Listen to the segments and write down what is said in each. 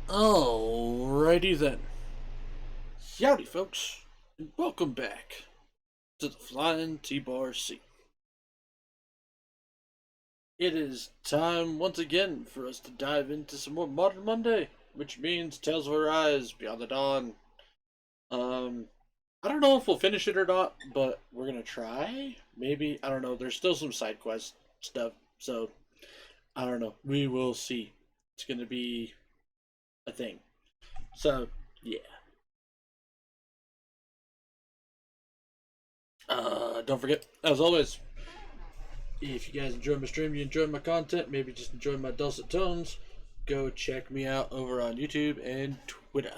Alrighty then. Howdy, folks, and welcome back to the Flying T-Bar C. It is time once again for us to dive into some more Modern Monday, which means Tales of Arise, Beyond the Dawn. Um, I don't know if we'll finish it or not, but we're gonna try. Maybe, I don't know. There's still some side quest stuff, so I don't know. We will see. It's gonna be a thing. So, yeah. Don't forget, as always, if you guys enjoy my stream, you enjoy my content, maybe just enjoy my dulcet tones, go check me out over on YouTube and Twitter.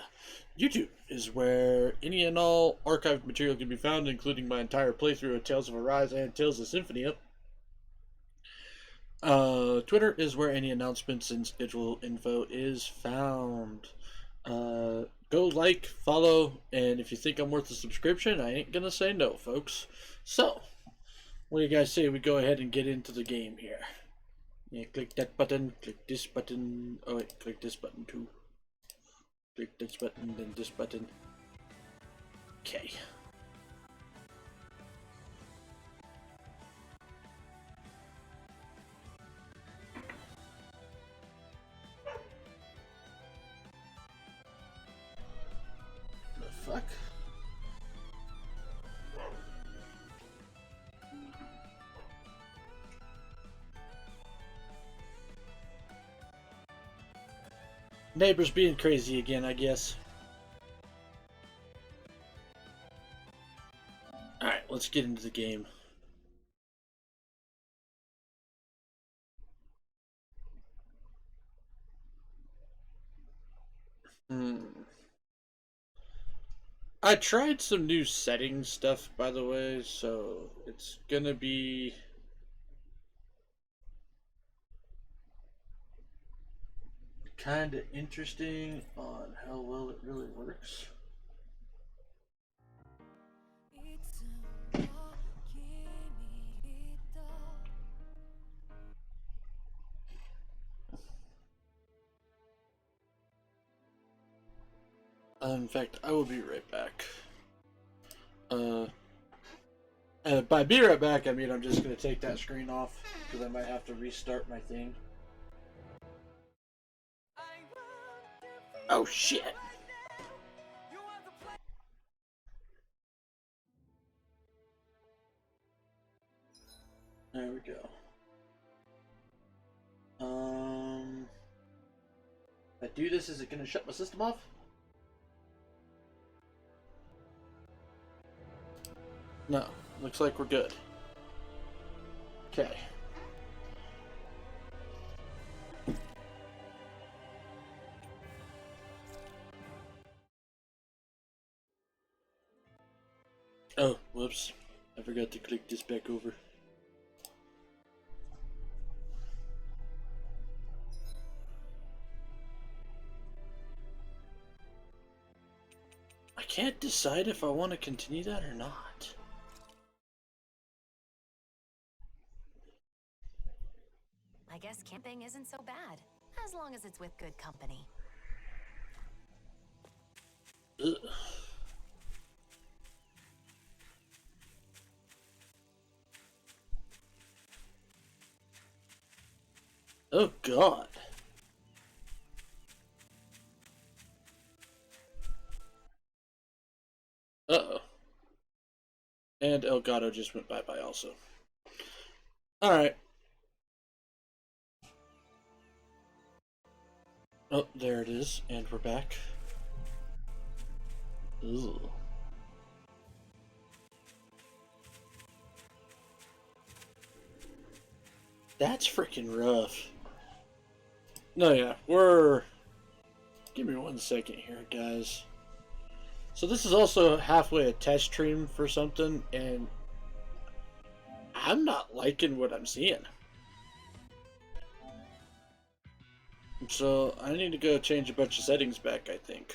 YouTube is where any and all archived material can be found, including my entire playthrough of Tales of Arise and Tales of Symphonia. Twitter is where any announcements and schedule info is found. Go like, follow, and if you think I'm worth a subscription, I ain't gonna say no, folks. So, what do you guys say we go ahead and get into the game here? Yeah, click that button, click this button. Oh wait, click this button too. Click this button, then this button. Okay. The fuck? Neighbors being crazy again, I guess. Alright, let's get into the game. Hmm. I tried some new settings stuff, by the way, so it's gonna be kind of interesting on how well it really works. In fact, I will be right back. Uh, by be right back, I mean I'm just gonna take that screen off because I might have to restart my thing. Oh shit! There we go. If I do this, is it gonna shut my system off? No. Looks like we're good. Okay. Oh, whoops. I forgot to click this back over. I can't decide if I want to continue that or not. I guess camping isn't so bad, as long as it's with good company. Ugh. Oh god. Uh-oh. And Elgato just went bye-bye also. Alright. Oh, there it is. And we're back. Ooh. That's freaking rough. No, yeah, we're... Give me 1 second here, guys. So this is also halfway a test stream for something, and I'm not liking what I'm seeing. So I need to go change a bunch of settings back, I think.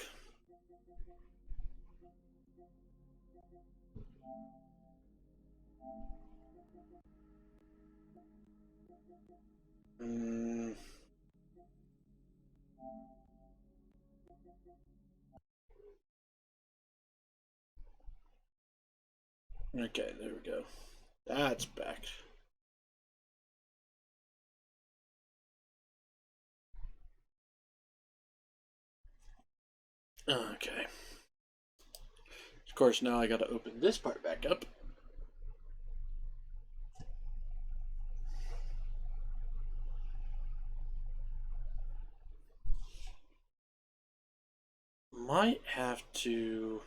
Mm, Okay, there we go. That's back. Okay. Of course, now I gotta open this part back up. Might have to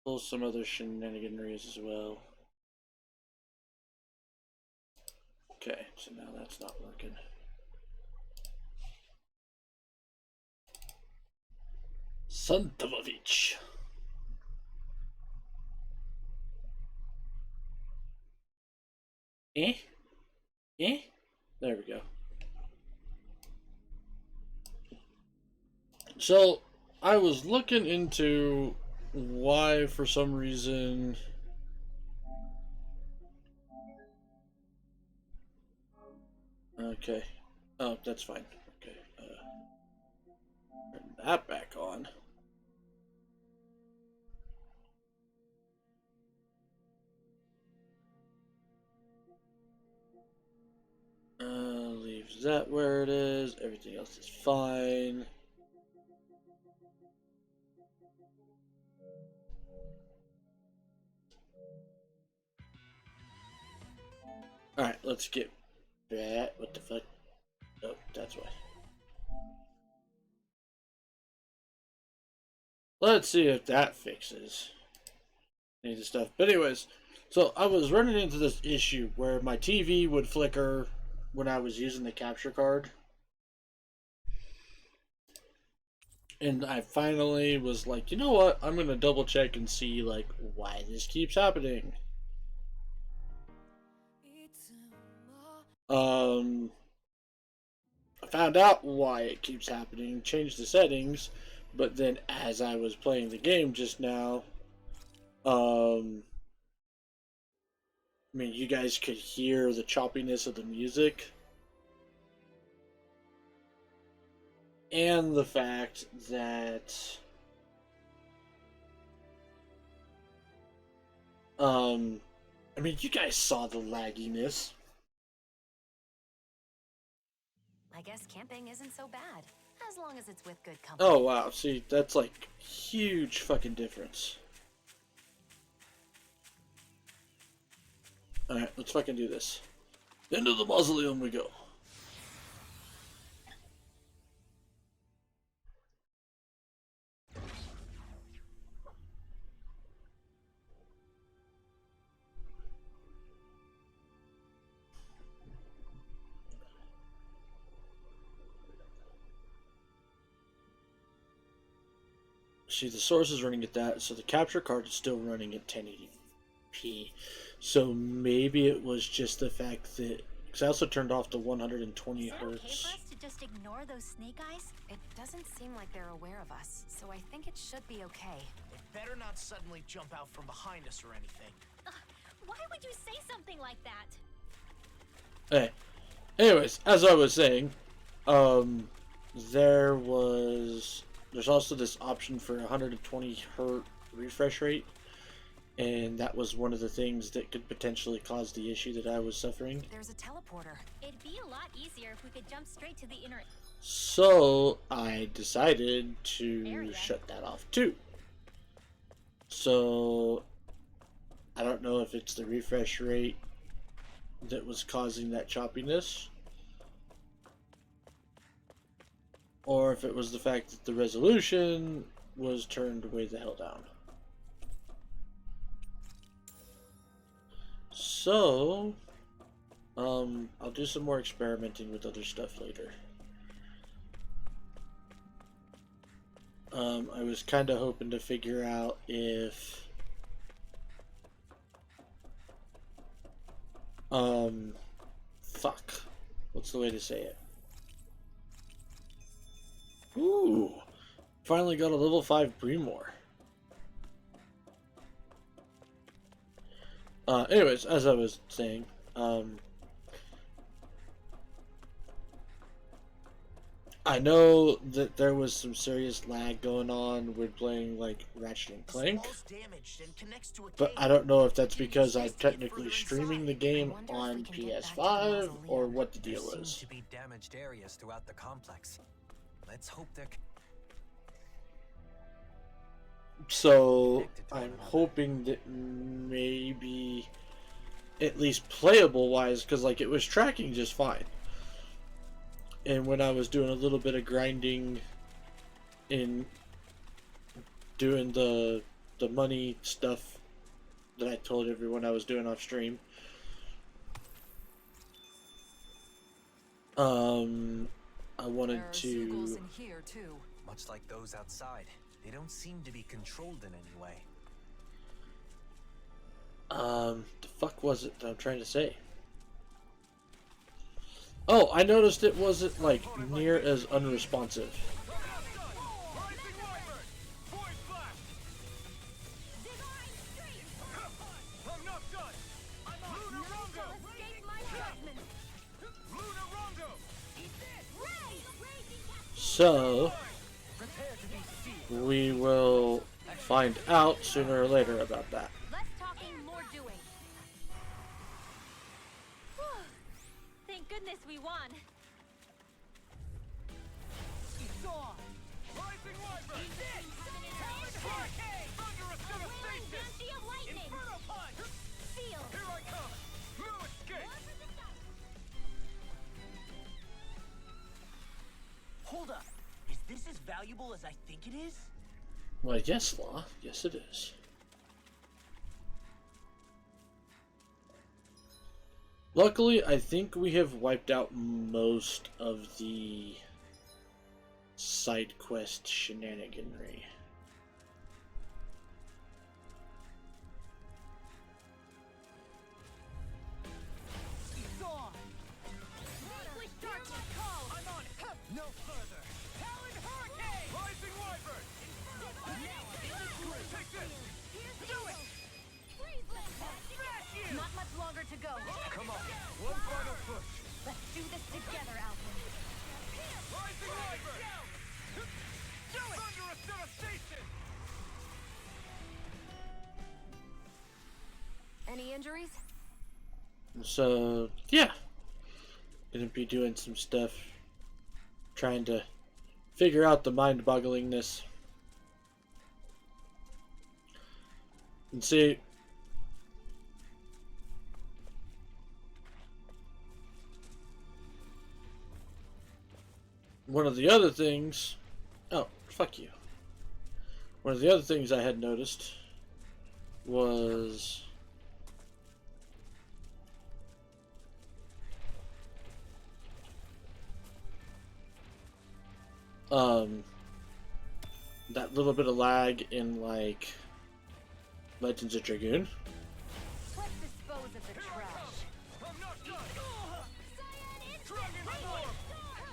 pull some other shenaniganeries as well. Okay, so now that's not working. Santovovich. Eh? Eh? There we go. So, I was looking into why, for some reason, okay. Oh, that's fine. Okay. Turn that back on. Leaves that where it is. Everything else is fine. Alright, let's get that. What the fuck? Oh, that's why. Let's see if that fixes any of the stuff. But anyways, so I was running into this issue where my TV would flicker when I was using the capture card. And I finally was like, you know what? I'm gonna double check and see like why this keeps happening. I found out why it keeps happening, changed the settings, but then as I was playing the game just now, I mean, you guys could hear the choppiness of the music. And the fact that I mean, you guys saw the lagginess. I guess camping isn't so bad, as long as it's with good company. Oh wow, see, that's like huge fucking difference. Alright, let's fucking do this. Into the mausoleum we go. See, the source is running at that, so the capture card is still running at 1080p. So maybe it was just the fact that, because I also turned off the 120 Is it okay hertz. for us to just ignore those snake eyes? It doesn't seem like they're aware of us, so I think it should be okay. They better not suddenly jump out from behind us or anything. Why would you say something like that? Hey, anyways, as I was saying, there's also this option for 120 hertz refresh rate, and that was one of the things that could potentially cause the issue that I was suffering. There's a teleporter. It'd be a lot easier if we could jump straight to the inner. So I decided to Area. shut that off too. So I don't know if it's the refresh rate that was causing that choppiness, or if it was the fact that the resolution was turned way the hell down. So, I'll do some more experimenting with other stuff later. I was kind of hoping to figure out if, fuck, what's the way to say it? Ooh, finally got a level 5 Bremore. Anyways, as I was saying, I know that there was some serious lag going on with playing like Ratchet and Clank, This wall's damaged and connects to a but cave. I don't know if that's Use because I'm this to get technically further streaming the inside. game wonder if we on can get back to the PS5 or mausoleum. what the There deal seem is. to be damaged areas throughout the complex. Let's hope they're So I'm hoping that maybe at least playable wise, because like it was tracking just fine. And when I was doing a little bit of grinding in doing the money stuff that I told everyone I was doing off stream, I wanted There are to. seagulls in here too. much like those outside. They don't seem to be controlled in any way. The fuck was it that I'm trying to say? Oh, I noticed it wasn't like near as unresponsive. So we will find out sooner or later about that. Less talking, more doing. Thank goodness we won. Hold up. Is this as valuable as I think it is? Well, yes, Law. Yes, it is. Luckily, I think we have wiped out most of the side quest shenaniganry. No further. Talon Hurricane! Rising Wyvern! Take this! Do it! Smash you! Not much longer to go. Come on, one final push. Let's do this together, Alvin. Rising Wyvern! Do it! Thunderous devastation! Any injuries? So, yeah. Gonna be doing some stuff. Trying to figure out the mind-bogglingness. And see, one of the other things, oh, fuck you. One of the other things I had noticed was that little bit of lag in like Legends of Dragoon. Let's dispose of the trash. I'm not done! Dragon Form!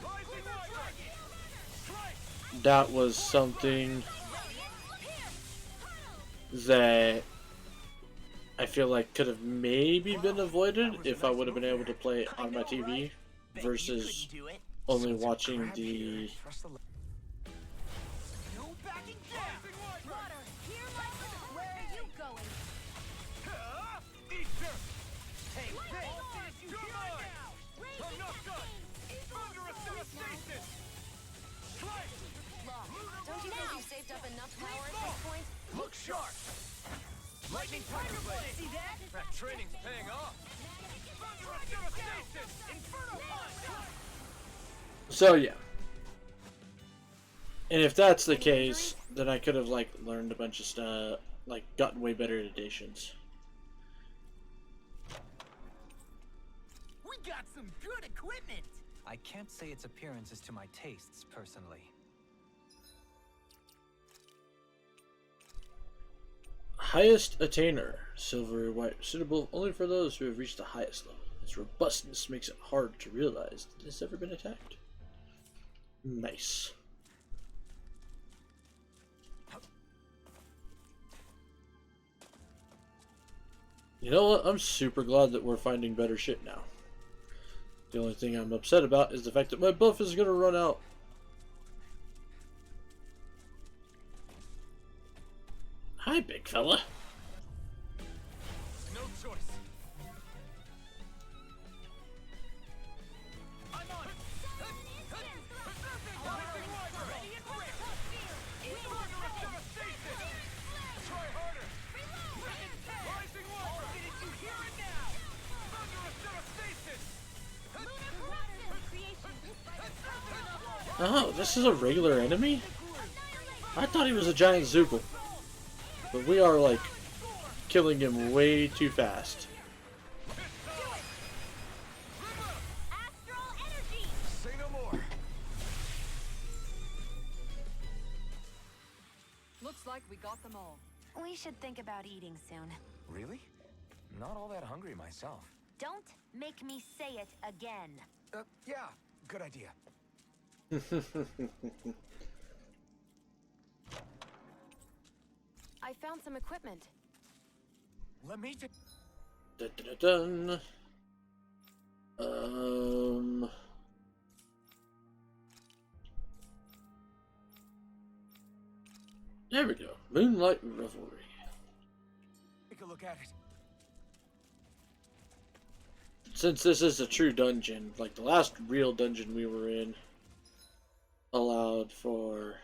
Rising Wyvern! Strike! That was something that I feel like could have maybe been avoided if I would have been able to play it on my TV versus Do it. only watching the. No backing down! Water, here lies the... Where are you going? Eat dirt! Hey, this! You're mine! I'm not done! Thunderous devastation! Strike! Law, don't you think you've saved up enough power at this point? Look sharp! Lightning Tiger Blade! See that? That training's paying off! Thunderous devastation! Inferno punch! So yeah. And if that's the case, then I could have like learned a bunch of stuff, like gotten way better at additions. We got some good equipment! I can't say its appearance is to my tastes, personally. Highest attainer, silver white, suitable only for those who have reached the highest level. Its robustness makes it hard to realize that it has ever been attacked. Nice. You know what? I'm super glad that we're finding better shit now. The only thing I'm upset about is the fact that my buff is going to run out Hi, big fella. No choice. I'm on it. Rising Wyvern. Ready and quick. Thunderous devastation. Try harder. Rising Wyvern. Did you hear it now? Thunderous devastation. Oh, this is a regular enemy? I thought he was a giant Zoogle. But we are, like, killing him way too fast. Astral energy! Say no more. Looks like we got them all. We should think about eating soon. Really? Not all that hungry myself. Don't make me say it again. Yeah, good idea. I found some equipment. Let me Dun, dun, dun, dun. There we go. Moonlight Revelry. take a look at it. Since this is a true dungeon, like the last real dungeon we were in allowed for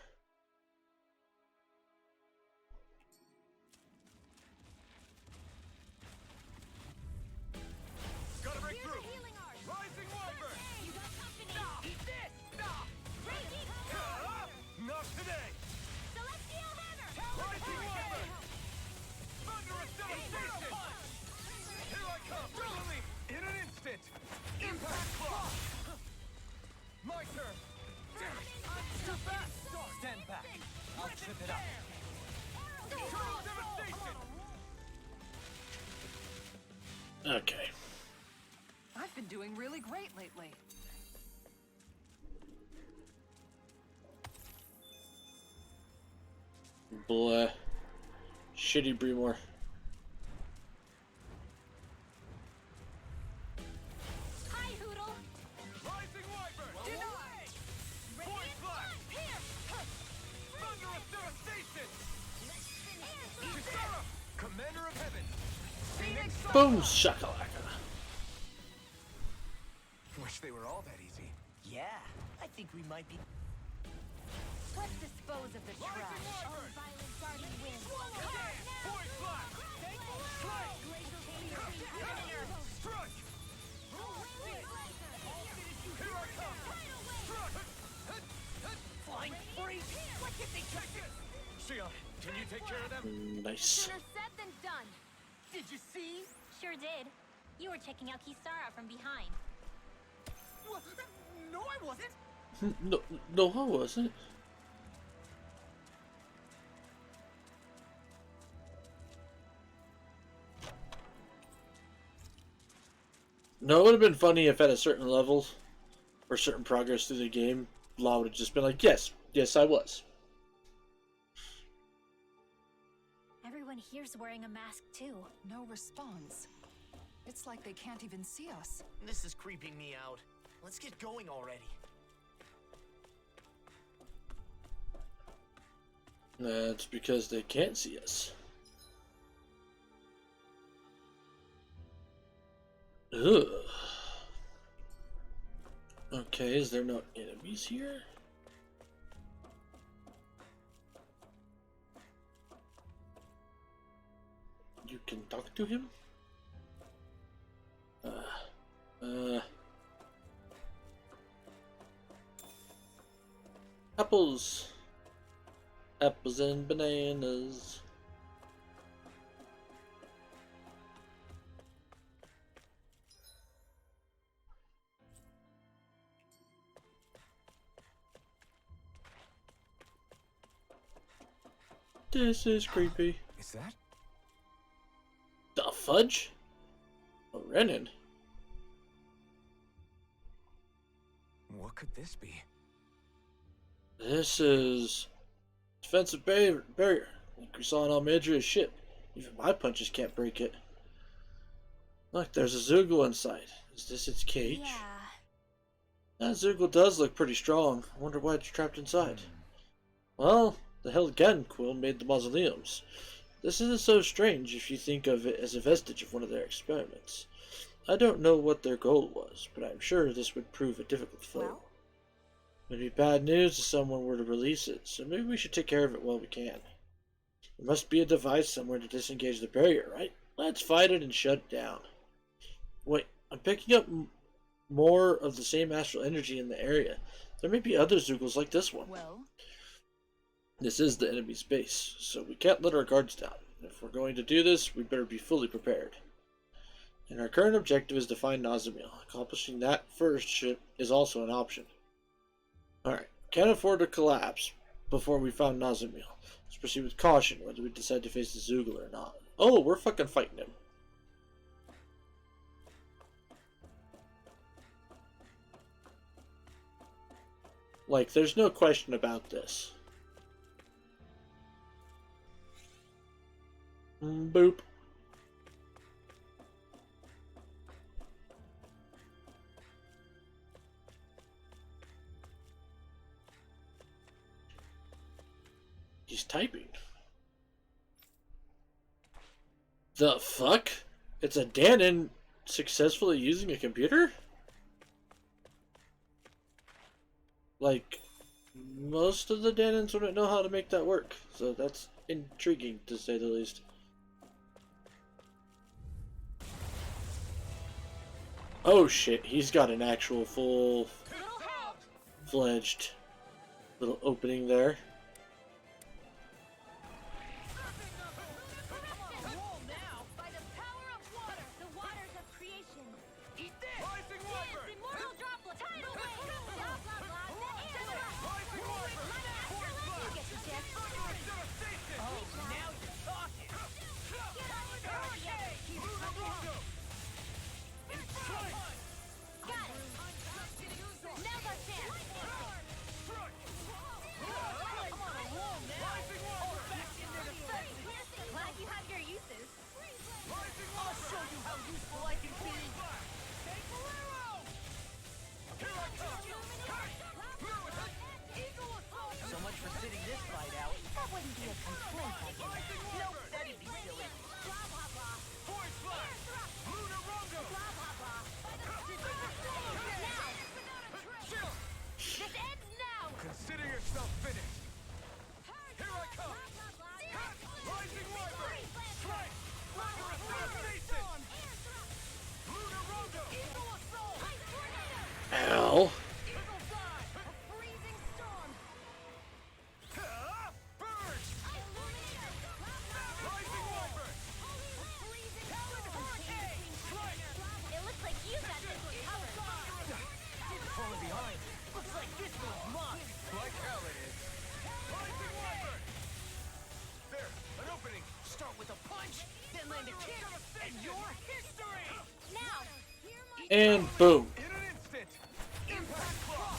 Gotta break through. Rising Wyvern. Eat this. Not today. Rising Wyvern. Thunderous devastation. Here I come. Relief. In an instant. Impact claw. My turn. Too fast. Stand back. I'll trip it up. Eternal devastation. okay. I've been doing really great lately. Blah. Shitty Breemore. Hi, Hoodle. Rising Wyvern. Denied. Point flash. Thunderous devastation. Kisara, Commander of Heaven. Phoenix. Boom shakalaka. Wish they were all that easy. Yeah, I think we might be. Let's dispose of the trash. Wyvern. Oh, violent guardian wind. Point flash. Slay. Strike. Here I come. Strike. Flying free! What did they Take it. Shion, can you take care of them? Nice. Sooner said than done. Did you see? Sure did. You were checking out Kisara from behind. No, I wasn't. No, I wasn't. No, it would have been funny if at a certain level or certain progress through the game, Law would have just been like, yes, I was. Everyone here's wearing a mask too. No response. It's like they can't even see us. This is creeping me out. Let's get going already. That's because they can't see us. Ugh. Okay, is there no enemies here? You can talk to him? Apples. Apples and bananas. This is creepy. Is that? The fudge? A Renin. What could this be? This is defensive barrier. Like we saw in Almedra's ship. Even my punches can't break it. Look, there's a Zoogle inside. Is this its cage? Yeah. That Zoogle does look pretty strong. I wonder why it's trapped inside. Well, the Hell again Quill made the mausoleums. This isn't so strange if you think of it as a vestige of one of their experiments. I don't know what their goal was, but I'm sure this would prove a difficult foe. Well? It would be bad news if someone were to release it, so maybe we should take care of it while we can. There must be a device somewhere to disengage the barrier, right? Let's fight it and shut it down. Wait, I'm picking up more of the same astral energy in the area. There may be other Zeugles like this one. Well, This is the enemy's base, so we can't let our guards down. If we're going to do this, we better be fully prepared. And our current objective is to find Nazamil. Accomplishing that first is also an option. Alright, can't afford to collapse before we found Nazamil. Let's proceed with caution whether we decide to face the Zeugle or not. Oh, we're fucking fighting him. Like, there's no question about this. Boop. He's typing. The fuck? It's a Danon successfully using a computer? Like, most of the Danons wouldn't know how to make that work, so that's intriguing to say the least. Oh shit, he's got an actual full-fledged little opening there. By the power of water, the waters of creation. Eat this! Rising Wyvern! Immortal droplet. Tidal wave. Blah, blah, blah. Rising Wyvern! Force You blast! get the gist. Thunderous devastation! Oh, now you're talking. Lunar Rondo! Strike! Got it. Now the chance. Strike! Rising Wyvern! Glad you have your uses. Rising I'll Wyvern! show you how useful I can be. Take Bolero! Here I come! Eagle assault. So much for sitting this fight out. That wouldn't be a complaint, I guess. Rising Nope, Wyvern! that'd be silly. Blah, blah, blah. Force blast! Lunar Rondo! Blah, blah, blah. Chill! This ends now. Consider yourself finished! Here I come! Rising Wyvern! Strike! Thunderous devastation! Lunar Rondo! Ow. Freezing storm. Burn! Rising Wyvern! It looks like you got this one covered. Falling behind. Looks like this one's mine. Like hell it is! Rising Wyvern! There! An opening! Start with a punch, then land a kick, and you're history. Now, And boom. In an instant! Impact Claw!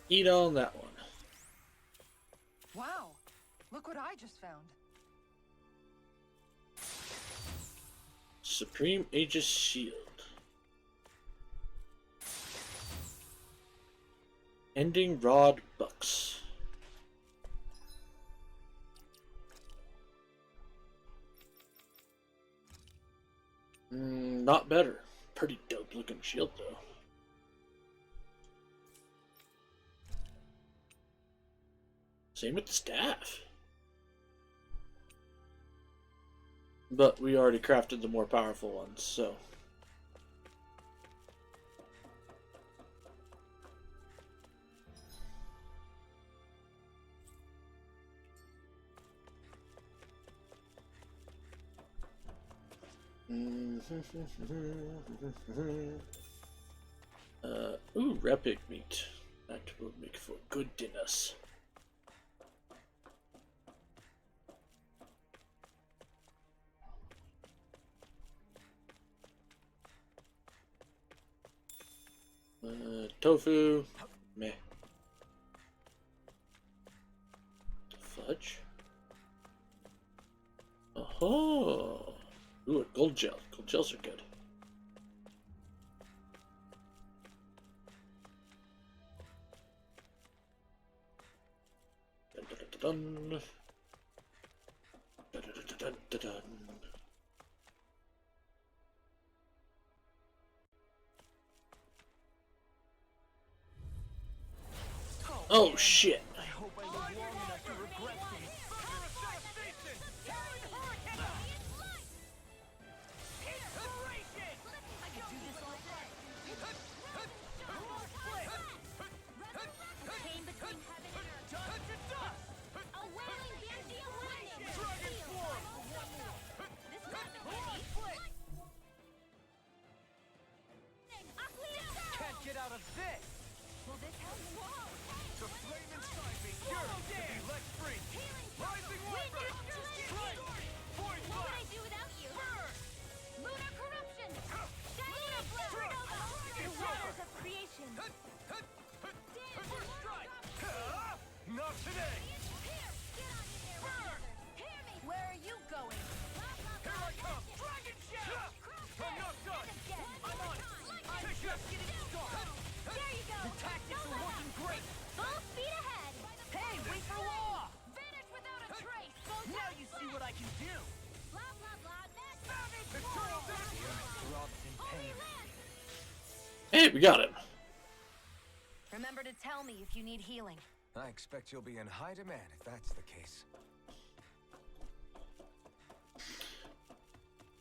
Eat on that one. wow. Look what I just found. Supreme Aegis Shield. Ending Rod Bucks. Not better. Pretty dope looking shield though. Same with the staff. But we already crafted the more powerful ones, so. Ooh, Repic meat. That will make for good dinners. Tofu. Meh. Fudge. Oh. Ooh, a gold gel. Gold gels are good. Dun. Dun, dun, dun, dun, dun. Oh shit! I hope I live long enough to regret these. Came between heaven and earth. A wailing banshee of lightning. This wasn't easy. Can't get out of this! Will this help? Whoa! The flame inside me yearns to be let free! Rising weapon! Strike! Void What would I blast! do without you? Burn! Lunar corruption! Lunar Strike! The It's waters over! of creation! First strike! Not today! Burn! Where are you going? Here I come! Dragon Shaft! I'm not done! I'm on it! I'm just getting started! There you go! The tactics are working great! Full speed ahead! Hey, wait for law! Vanish without a trace! Now you see what I can do! Blah, blah, blah. Eternal destiny! Throbs in pain. Hey, we got him. Remember to tell me if you need healing. I expect you'll be in high demand if that's the case.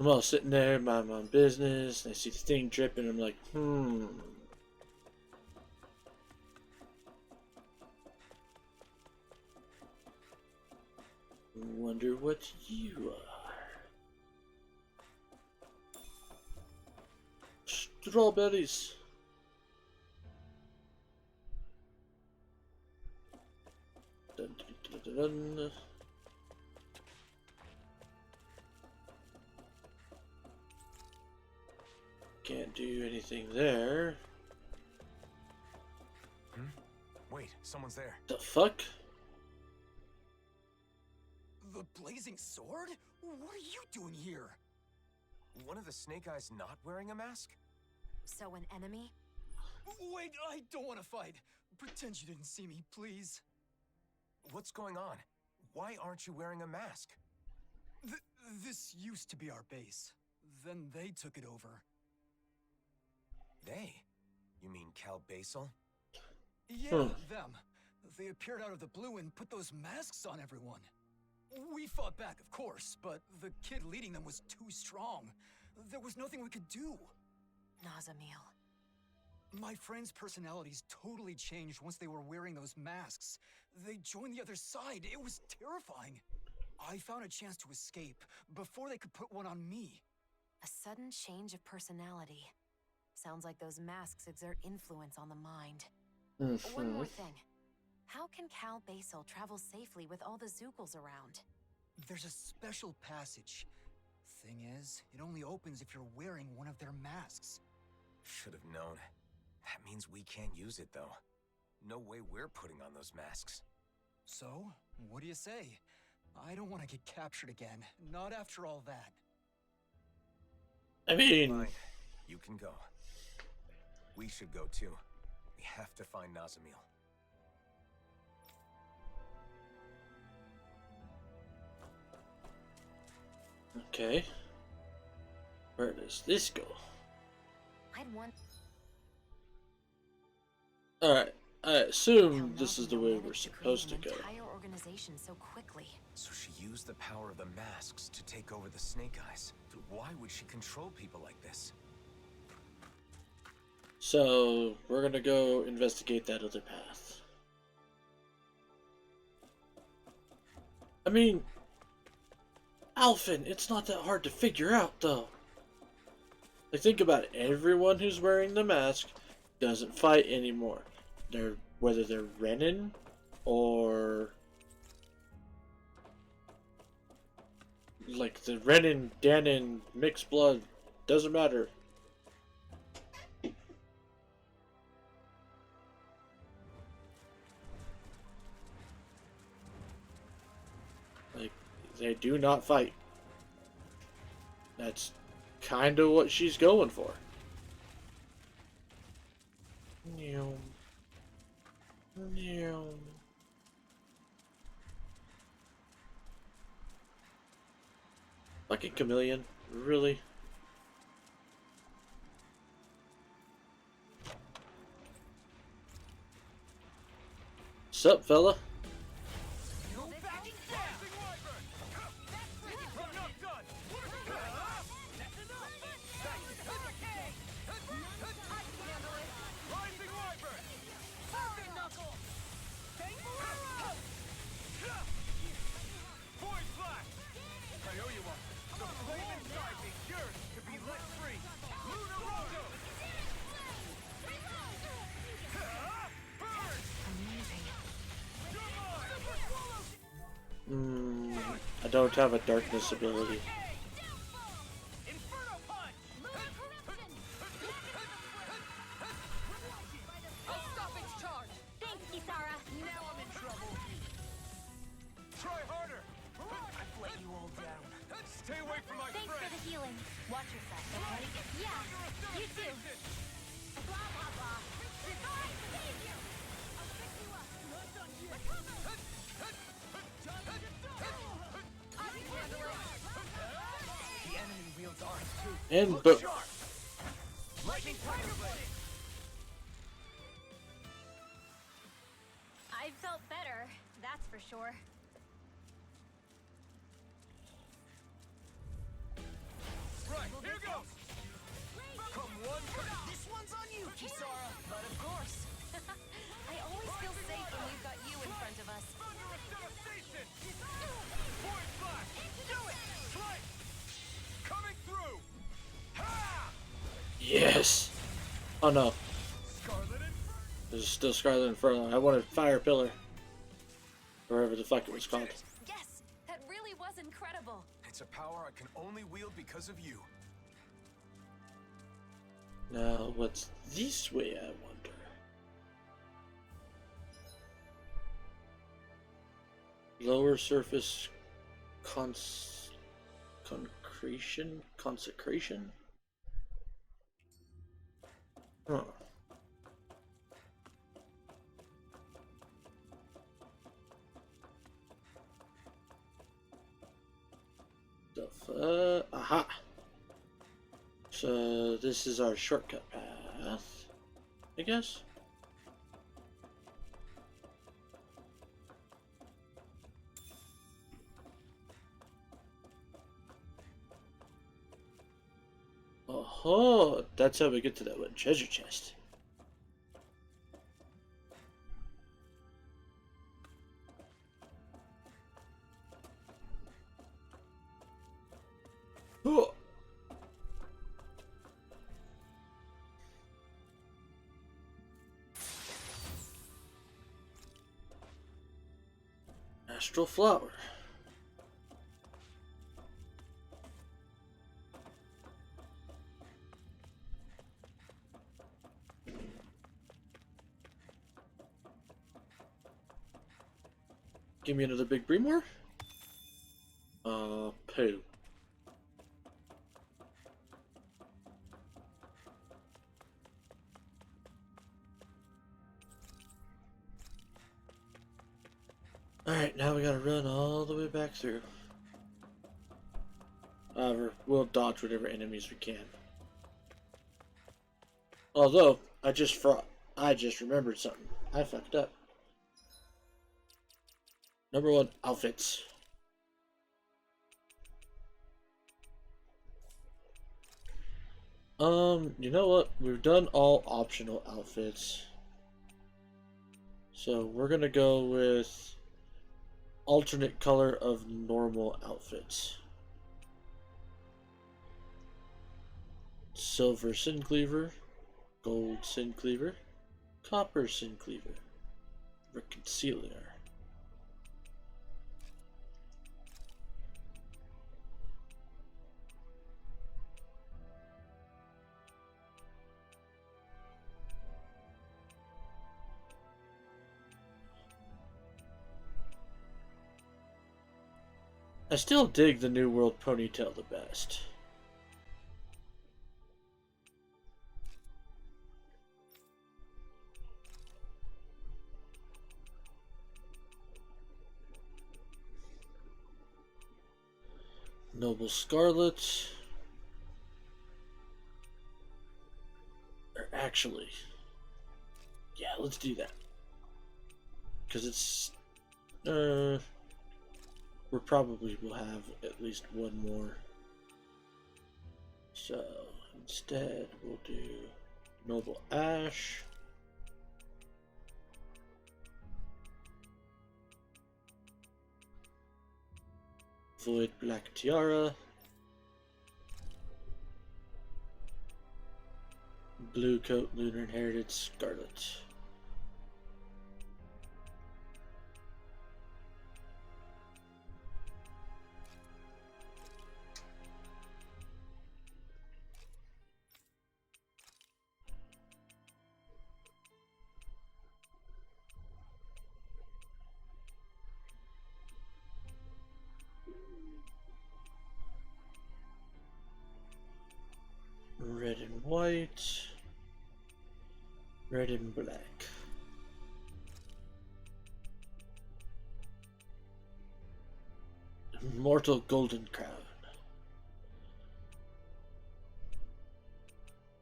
I'm all sitting there, mind my own business, and I see the thing dripping. I'm like, Wonder what you are. Strawberries. Dun, dun, dun, dun, dun. Can't do anything there. Wait, someone's there. The fuck? The blazing sword? What are you doing here? One of the Snake Eyes not wearing a mask? So an enemy? Wait, I don't want to fight. Pretend you didn't see me, please. What's going on? Why aren't you wearing a mask? This used to be our base. Then they took it over. They? You mean Cal Basel? Yeah, them. They appeared out of the blue and put those masks on everyone. We fought back, of course, but the kid leading them was too strong. There was nothing we could do. Nazamil. My friends' personalities totally changed once they were wearing those masks. They joined the other side. It was terrifying. I found a chance to escape before they could put one on me. A sudden change of personality. Sounds like those masks exert influence on the mind. One more thing. How can Cal Basel travel safely with all the Zoogles around? There's a special passage. Thing is, it only opens if you're wearing one of their masks. Should have known. That means we can't use it, though. No way we're putting on those masks. So, what do you say? I don't want to get captured again. Not after all that. I mean, Fine. You can go. We should go, too. We have to find Nazamil. okay. Where does this go? I'd want Alright, I assume How this is the Nazamil way managed we're to create supposed to an go. entire organization so quickly. So she used the power of the masks to take over the Snake Eyes. Why would she control people like this? So, we're gonna go investigate that other path. I mean, Alphen, it's not that hard to figure out, though. Like, think about it. Everyone who's wearing the mask doesn't fight anymore. Whether they're Renin or like the Renin, Danin, mixed blood, doesn't matter. Like, they do not fight. That's kind of what she's going for. Fucking chameleon. Really? Sup, fella? No backing down! I'm not done! That's enough! Rising Wyvern! Perfect knuckle! Void Flash! I owe you one. The flame inside me yearns to be let free. Lunar Rondo! Burn! Amazing. I don't have a darkness ability. Inferno Punch! I'll stop its charge. Thanks, Kisara. Now I'm in trouble. Try harder! I've let you all down. Stay away from my Thanks for friend! the healing. Watch yourself, okay? Yeah, you too. Blah, blah, blah. Alright, save you! I'll pick you up. Not done yet. Recover! I can handle it. The enemy wields ours too. And but Lightning Tiger Blade. I felt better, that's for sure. Right, here goes! Come one, This one's on you, Kisara. But of course. I always feel safe when we've got you in front of us. thunderous devastation! Void Flash! Do it! Slice! Coming through! Ha! yes. Oh no, Scarlet Inferno! there's still Scarlet Inferno. I wanted Fire Pillar, or whatever the fuck it was called. Yes, that really was incredible. It's a power I can only wield because of you. Now, what's this way, I wonder? Lower surface consecration? Huh. Aha! So this is our shortcut path, I guess. Oh, that's how we get to that one treasure chest. Oh. Astral Flower. Give me another big Breemore. Poo. Alright, now we gotta run all the way back through. However, we'll dodge whatever enemies we can. Although, I just remembered something. I fucked up. Number 1, outfits. You know what? We've done all optional outfits. So we're gonna go with alternate color of normal outfits. Silver Sin Cleaver, gold Sin Cleaver, copper Sin Cleaver, Reconciliar. I still dig the New World ponytail the best. Noble Scarlet. Or actually, yeah, let's do that. Because it's, we probably will have at least one more. So instead, we'll do Noble Ash. Void Black Tiara. Blue Coat Lunar Inherited Scarlet. Red and white. Red and black. Immortal Golden Crown.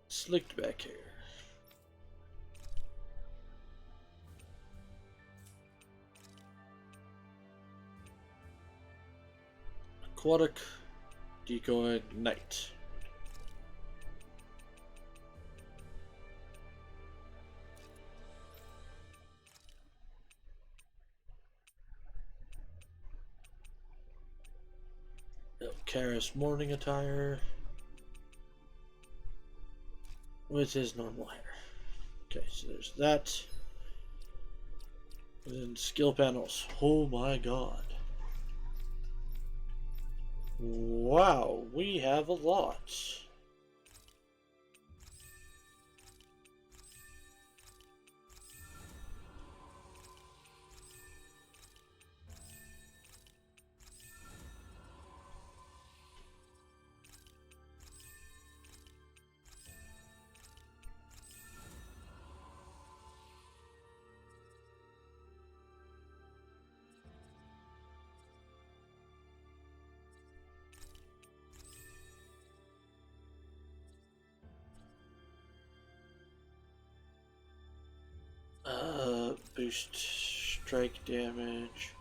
Slicked back hair. Aquatic Decoy Knight. Karis morning attire with his normal hair. Okay, so there's that. And then skill panels. Oh my god. Wow, we have a lot. Boost strike damage.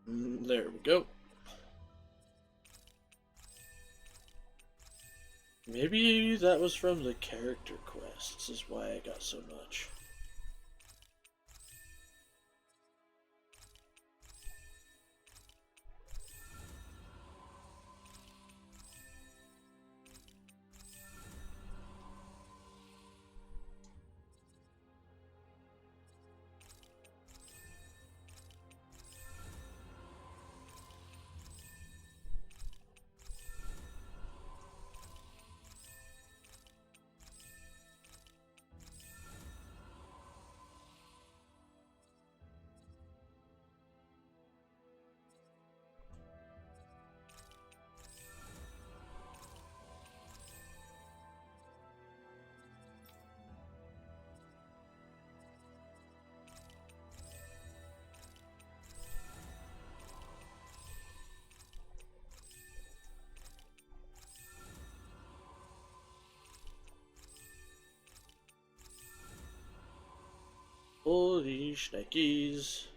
There we go. Maybe that was from the character quests, is why I got so much. Holy shnikes.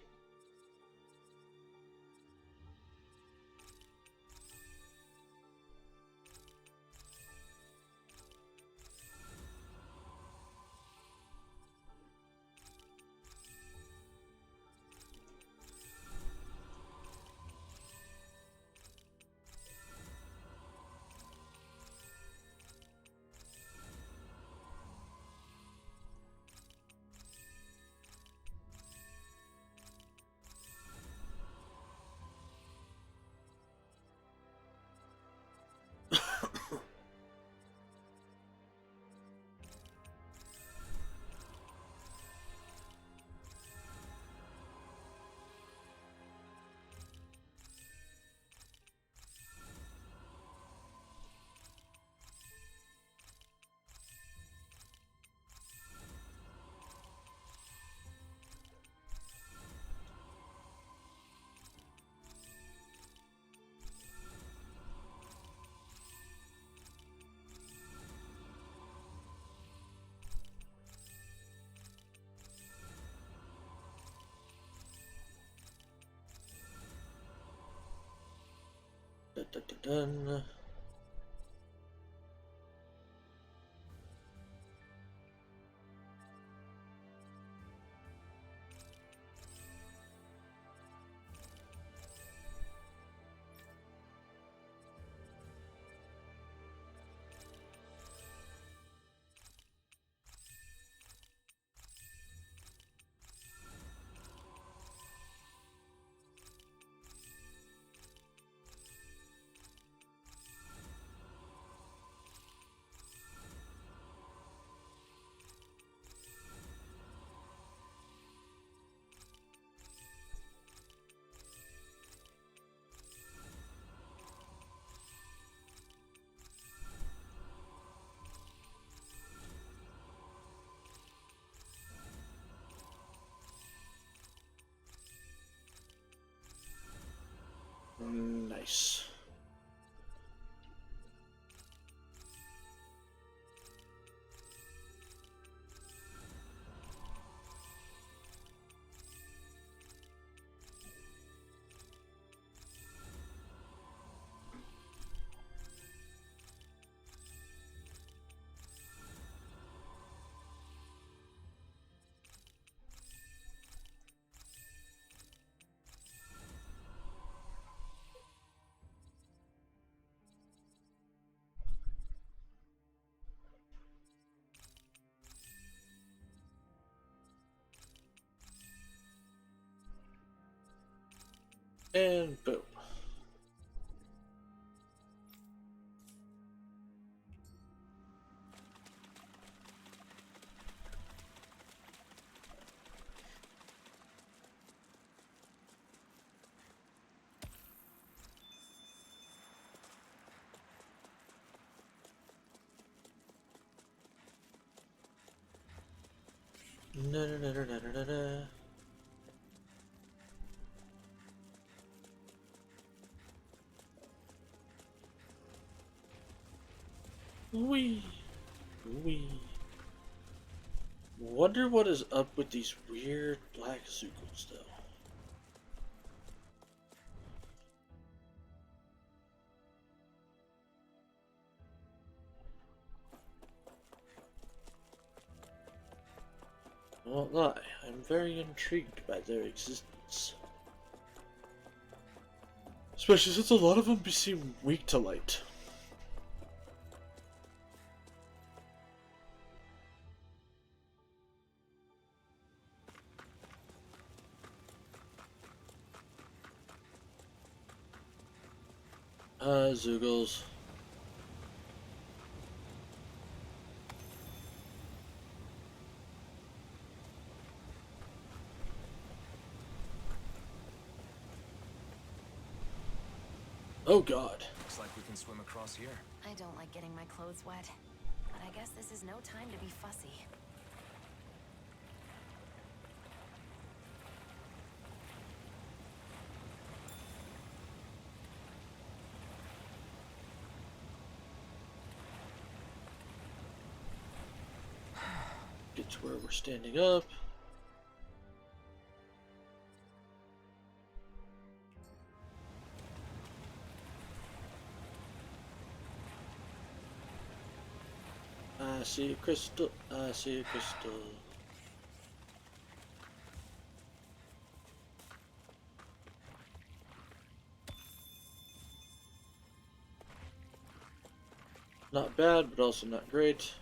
dun, dun, dun. Nice. And boom. Na, na, na, na, na, na, na. Wee. Wee. Wonder what is up with these weird black Zukols, though. I won't lie, I'm very intrigued by their existence. Especially since a lot of them seem weak to light. Zoogles. Oh god. Looks like we can swim across here. I don't like getting my clothes wet, but I guess this is no time to be fussy. Get to where we're standing up. I see a crystal. I see a crystal. Not bad, but also not great.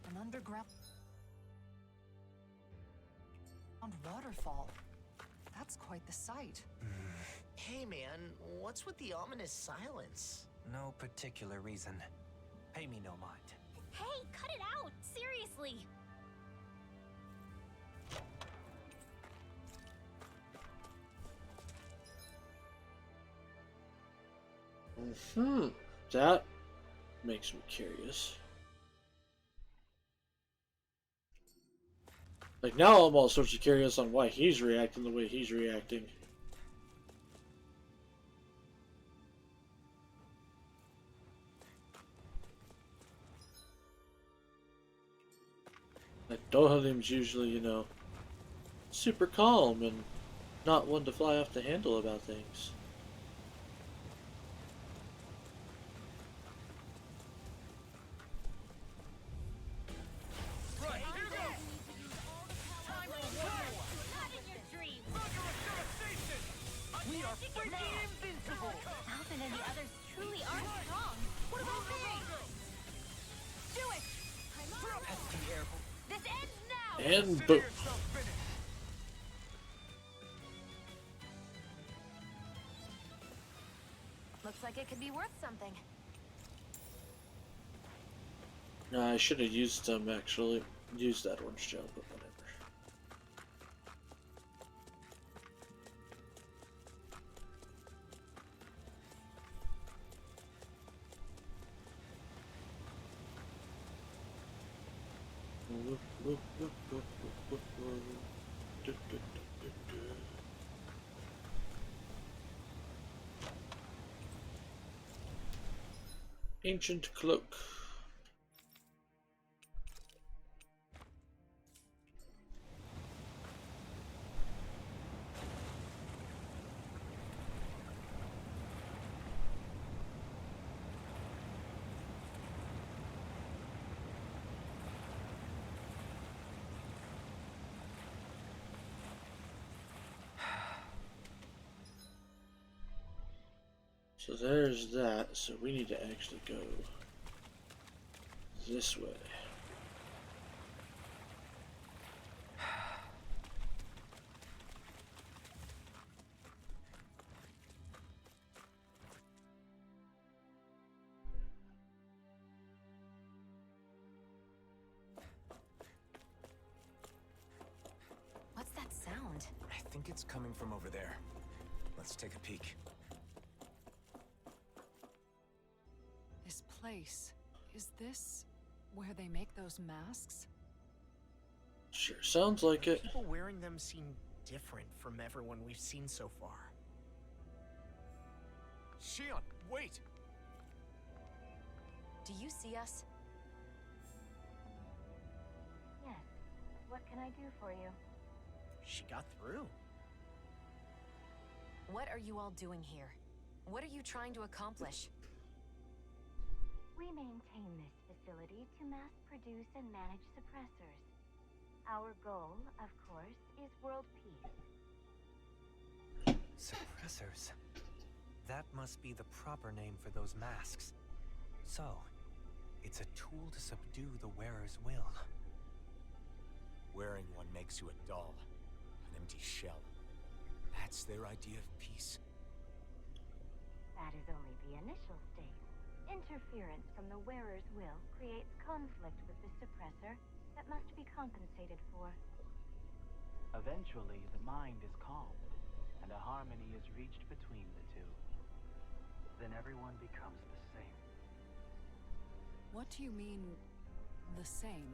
An underground waterfall. That's quite the sight. Hey man, what's with the ominous silence? No particular reason. Pay me no mind. Hey, cut it out! Seriously! That makes me curious. Like, now I'm all sorts of curious on why he's reacting the way he's reacting. Like, Dohalim's usually, you know, super calm and not one to fly off the handle about things. Right, here goes! Time for one more! Not in your dreams! Thunderous devastation! We are freaking invincible! Alvin and the others truly are strong. What about me? Do it! Pesky air. This ends now! And Consider boom. yourself finished! Looks like it could be worth something. No, I should have used them actually. Used that orange gel, but whatever. Ancient cloak. So there's that, so we need to actually go this way. What's that sound? I think it's coming from over there. Let's take a peek. This place, is this where they make those masks? Sure sounds like it. People wearing them seem different from everyone we've seen so far. Shion, wait! Do you see us? Yes. What can I do for you? She got through. What are you all doing here? What are you trying to accomplish? We maintain this facility to mass produce and manage suppressors. Our goal, of course, is world peace. Suppressors. That must be the proper name for those masks. So, it's a tool to subdue the wearer's will. Wearing one makes you a doll, an empty shell. That's their idea of peace. That is only the initial state. Interference from the wearer's will creates conflict with the suppressor that must be compensated for. Eventually, the mind is calm, and a harmony is reached between the two. Then everyone becomes the same. What do you mean, the same?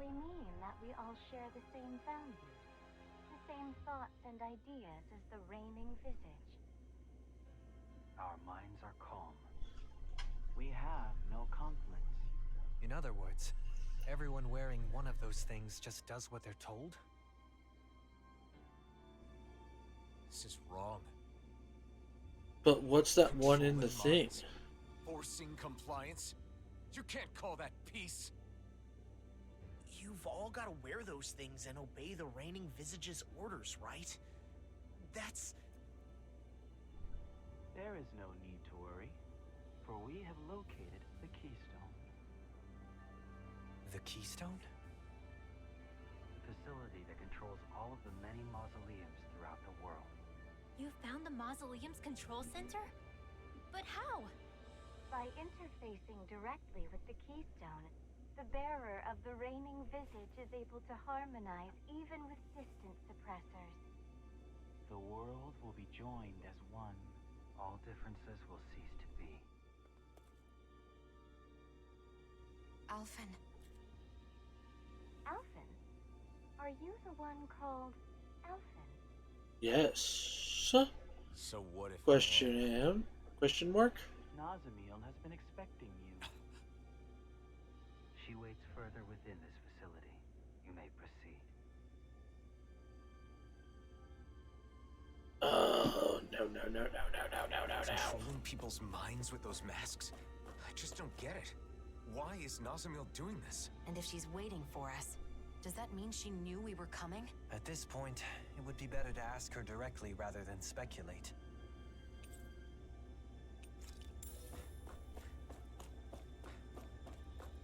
We mean that we all share the same values, the same thoughts and ideas as the reigning visage. Our minds are calm. We have no conflicts. In other words, everyone wearing one of those things just does what they're told? This is wrong. But what's that one in the Controlling thing? minds, forcing compliance? You can't call that peace. You've all got to wear those things and obey the reigning visage's orders, right? That's... There is no need to worry, for we have located the Keystone. The Keystone? The facility that controls all of the many mausoleums throughout the world. You found the Mausoleum's control center? But how? By interfacing directly with the Keystone, the bearer of the reigning visage is able to harmonize even with distant suppressors. The world will be joined as one. All differences will cease to be. Alphen. Alphen? Are you the one called Alphen? Yes. So what if... Question am? Question mark? Nazamiel has been expecting you. she waits further within this facility, you may proceed. Oh, no. Controlling people's minds with those masks? I just don't get it. Why is Nazamil doing this? And if she's waiting for us, does that mean she knew we were coming? At this point, it would be better to ask her directly rather than speculate.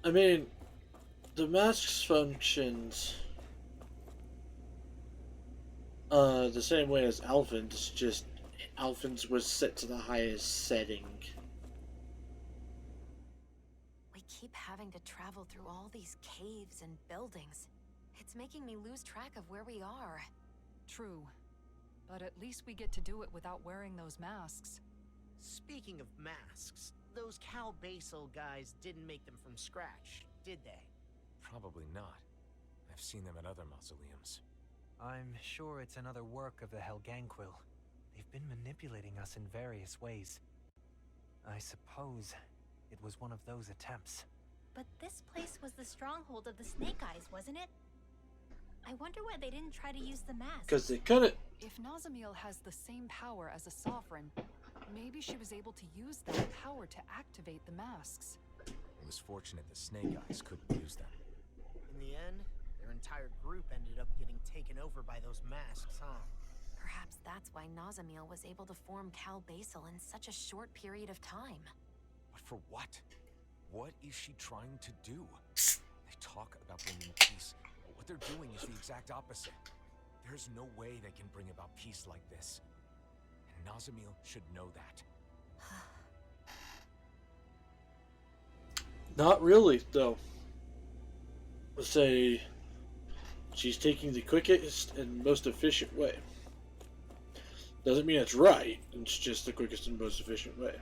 I mean, the mask's functions the same way as Alphen's, just Alphen's was set to the highest setting. We keep having to travel through all these caves and buildings. It's making me lose track of where we are. True. But at least we get to do it without wearing those masks. Speaking of masks, those Cal Basel guys didn't make them from scratch, did they? Probably not. I've seen them at other mausoleums. I'm sure it's another work of the Helganquil. They've been manipulating us in various ways. I suppose it was one of those attempts. But this place was the stronghold of the Snake Eyes, wasn't it? I wonder why they didn't try to use the mask. Because they couldn't. If Nazamil has the same power as a sovereign, maybe she was able to use that power to activate the masks. It was fortunate the Snake Eyes couldn't use them. In the end, their entire group ended up getting taken over by those masks, huh? Perhaps that's why Nazamil was able to form Cal Basel in such a short period of time. But for what? What is she trying to do? They talk about bringing peace, but what they're doing is the exact opposite. There's no way they can bring about peace like this. And Nazamil should know that. Not really, though. Let's say she's taking the quickest and most efficient way. Doesn't mean it's right, it's just the quickest and most efficient way.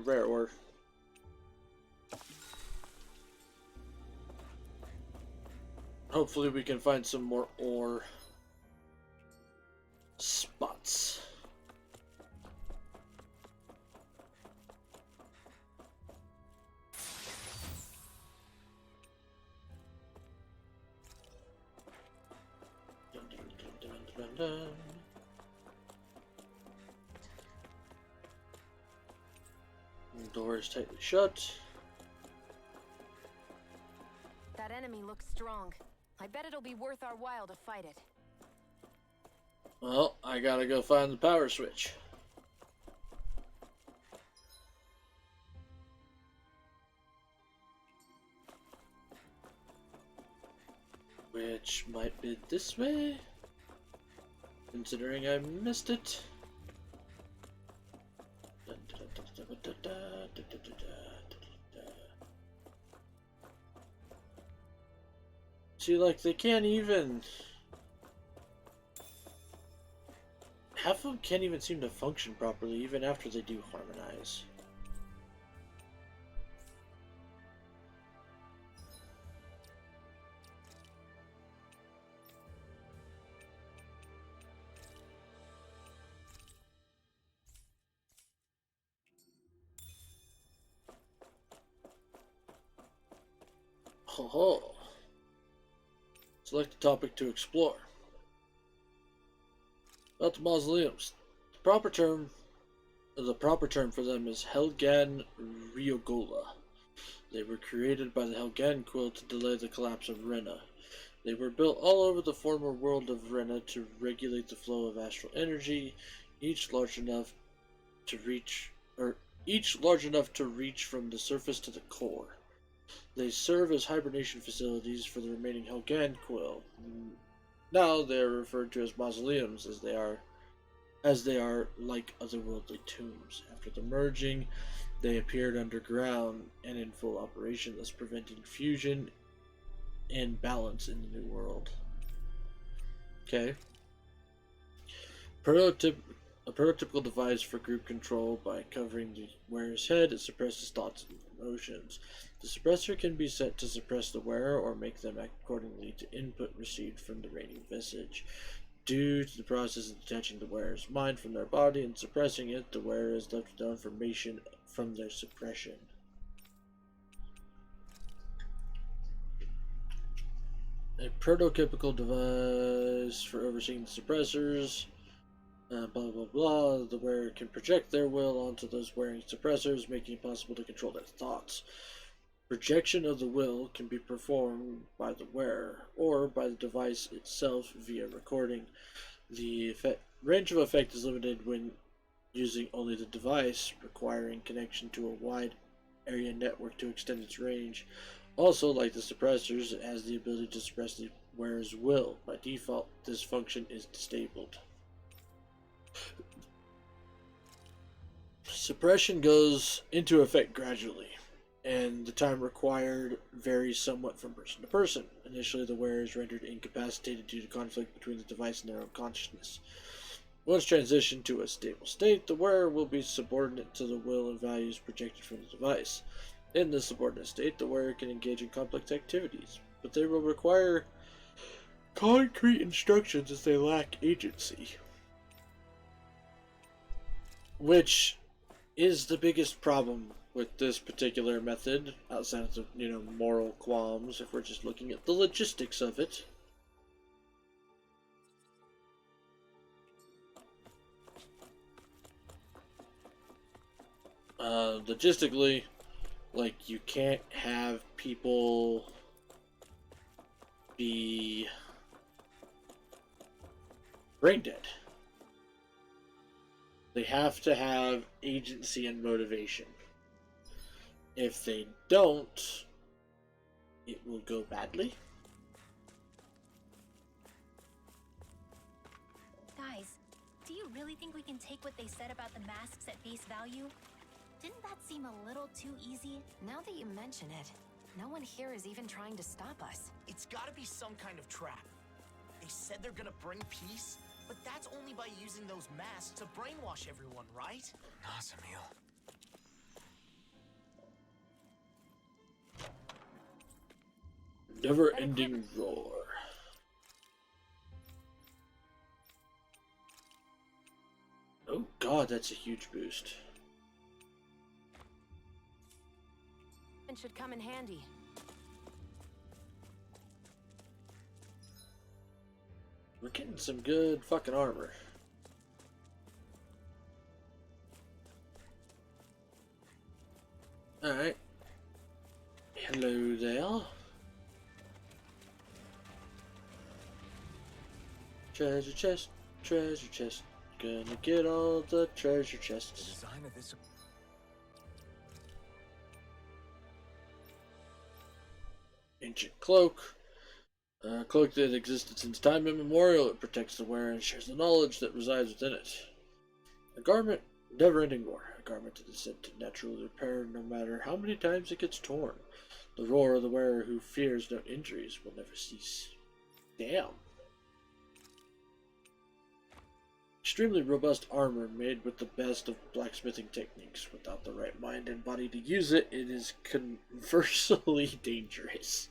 Rare ore. Hopefully we can find some more ore spots. Dun, dun, dun, dun, dun, dun. Door is tightly shut. That enemy looks strong. I bet it'll be worth our while to fight it. Well, I gotta go find the power switch. Which might be this way, considering I missed it. See, like, they can't even... Half of them can't even seem to function properly, even after they do harmonize. Ho ho. Select a topic to explore. About the mausoleums. The proper term for them is Helgan Riogola. They were created by the Helganquil to delay the collapse of Rena. They were built all over the former world of Rena to regulate the flow of astral energy, each large enough to reach from the surface to the core. They serve as hibernation facilities for the remaining Helganquil. Now they are referred to as mausoleums, as they are like otherworldly tombs. After the merging, they appeared underground and in full operation, thus preventing fusion and balance in the new world. Okay. A prototypical device for group control. By covering the wearer's head, it suppresses thoughts and emotions. The suppressor can be set to suppress the wearer or make them act accordingly to input received from the reigning visage. Due to the process of detaching the wearer's mind from their body and suppressing it, the wearer is left with no information from their suppression. A prototypical device for overseeing the suppressors. Blah blah blah. The wearer can project their will onto those wearing suppressors, making it possible to control their thoughts. Projection of the will can be performed by the wearer or by the device itself via recording. The range of effect is limited when using only the device, requiring connection to a wide area network to extend its range. Also, like the suppressors, it has the ability to suppress the wearer's will. By default, this function is disabled. Suppression goes into effect gradually, and the time required varies somewhat from person to person. Initially, the wearer is rendered incapacitated due to conflict between the device and their own consciousness. Once transitioned to a stable state, the wearer will be subordinate to the will and values projected from the device. In this subordinate state, the wearer can engage in complex activities, but they will require concrete instructions as they lack agency. Which is the biggest problem with this particular method, outside of the, moral qualms, if we're just looking at the logistics of it. Logistically, like, you can't have people be brain dead. They have to have agency and motivation. If they don't, it will go badly. Guys, do you really think we can take what they said about the masks at face value? Didn't that seem a little too easy? Now that you mention it, no one here is even trying to stop us. It's gotta be some kind of trap. They said they're gonna bring peace, but that's only by using those masks to brainwash everyone, right? Nazamil. Never-ending roar. Oh god, that's a huge boost. It should come in handy. We're getting some good fucking armor. Alright. Hello there. Treasure chest, treasure chest. Gonna get all the treasure The chests. design of this. Ancient cloak. A cloak that existed since time immemorial. It protects the wearer and shares the knowledge that resides within it. A garment, never-ending roar. A garment that is said to naturally repair no matter how many times it gets torn. The roar of the wearer who fears no injuries will never cease. Damn. Extremely robust armor made with the best of blacksmithing techniques. Without the right mind and body to use it, it is conversely dangerous.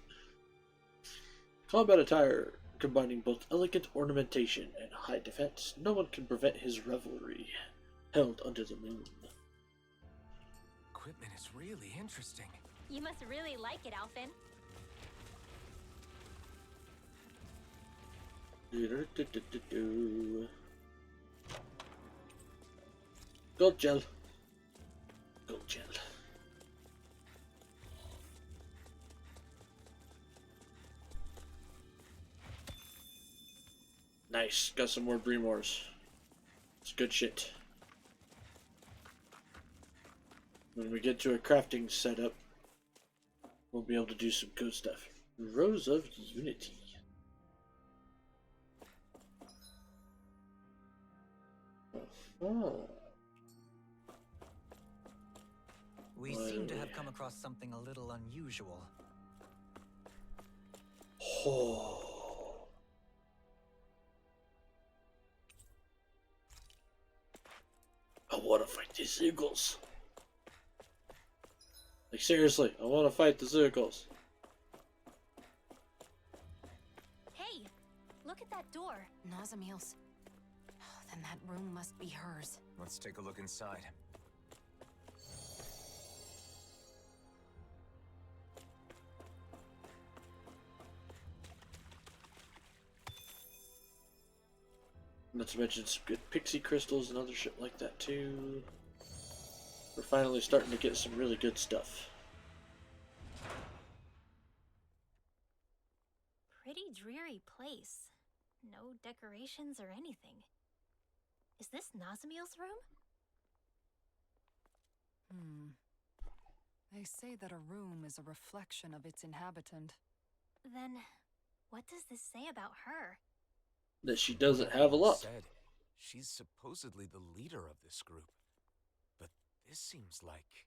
Combat attire combining both elegant ornamentation and high defense. No one can prevent his revelry. Held under the moon. Equipment is really interesting. You must really like it, Alphen. Gold gel. Gold gel. Nice. Got some more Bremors. It's good shit. When we get to a crafting setup, we'll be able to do some good stuff. Rose of Unity. Oh. We seem to have come across something a little unusual. Oh. I want to fight these eagles. Like, seriously, I want to fight the Zirkles. Hey, look at that door. Nazamiel's. Oh, then that room must be hers. Let's take a look inside. Not to mention some good pixie crystals and other shit like that too. We're finally starting to get some really good stuff. Pretty dreary place. No decorations or anything. Is this Nazamiel's room? They say that a room is a reflection of its inhabitant. Then, what does this say about her? That she doesn't have a lot. Said, she's supposedly the leader of this group. But this seems like...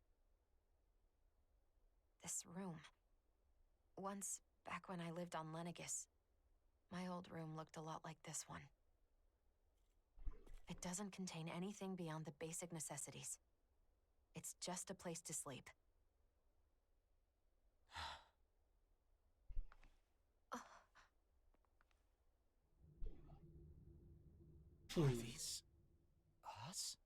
This room. Once, back when I lived on Lenegis, my old room looked a lot like this one. It doesn't contain anything beyond the basic necessities. It's just a place to sleep. Are these... us?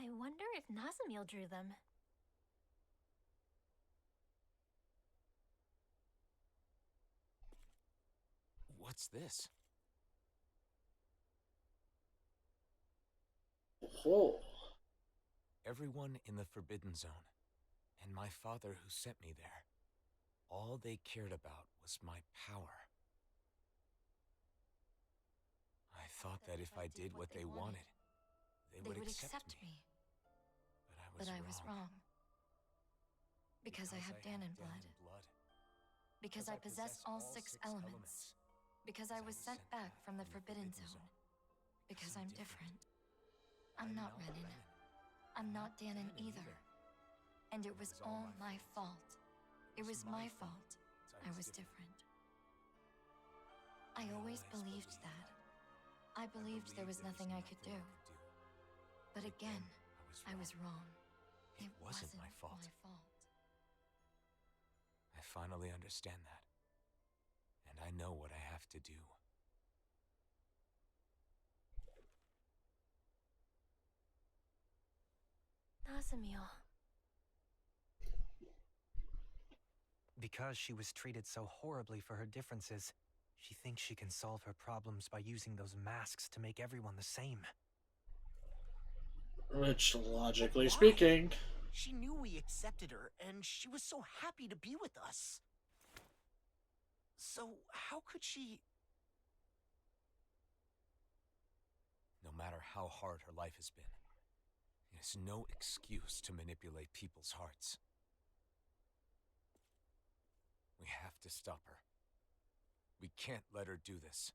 I wonder if Nazamiel drew them. What's this? Whoa. Everyone in the Forbidden Zone, and my father who sent me there, all they cared about was my power. I thought that if I did what they wanted, they would accept me. But I was wrong. Because I have Dahnan blood. Because I possess all 6 elements. Because I was sent back from the Forbidden Zone. Because I'm different. I'm not Renan. I'm not Dahnan either. And it was all my fault. It was my fault. I was different. I always believed that. I believed there was nothing I could do. But again, I was wrong. It wasn't my fault. I finally understand that. And I know what I have to do. Nazamiel. Because she was treated so horribly for her differences, she thinks she can solve her problems by using those masks to make everyone the same. Which, logically speaking... She knew we accepted her, and she was so happy to be with us. So, how could she... No matter how hard her life has been, it is no excuse to manipulate people's hearts. We have to stop her. We can't let her do this.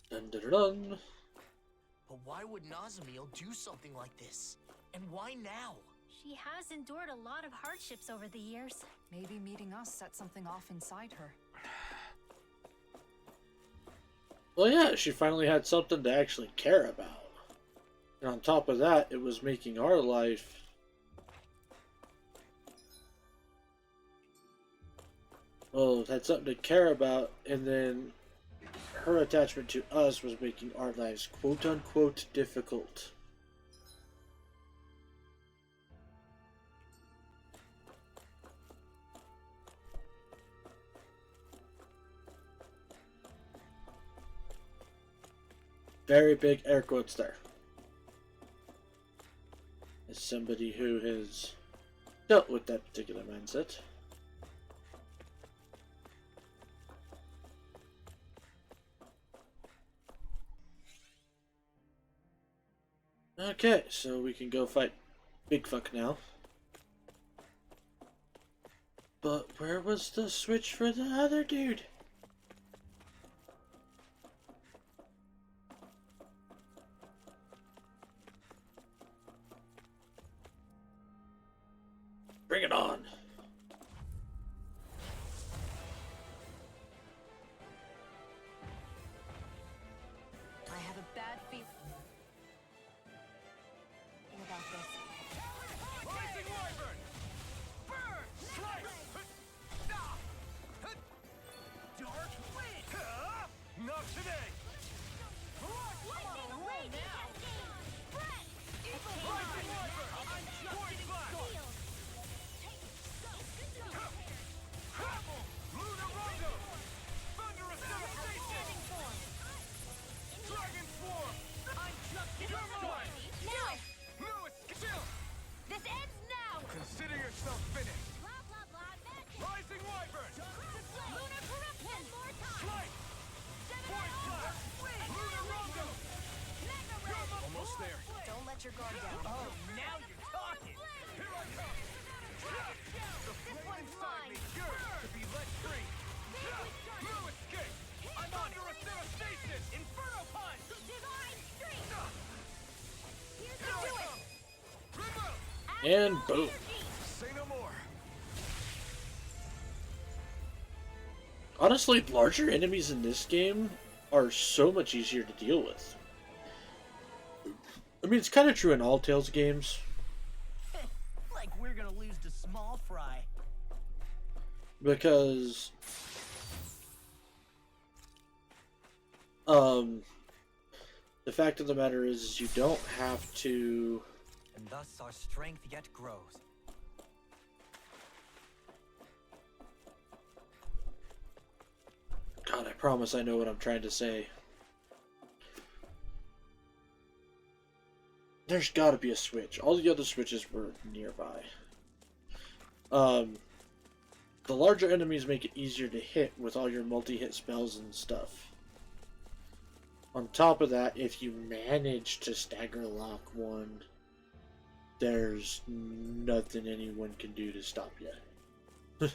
Dun dun dun. But why would Nazamiel do something like this? And why now? She has endured a lot of hardships over the years. Maybe meeting us set something off inside her. Well, yeah, she finally had something to actually care about. And on top of that, it was making our life... Well, it had something to care about, and then her attachment to us was making our lives quote-unquote difficult. Very big air quotes there. As somebody who has dealt with that particular mindset. Okay, so we can go fight Big Fuck now. But where was the switch for the other dude? Bring it on! I have Oh, now you're talking. Here I come. The flame inside me yearns to be let free. No escape. I'm under a devastation. Inferno Punch! Divine Strength! Here's Here I come. Remove. And boom. Say no more. Honestly, larger enemies in this game are so much easier to deal with. I mean, it's kind of true in all Tales games. Like we're gonna lose to Small Fry. Because the fact of the matter is you don't have to, And thus our strength yet grows. God, I promise I know what I'm trying to say. There's gotta be a switch. All the other switches were nearby. The larger enemies make it easier to hit with all your multi-hit spells and stuff. On top of that, if you manage to stagger lock one, there's nothing anyone can do to stop you.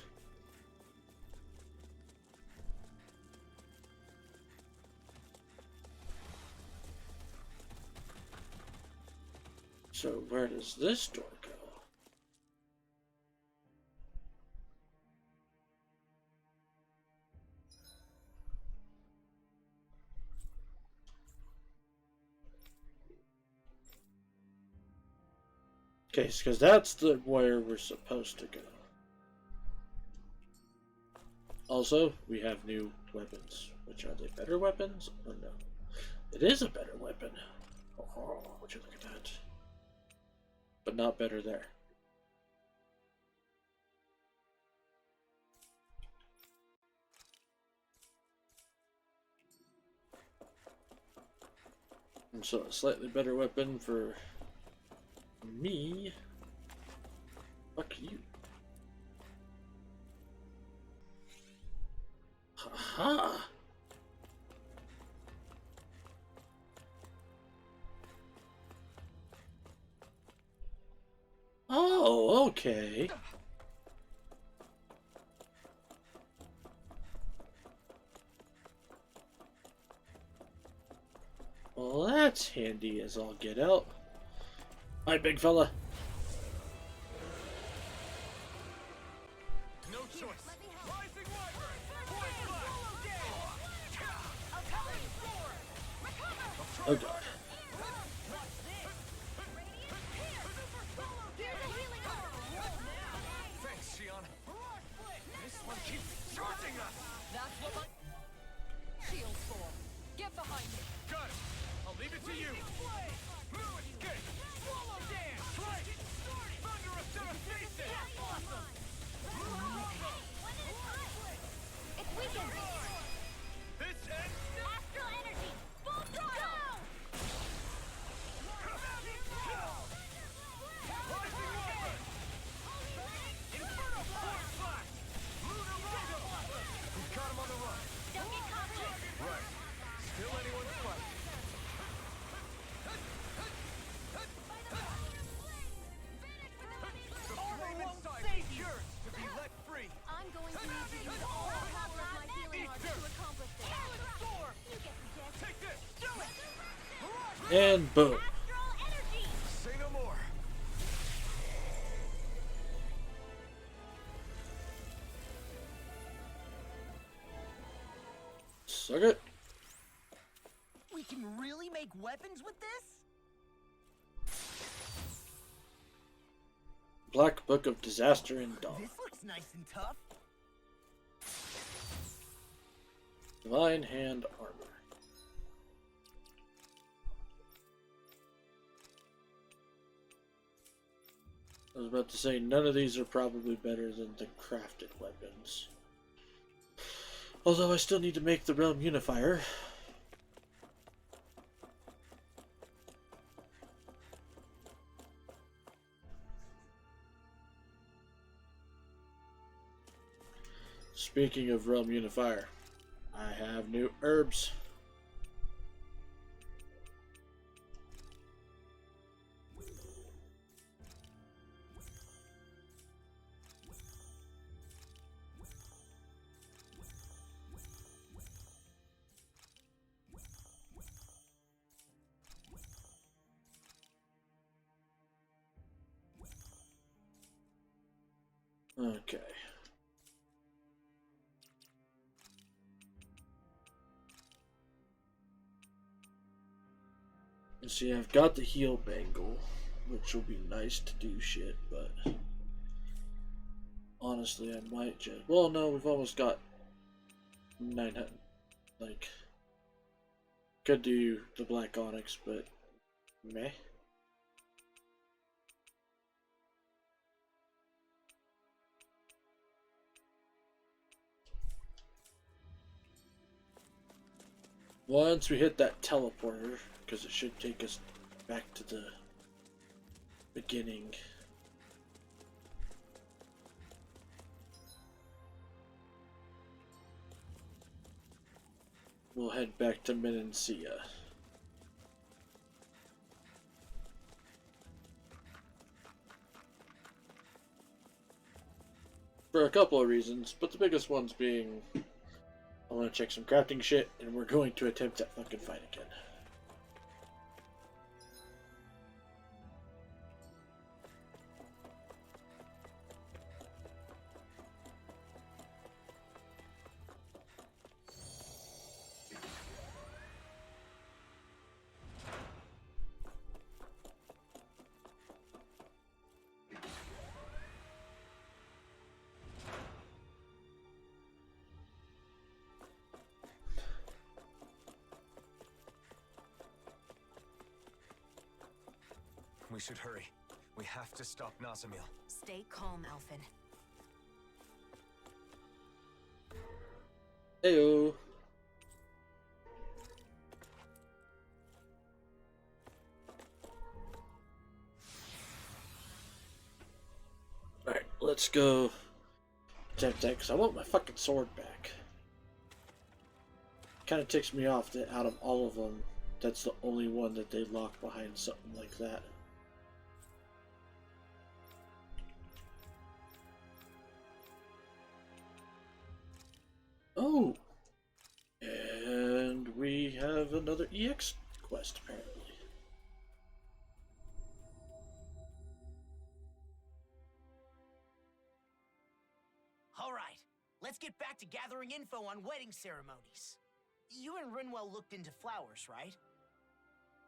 So where does this door go? Okay, because that's where we're supposed to go. Also, we have new weapons. Which are they better weapons? Or no? It is a better weapon. Oh, what you looking at? But not better there. And so a slightly better weapon for me. Fuck you. Haha. Oh, okay. Well, that's handy as all get out. Hi, big fella. No choice. Rising Wyvern. Point blast. Oh god. Thanks, Shion. This one keeps charging us. That's what my shield's for. Get behind me. Got it. I'll leave it to you. No escape. Swallow dance. Right. Thunder of devastation. It's weakened! This ends. Astral energy! Full throttle! Rising Wyvern. Inferno Force Blast. Lunar Rondo. We've got him on the run. Don't get confident! Right. Still anyone's fight. The flame inside me yearns to be let free. I'm going to need to use all the power of my healing arts to accomplish this. You get the gist. Take this. Do it. And boom. Astral energy! Say no more. Suck it. We can really make weapons with this? Black Book of Disaster and Dawn. This looks nice and tough. Divine Hand Armor. I was about to say, none of these are probably better than the crafted weapons. Although I still need to make the Realm Unifier. Speaking of Realm Unifier, I have new herbs. Okay. You see, I've got the heal bangle, which will be nice to do shit, but honestly, I might just. Well, no, we've almost got 900. Like, could do the black onyx, but meh. Once we hit that teleporter, because it should take us back to the beginning. We'll head back to Menancia. For a couple of reasons, but the biggest ones being I want to check some crafting shit, and we're going to attempt that fucking fight again. We should hurry. We have to stop Nazamil. Stay calm, Alphen. Heyo. Alright, let's go attempt that, because I want my fucking sword back. Kinda ticks me off that out of all of them, that's the only one that they lock behind something like that. Oh! And we have another EX quest, apparently. Alright, let's get back to gathering info on wedding ceremonies. You and Rinwell looked into flowers, right?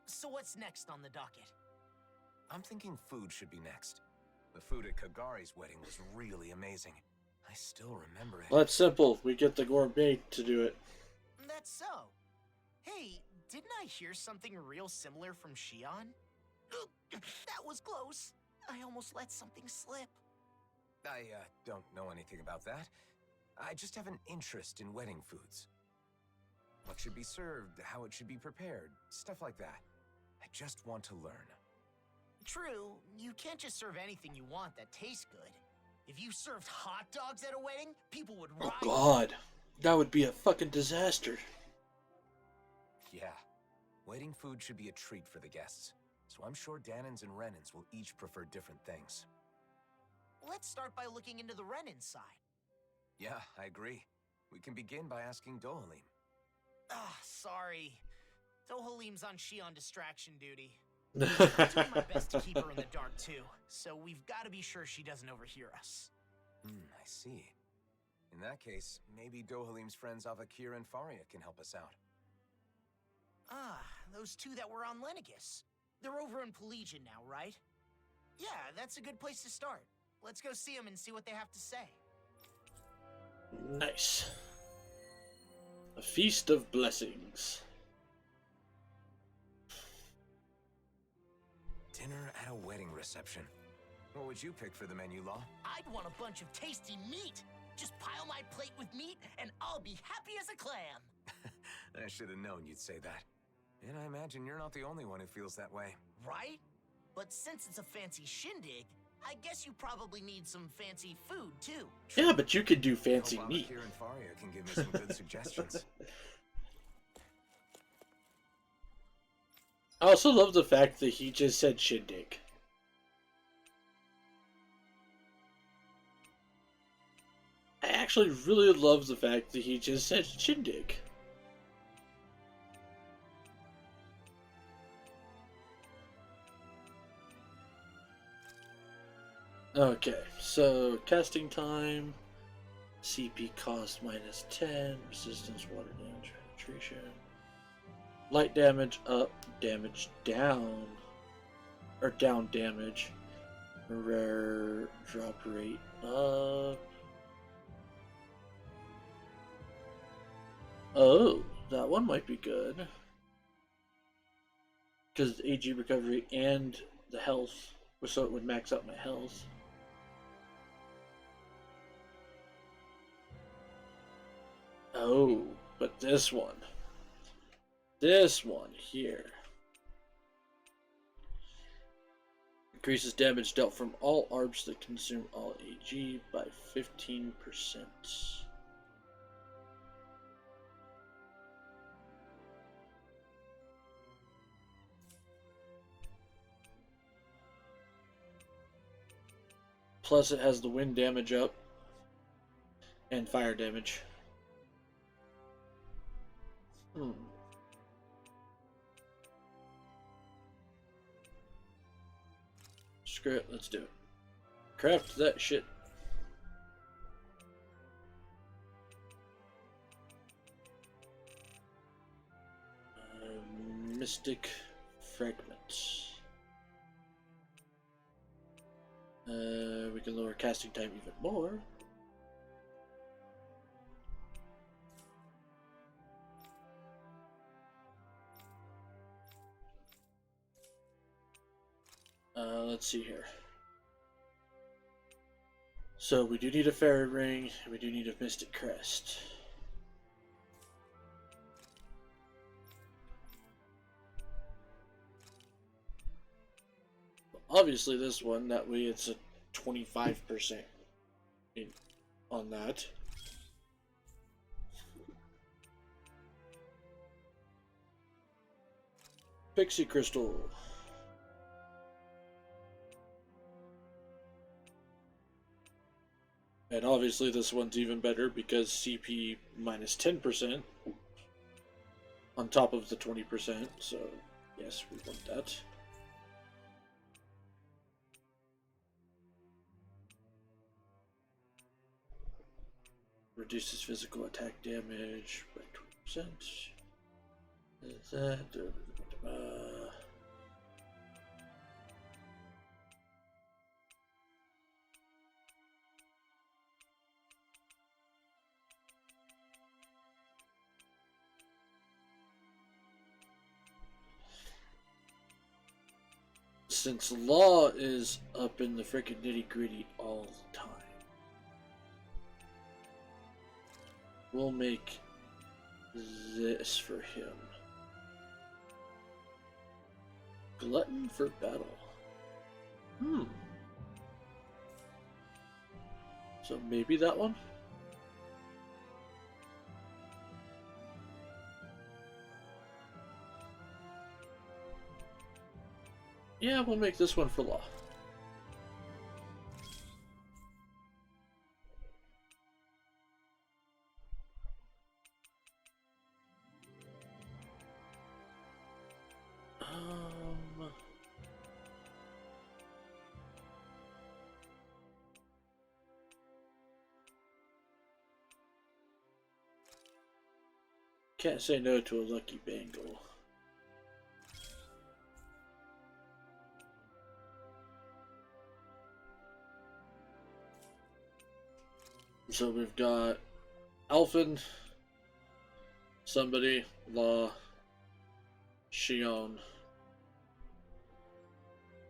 So what's next on the docket? I'm thinking food should be next. The food at Kagari's wedding was really amazing. I still remember it. Well, that's simple. We get the gourmet to do it. That's so. Hey, didn't I hear something real similar from Shion? That was close. I almost let something slip. I don't know anything about that. I just have an interest in wedding foods. What should be served, how it should be prepared, stuff like that. I just want to learn. True, you can't just serve anything you want that tastes good. If you served hot dogs at a wedding, people would riot. Oh god, that would be a fucking disaster. Yeah, wedding food should be a treat for the guests. So I'm sure Danans and Renans will each prefer different things. Let's start by looking into the Renan side. Yeah, I agree. We can begin by asking Dohalim. Ah, sorry. Dohalim's on Shion distraction duty. I'm doing my best to keep her in the dark too, so we've got to be sure she doesn't overhear us. I see. In that case, maybe Dohalim's friends Avakir and Faria can help us out. Ah, those two that were on Lenegus. They're over in Pelagian now, right? Yeah, that's a good place to start. Let's go see them and see what they have to say. Nice. A feast of blessings. Dinner at a wedding reception. What would you pick for the menu, Law? I'd want a bunch of tasty meat. Just pile my plate with meat and I'll be happy as a clam. I should have known you'd say that. And I imagine you're not the only one who feels that way. Right? But since it's a fancy shindig, I guess you probably need some fancy food, too. Yeah, but you could do fancy Hope meat. Avakir and Faria can give me some good suggestions. I also love the fact that he just said shindig. I actually really love the fact that he just said shindig. Okay, so casting time, CP cost -10, resistance, water damage, penetration, light damage up, damage down, or down damage, rare drop rate up. Oh, that one might be good. Because AG recovery and the health, so it would max out my health. Oh, but this one here, increases damage dealt from all ARBs that consume all AG by 15%. Plus it has the wind damage up and fire damage. Screw it, let's do it. Craft that shit. Mystic fragments. We can lower casting time even more. Let's see here. So we do need a fairy ring, and we do need a mystic crest. Obviously this one, that way it's a 25% on that. Pixie crystal. And obviously this one's even better because CP -10% on top of the 20%, so yes, we want that. Reduces physical attack damage by 20%. Is that... Since Law is up in the frickin' nitty-gritty all the time, we'll make this for him. Glutton for battle. So maybe that one? Yeah, we'll make this one for Law. Can't say no to a lucky bangle. So we've got Alphen, somebody, Law, Xion,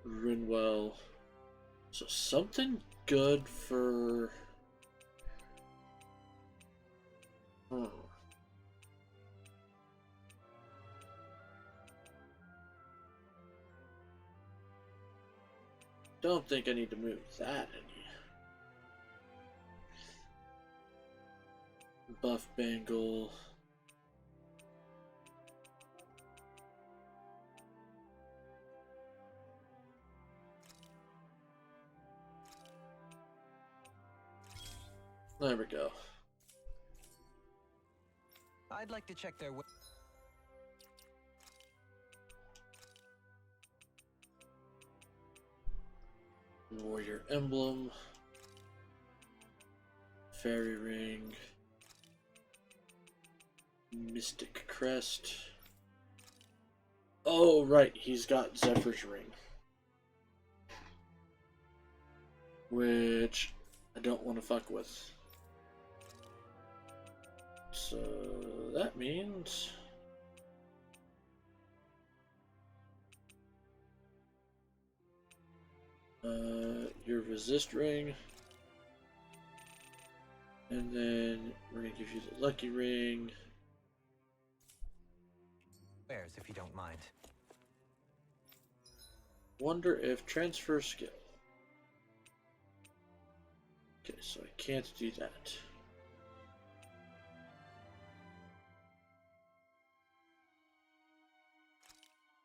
Rinwell. So something good for... Don't think I need to move that any. Buff bangle. There we go. I'd like to check their... Warrior Emblem. Fairy Ring. Mystic Crest. Oh, right, he's got Zephyr's Ring. Which I don't want to fuck with. So that means your resist ring, and then we're gonna give you the lucky ring. Wares, if you don't mind. Wonder if transfer skill. Okay, so I can't do that.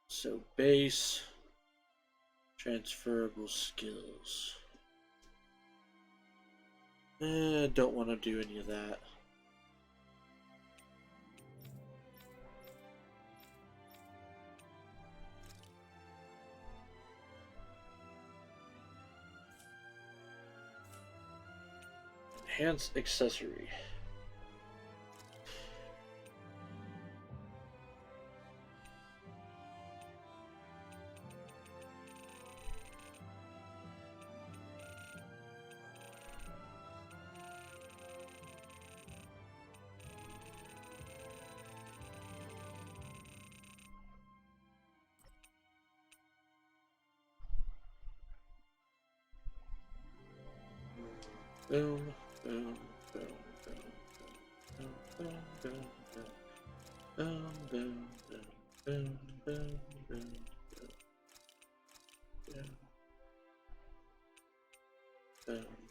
So base, transferable skills. Don't want to do any of that. Enhance accessory. Boom, boom, boom, boom, boom, boom, boom, boom, boom, boom, boom, boom, boom,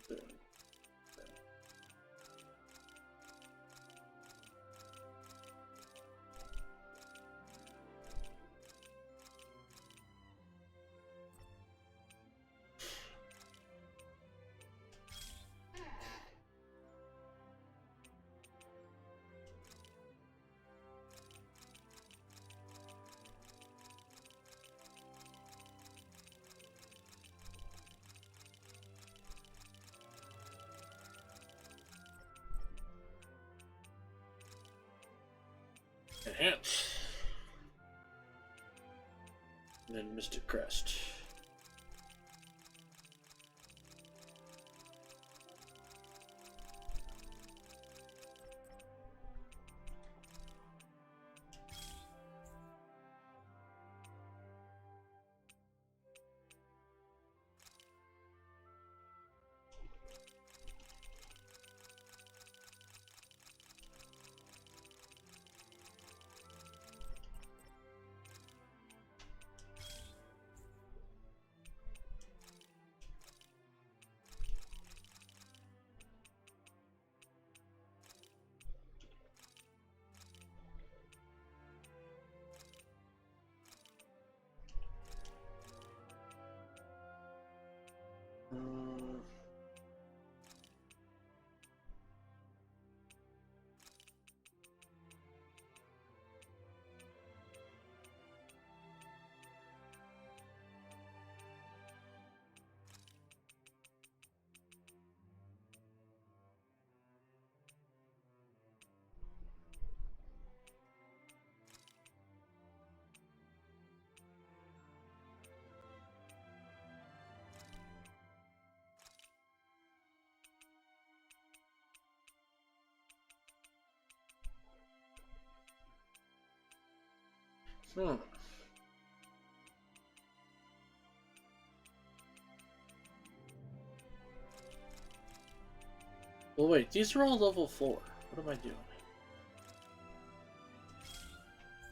boom. Enhance. And then Mystic Crest. Well, wait, these are all level 4. What am I doing?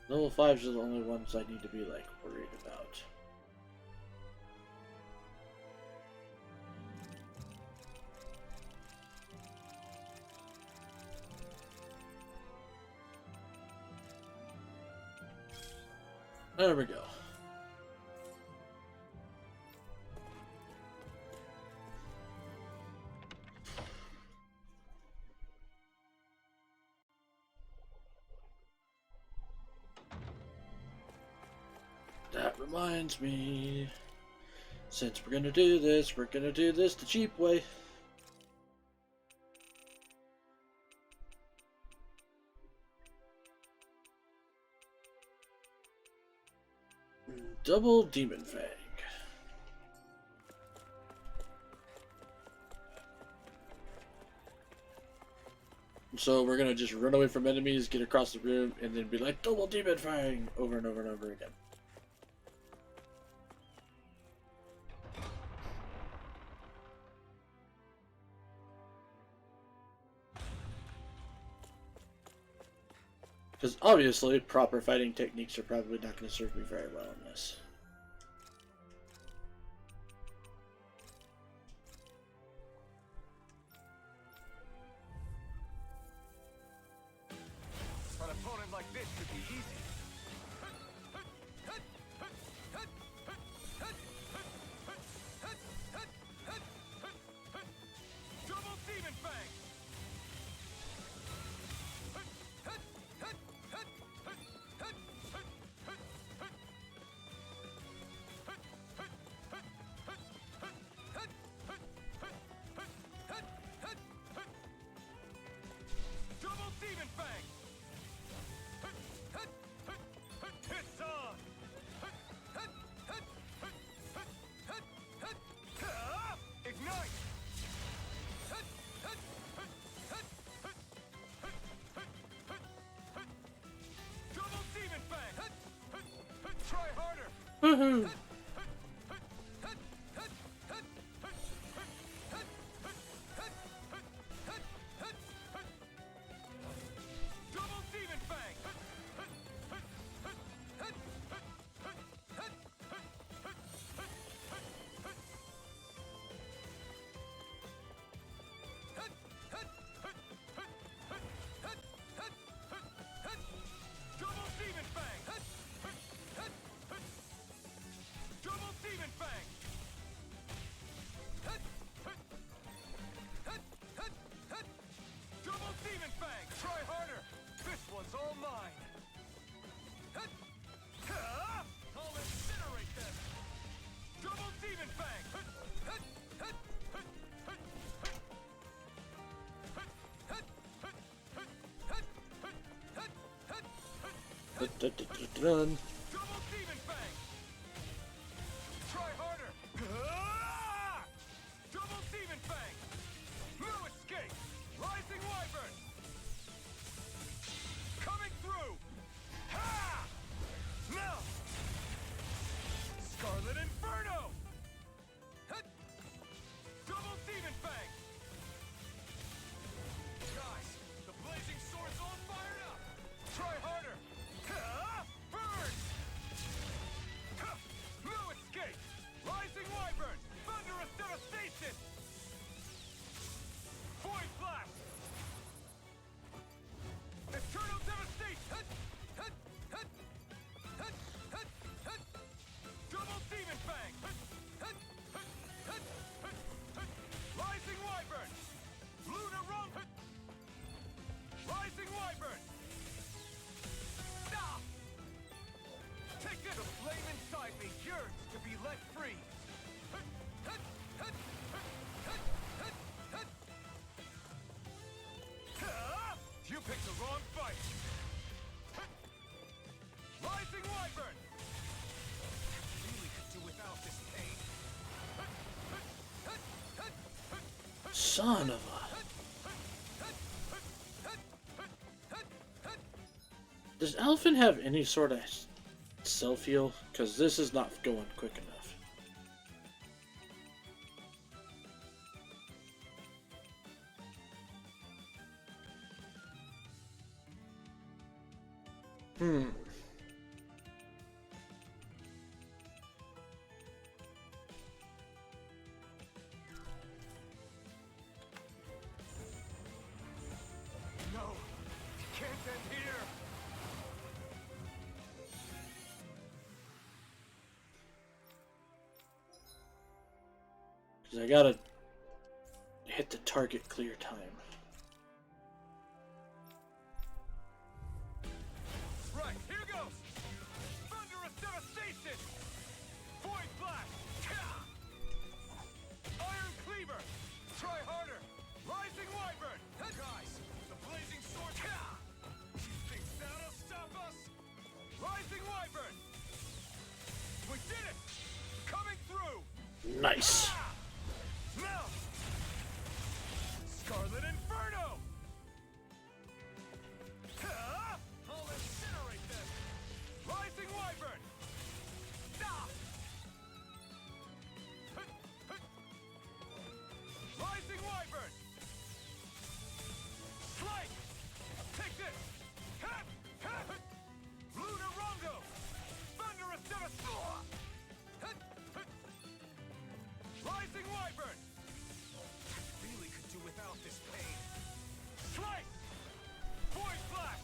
Level 5s are the only ones I need to be, like, worried about. There we go. That reminds me. Since we're gonna do this the cheap way. Double Demon Fang. So we're gonna just run away from enemies, get across the room, and then be like, Double Demon Fang! Over and over and over again. Because obviously, proper fighting techniques are probably not going to serve me very well in this. An opponent like this should be easy. Double Demon Fang! Double Demon Fang! It's on! Ignite! Double Demon Fang! Try harder! Woohoo! Double Demon Fang! Double Demon Fang! Double Demon Fang! Double Demon Fang! Try harder! This one's all mine! I'll incinerate them! Double Demon Fang! Dun. Double Demon Fang! Try harder! Double Demon Fang! No escape! Rising Wyvern! Coming through! Ha! Now! Scarlet Inferno! Double Demon Fang! Guys, the blazing sword's all fired up! Try harder! Burn! No escape! Rising Wyvern! Thunderous Devastation! Void Blast! Eternal Devastation! Double Demon Fang! Rising Wyvern! Luna Rump! Rising Wyvern! Stop! Take this! The flame inside me yearns to be let free! You picked the wrong fight! Rising Wyvern! Really could do without this pain. Son of a... Does Alphen have any sort of self-heal? Because this is not going quick enough. No! It can't end here! Because I gotta hit the target clear time. Right, here goes! Thunderous Devastation! Void Blast! Nice. Now! Scarlet Inferno! I'll incinerate them! Rising Wyvern! Rising Wyvern! Strike! Take this! Luna Rongo! Thunderous Devastation! Rising Wyvern! I really could do without this pain. Strike! Void Blast!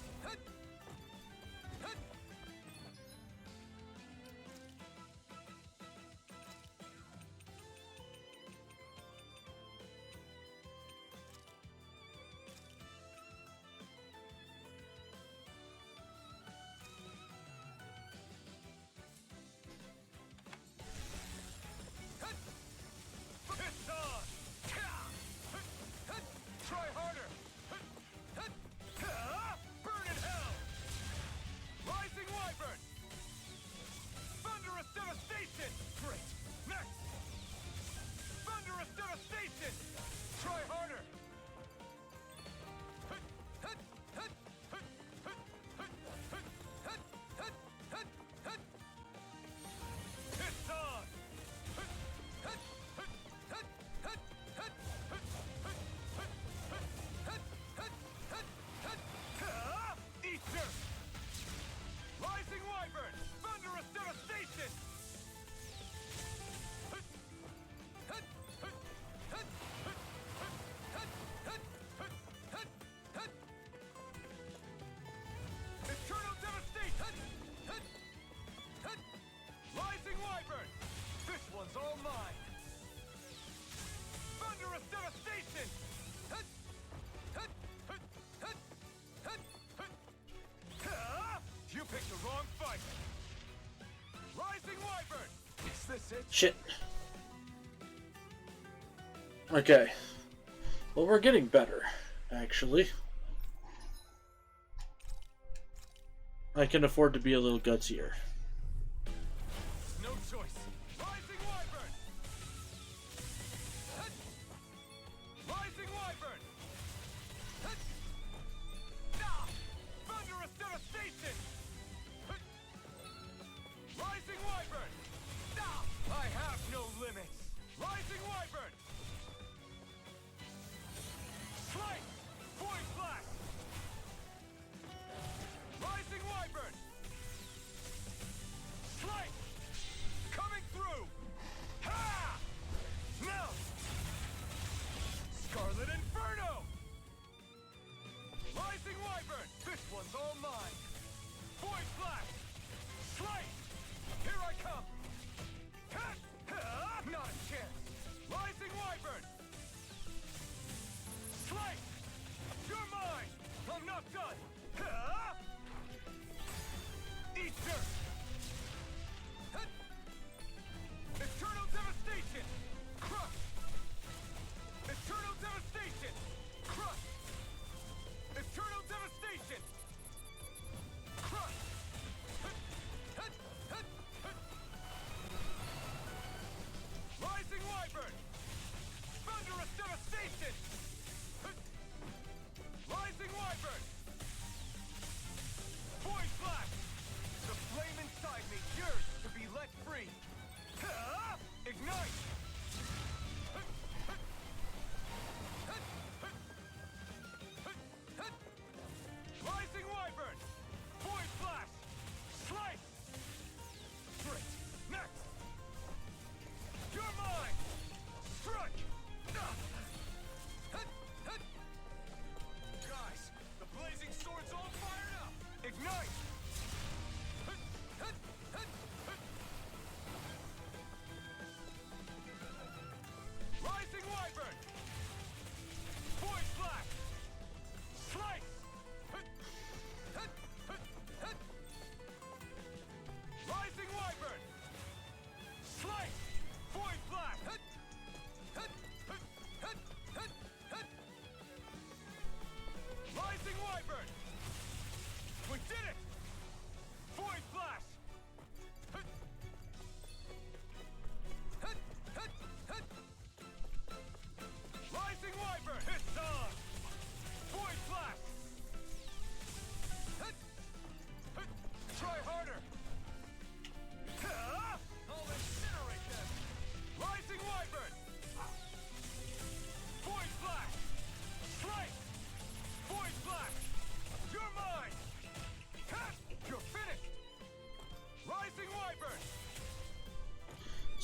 Try harder! Burn in hell! Rising Wyvern! Thunderous Devastation! Great! Next! Thunderous Devastation! Try harder! It's on! Eater! Rising Wyvern! Thunderous Devastation! Eternal Devastation! Rising Wyvern! This one's all mine! Thunderous Devastation! You picked the wrong fight! Rising Wyvern! Is this it? Shit. Okay. Well, we're getting better, actually. I can afford to be a little gutsier. No choice! Rising Wyvern! Rising Wyvern! Thunderous Devastation! Rising Wyvern! I have no limits! Rising Wyvern! Strike! Void Blast! Rising Wyvern!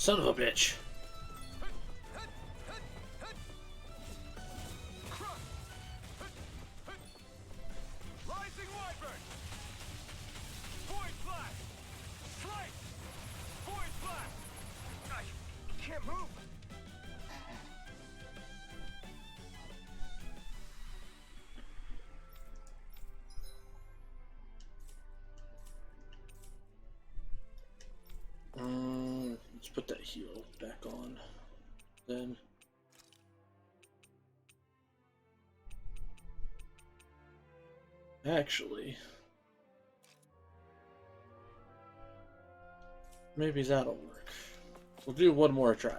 Son of a bitch. Rising Wyvern! Void Blast! Slice! Void Blast! I can't move! Let's put that heal back on. Then. Actually, maybe that'll work. We'll do one more try.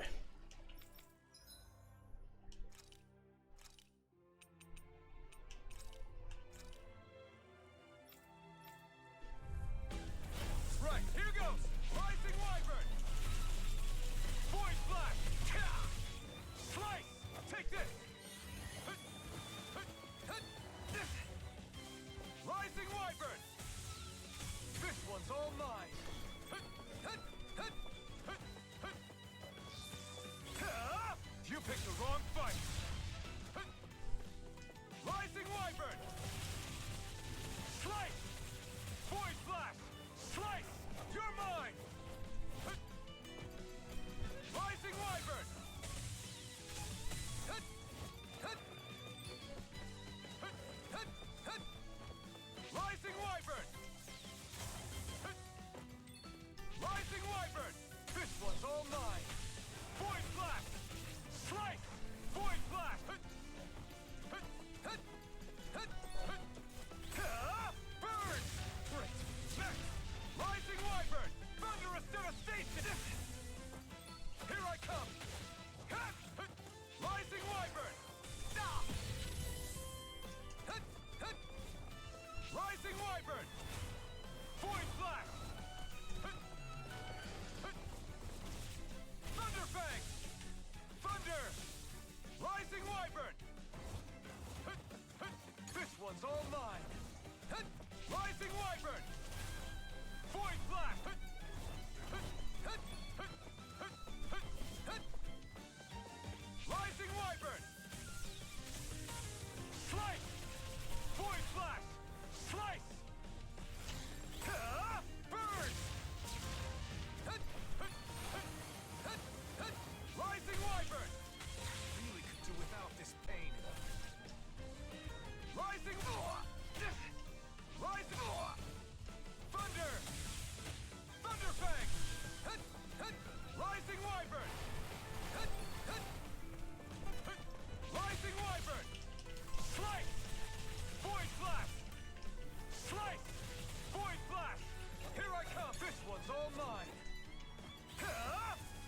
Right, here goes! Rising Wyvern! Void Blast! Slice! Take this! Rising Wyvern! This one's all mine! You picked the wrong fight! Rising Wyvern! Slice! Void Blast! Slice! You're mine! Rising Wyvern! Rising Wyvern! Rising Wyvern! This one's all mine! Void Blast! Slice! Void Blast! Burn! Great! Next! Rising Wyvern! Thunderous Devastation! Here I come! Rising Wyvern! Rising Wyvern! Void Blast! Thunderfang! Thunder! Rising Wyvern! This one's all mine! Rising Wyvern! Void Blast! Rising Wyvern! Slice! Void Blast! Slice! Burn! Rising Wyvern! Really could do without this pain. Rising... Rising... Thunder! Thunderfang! Rising Wyvern! Rising Wyvern! Slice! Void Blast! Slice! Void Blast! Here I come! This one's all mine!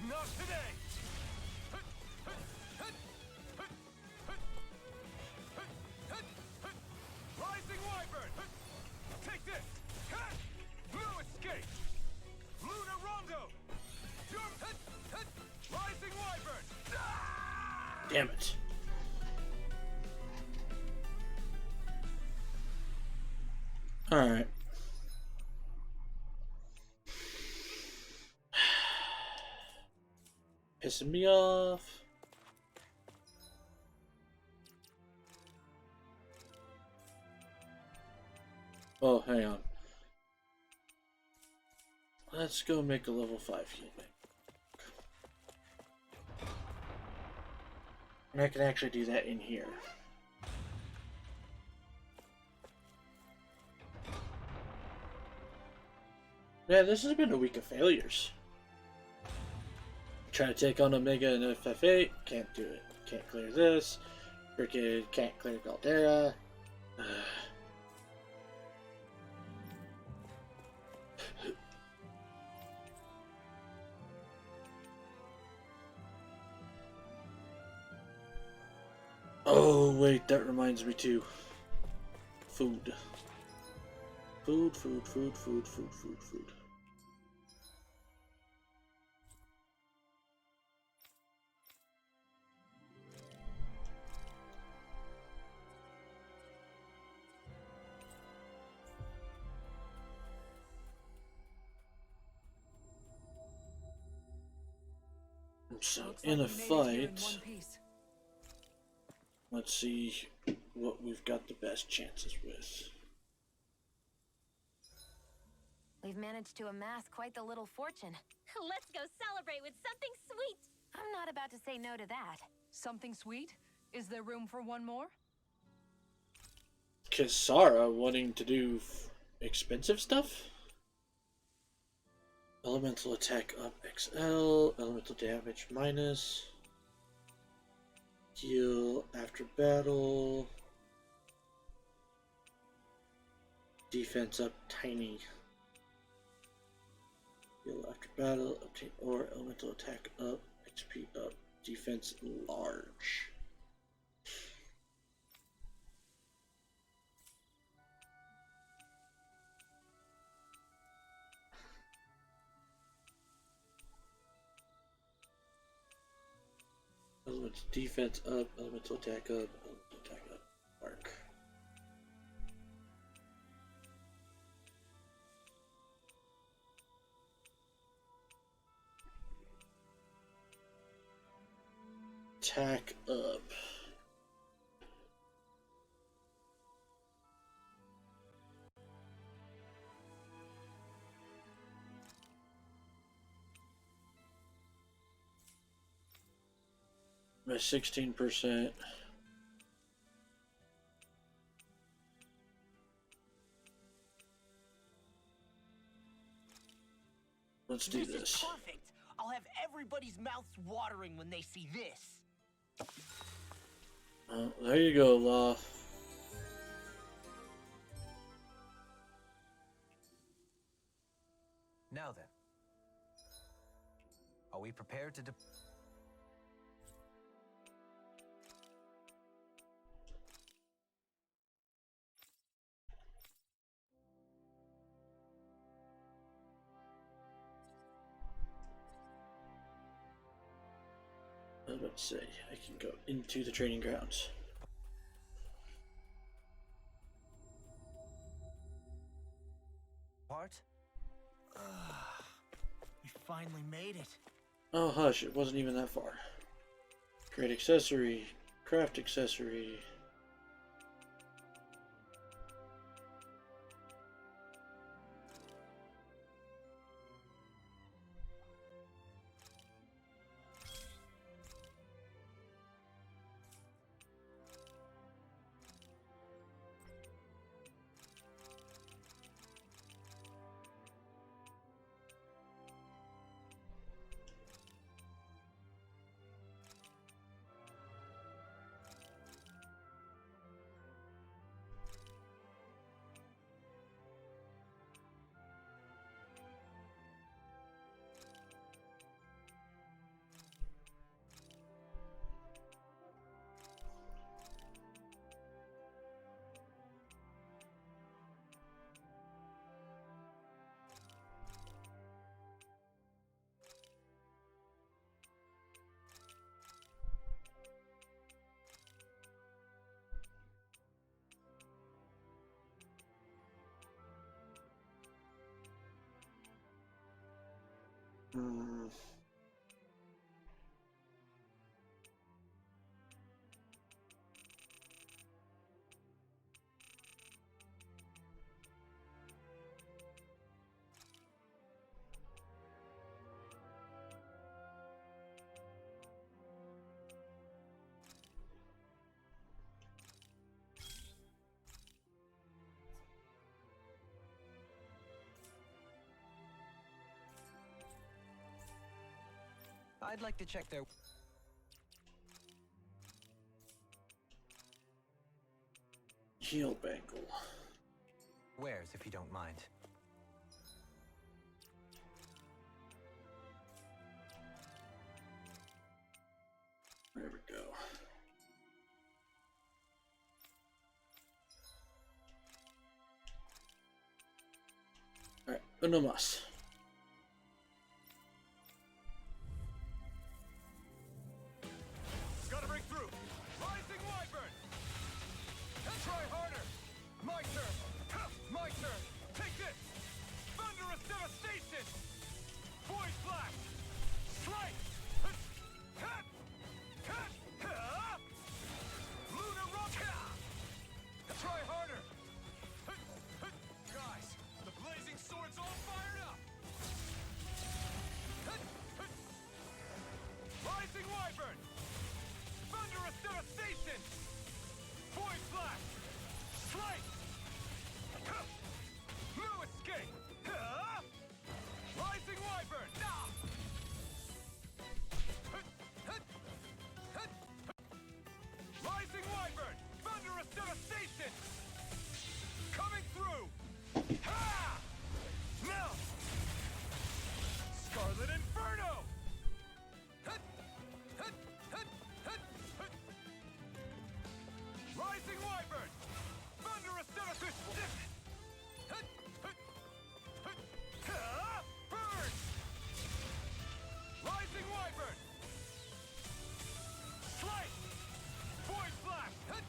Not today! Rising Wyvern! Take this! No escape! Luna Rondo! Rising Wyvern! Damn it. Alright. Pissing me off. Oh, hang on. Let's go make a level 5 heal bank. And I can actually do that in here. Man, this has been a week of failures. Trying to take on Omega and FF8, can't do it. Can't clear this. Freaking can't clear Galdera. Oh, wait, that reminds me too. Food. Food. So Looks in a like we made it here in fight, one piece. let's see what we've got the best chances with. We've managed to amass quite the little fortune. Let's go celebrate with something sweet. I'm not about to say no to that. Something sweet? Is there room for one more? Kisara wanting to do expensive stuff? Elemental attack up XL, elemental damage minus, heal after battle, defense up tiny, heal after battle, obtain or elemental attack up, XP up, defense large. Elemental defense up, elemental attack up, elemental attack up. Mark. Attack up. By 16%. Let's do This is this. perfect. I'll have everybody's mouths watering when they see this. There you go, Law. Now then, are we prepared to I was about to say, I can go into the training grounds. depart? We finally made it. Oh, hush, it wasn't even that far. Create accessory, craft accessory. I'd like to check their... Heal bangle. wares, if you don't mind. There we go. Alright, uno más. Gotta break through. Rising Wyvern. Try harder. My turn. My turn. Take this. Thunderous devastation. Void blast. Strike. blast! Strike! Huh. No escape! Huh. Rising wyvern! Ah. Hut, hut, hut, hut. Rising wyvern! Thunderous devastation! Coming through! Ha! Now! Scarlet Inferno! Hut, hut, hut, hut, hut. Rising wyvern! Thunderous devastation! Hut, hut, hut. Ha! Burn! Rising wyvern! Strike! Void blast! Hut,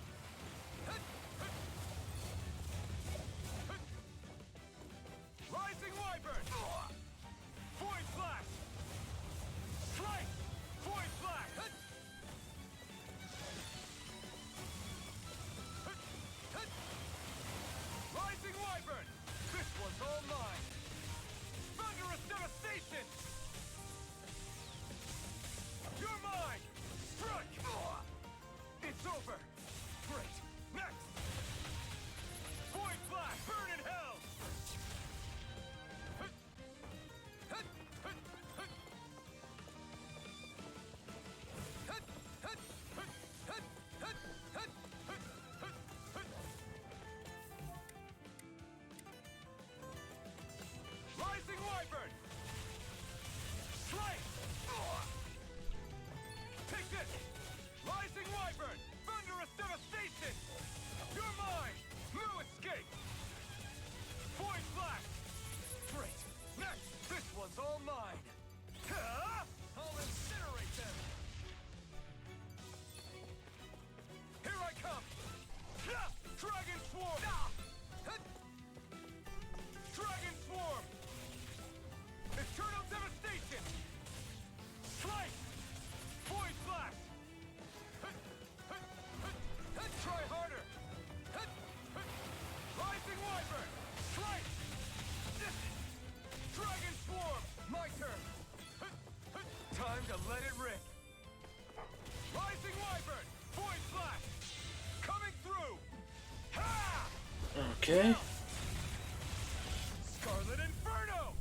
hut, hut. Hut. Rising wyvern! Void blast! Strike! Void blast! Hut. Hut, hut. Rising wyvern! This one's all mine! Thunderous devastation! You're mine! Strike! It's over! Great! Next! Void blast! Burn in hell! Hut, hut, hut, hut. Hut, hut, hut, hut, hut, hut, hut, hut, hut. Rising wyvern! Strike! Take this! Rising wyvern! Thunderous devastation! You're mine! No escape! Void blast! Great! Next! This one's all mine! Huh? I'll incinerate them! Here I come! Ha! Dragon Swarm! Ah! Hut! Dragon Swarm! Eternal devastation! Strike! Void blast! Hut! Hut! Hut! Hut! Try harder! Hut! Hut! Rising wyvern! Strike! Dragon Swarm! My turn! Hut! Hut! Time to let it rip! Rising wyvern! Void blast! Coming through! Ha! Okay. Scarlet Inferno!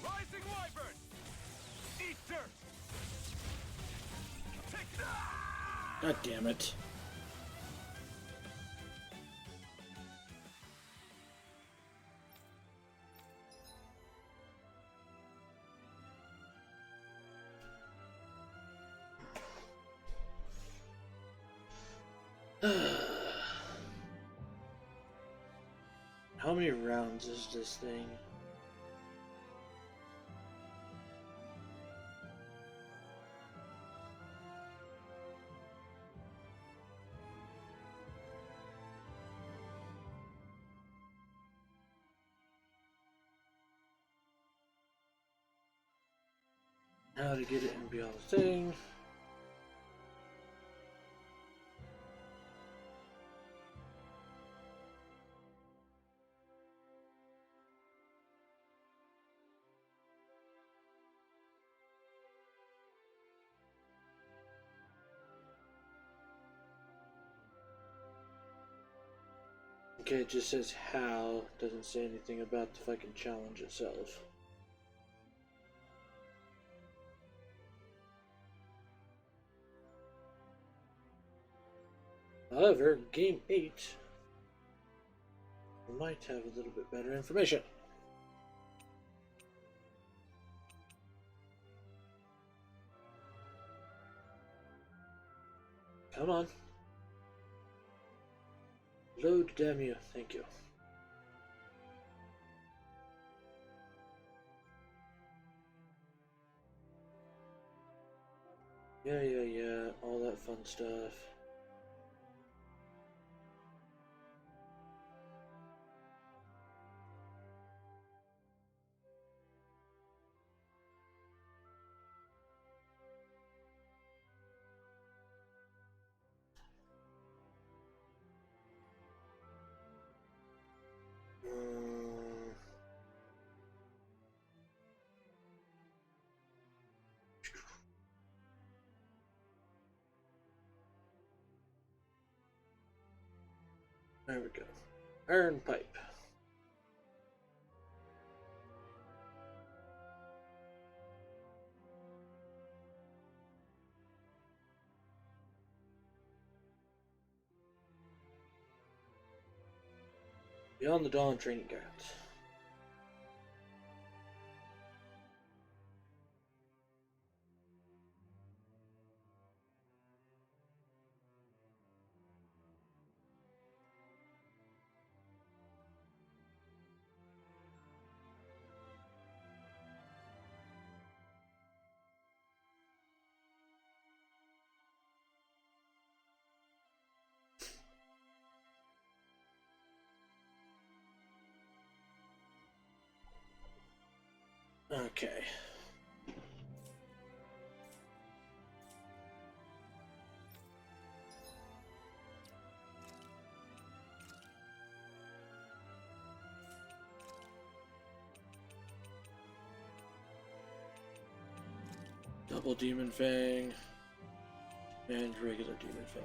Rising wyvern! Eat dirt! Take that! God damn it. How many rounds is this thing? How to get it and be on the thing. Okay, it just says how, doesn't say anything about the fucking challenge itself. However, Game 8 might have a little bit better information. Come on. Load, damn you. Thank you. Yeah, all that fun stuff. There we go. Iron pipe. Beyond the Dawn training grounds. Okay. Double Demon Fang and regular Demon Fang.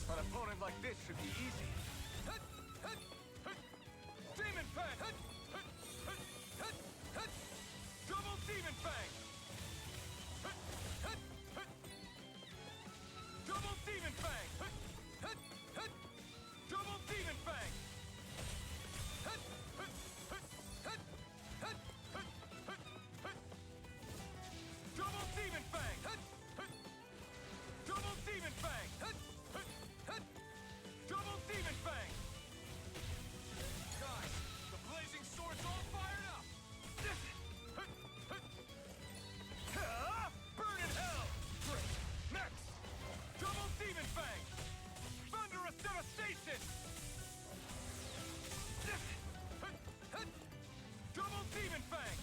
An opponent like this should be easy. Demon Fang! Double Demon Fang! Double Demon Fang! Double Demon Fang! Double Demon Fang! Double Demon Fang! Double Demon Fang! Guys, the blazing sword's all fired up! Burn in hell! Great! Next! Double Demon Fang! Thunderous devastation! Double Demon Fang!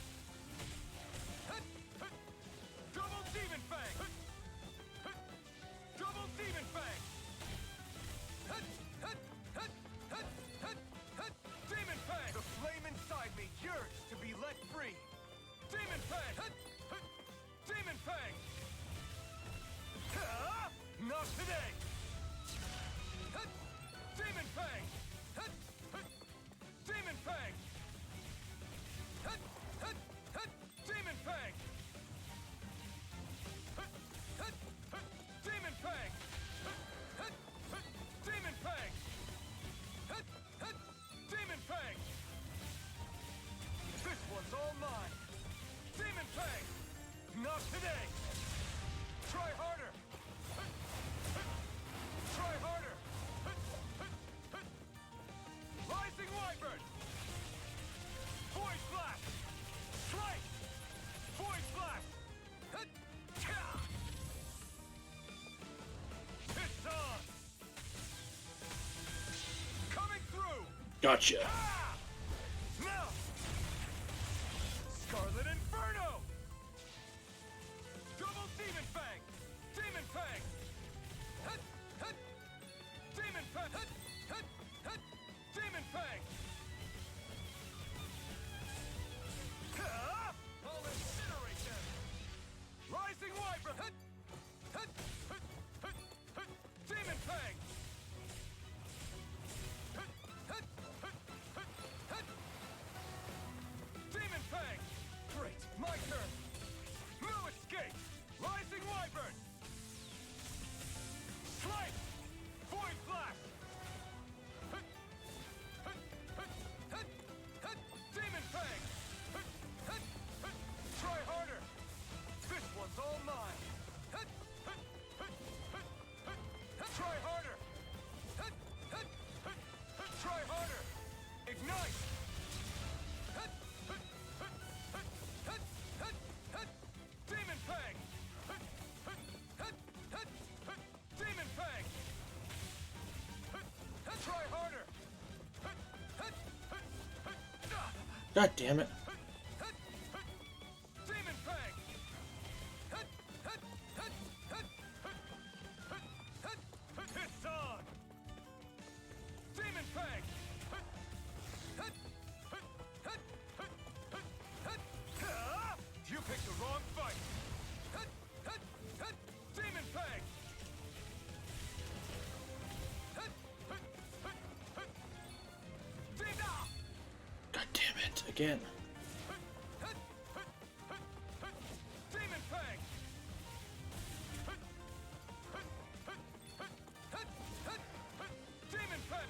Double Demon Fang! Double Demon Fang! Demon Fang! The flame inside me yearns to be let free! Demon Fang! Demon Fang! Not today! Demon Fang! Demon Fang! Demon Fang! Demon Fang! Demon Fang! Demon Fang! This one's all mine! Demon Fang! Not today! Try harder! Try harder! Rising Wyvern! Void Blast! Strike! Void Blast! It's on! Coming through! Gotcha. Ah! Now! Scarlet Inferno! Double Demon Fang! Demon Fang! Demon Fang! Demon Fang! I'll incinerate them! Rising Wyvern! Demon Fang! Demon Fang! Great! My turn! No escape! Rising Wyvern! Strike! Void Blast! Demon Fang! Try harder! This one's all mine! Try harder! Try harder! Ignite! Demon Fang! Demon Fang! Try harder! God damn it. Demon Fang! It's on! Demon Fang! again. Demon Fang! Demon Fang!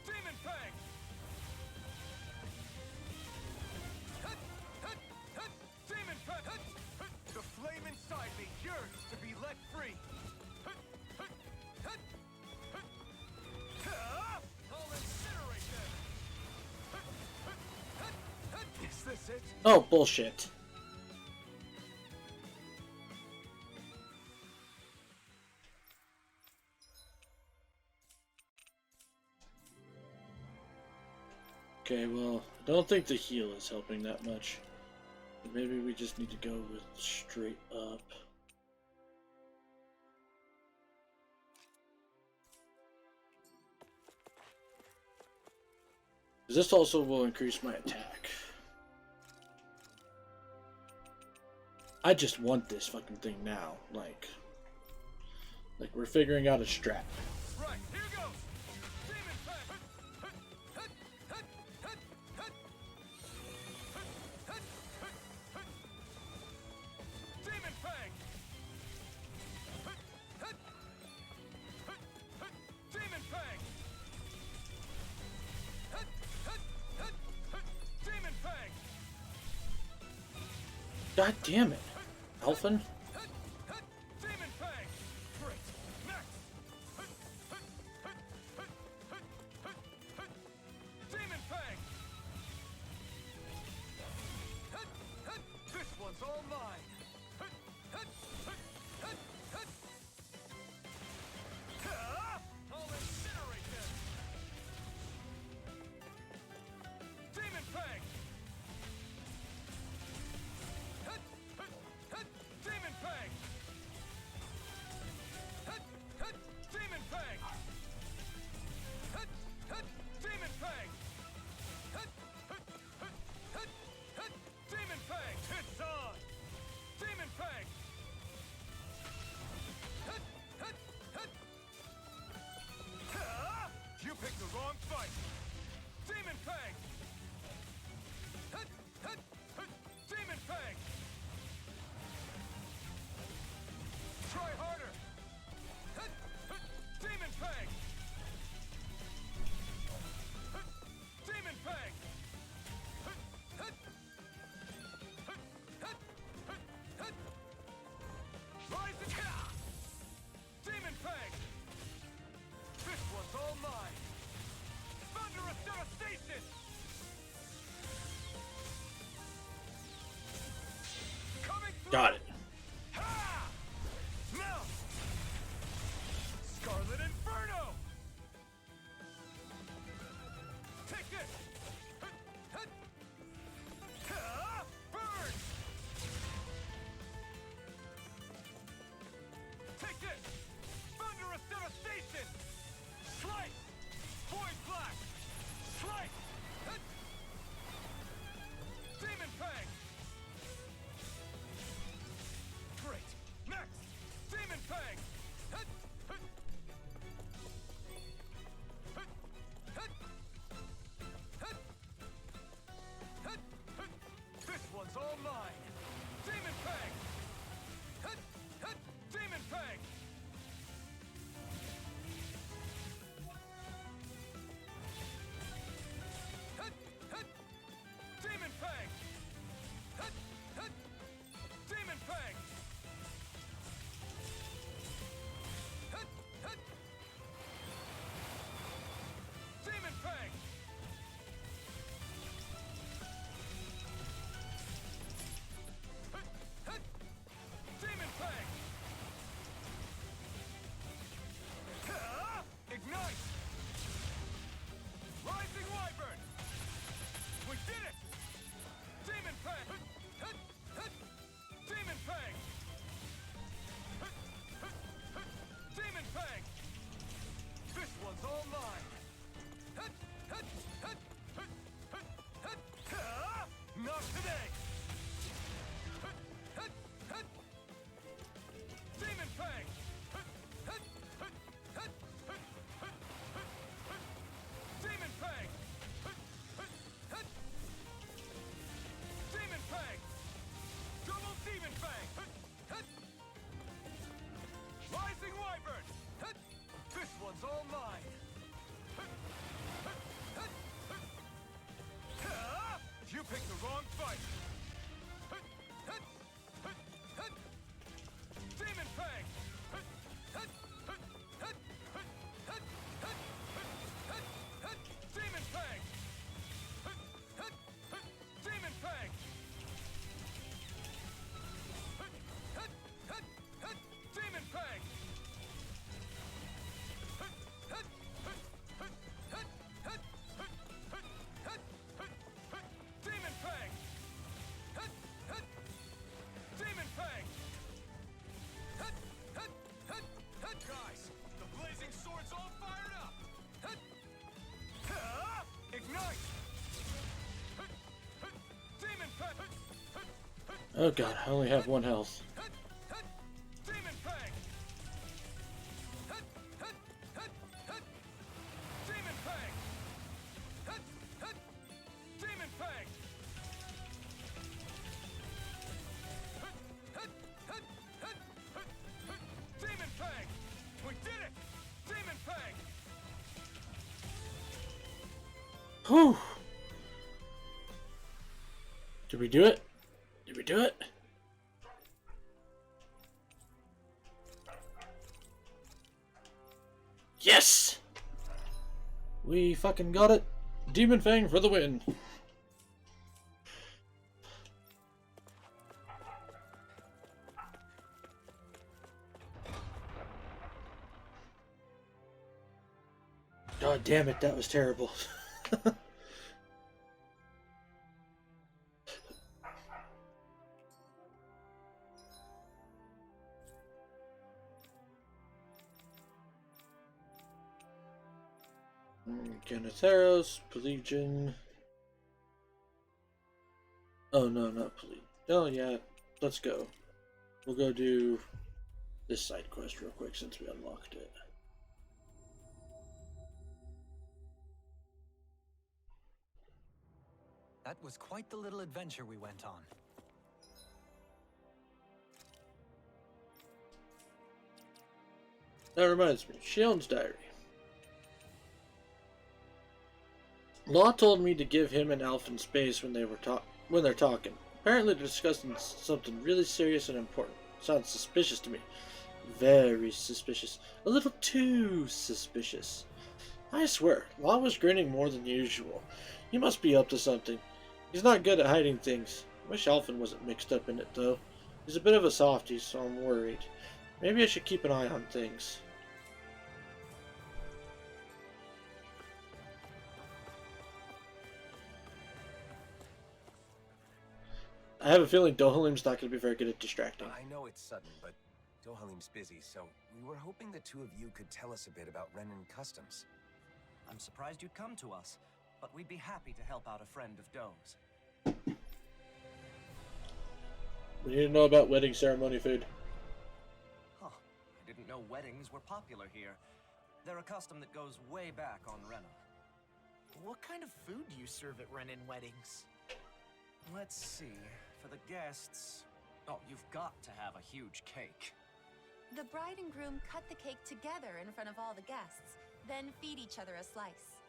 Demon Fang! Demon Fang! The flame inside me yearns to be let free. I'll incinerate them. Is this it? Oh, bullshit. Okay, well, I don't think the heal is helping that much. Maybe we just need to go with straight up. This also will increase my attack. I just want this fucking thing now. Like we're figuring out a strat. Right, here goes! Demon Fang! Demon Fang! Demon Fang! Demon Fang! God damn it, Alphen. Demon Fang! Great! Next! Demon Fang! This one's all mine! I'll incinerate them! Demon Fang! Demon Fang! Demon Fang! Demon Fang! Demon Fang! It's on! Demon Fang! You picked the wrong fight! Demon Fang! Demon Fang! Try harder! Demon Fang! Demon Fang! Rise and Demon Fang! This one's all mine! Thunderous devastation! Coming through! Got it. Ha! Now! Scarlet Inferno! Take this! Ha! Burn! Take this! Thunderous devastation! Slice! Void blast! Slice! Demon Fang! Strong fight. Demon Fang. Demon Fang. Demon Fang. Demon Fang. Demon Fang! Demon Fang! Guys, the blazing sword's all fired up! Ignite! Demon Fang! Oh god, I only have 1 health. Demon Fang! Demon Fang! Demon Fang! Demon Fang! We did it! Demon Fang! Whew! Did we do it? Did we do it? Yes! We fucking got it! Demon Fang for the win! God damn it, that was terrible. Ganatheros, Pelagian. Oh no, not Pelagian. Oh yeah, let's go. We'll go do this side quest real quick since we unlocked it. That was quite the little adventure we went on. That reminds me, Shion's diary. Law told me to give him and Alphen space when they're talking. Apparently they're discussing something really serious and important. Sounds suspicious to me. Very suspicious. A little too suspicious. I swear, Law was grinning more than usual. He must be up to something. He's not good at hiding things. Wish Alphen wasn't mixed up in it, though. He's a bit of a softie, so I'm worried. Maybe I should keep an eye on things. I have a feeling Dohalim's not going to be very good at distracting. I know it's sudden, but Dohalim's busy, so we were hoping the two of you could tell us a bit about Renan Customs. I'm surprised you'd come to us, but we'd be happy to help out a friend of Doe's. We need to know about wedding ceremony food. Huh. I didn't know weddings were popular here. They're a custom that goes way back on Rena. What kind of food do you serve at Renan weddings? Let's see. For the guests... Oh, you've got to have a huge cake. The bride and groom cut the cake together in front of all the guests, then feed each other a slice.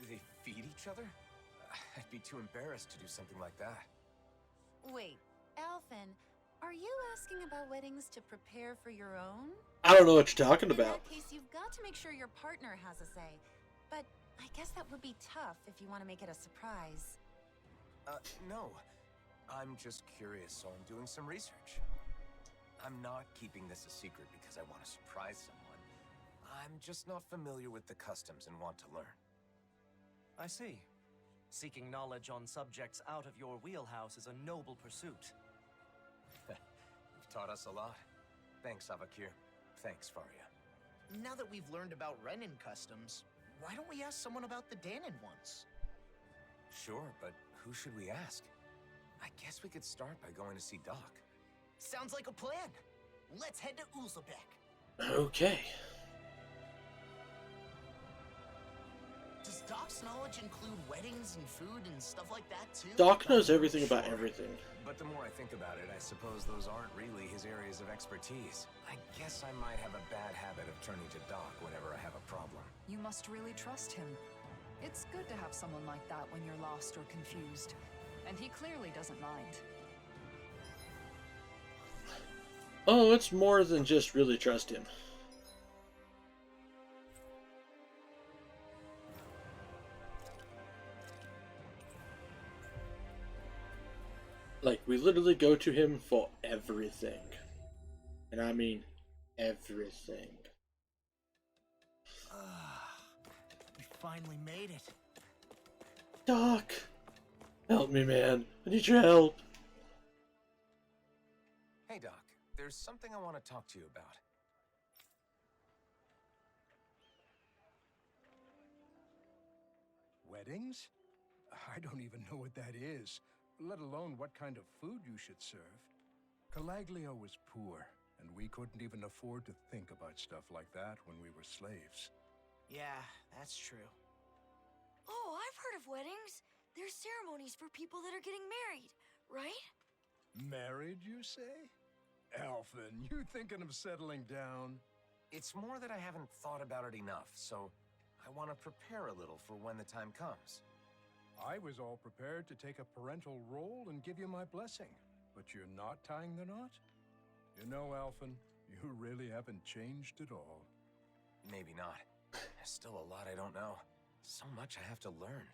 They feed each other? I'd be too embarrassed to do something like that. Wait, Alphen, are you asking about weddings to prepare for your own? I don't know what you're talking about. In that case, you've got to make sure your partner has a say. But I guess that would be tough if you want to make it a surprise. No. I'm just curious, so I'm doing some research. I'm not keeping this a secret because I want to surprise someone. I'm just not familiar with the customs and want to learn. I see. Seeking knowledge on subjects out of your wheelhouse is a noble pursuit. You've taught us a lot. Thanks, Avakir. Thanks, Faria. Now that we've learned about Renan customs, why don't we ask someone about the Danon ones? Sure, but who should we ask? I guess we could start by going to see Doc. Sounds like a plan. Let's head to Uzlebek. Okay. Does Doc's knowledge include weddings and food and stuff like that too? Doc knows everything about everything. But the more I think about it, I suppose those aren't really his areas of expertise. I guess I might have a bad habit of turning to Doc whenever I have a problem. You must really trust him. It's good to have someone like that when you're lost or confused. and he clearly doesn't mind. Oh, it's more than just really trust him. Like, we literally go to him for everything. And I mean everything. We finally made it. Doc! Help me, man. I need your help. Hey, Doc. There's something I want to talk to you about. Weddings? I don't even know what that is, let alone what kind of food you should serve. Calaglio was poor, and we couldn't even afford to think about stuff like that when we were slaves. Yeah, that's true. Oh, I've heard of weddings. They're ceremonies for people that are getting married, right? Married, you say? Alphen, you thinking of settling down? It's more that I haven't thought about it enough, so I want to prepare a little for when the time comes. I was all prepared to take a parental role and give you my blessing, but you're not tying the knot? You know, Alphen, you really haven't changed at all. Maybe not. There's still a lot I don't know. So much I have to learn.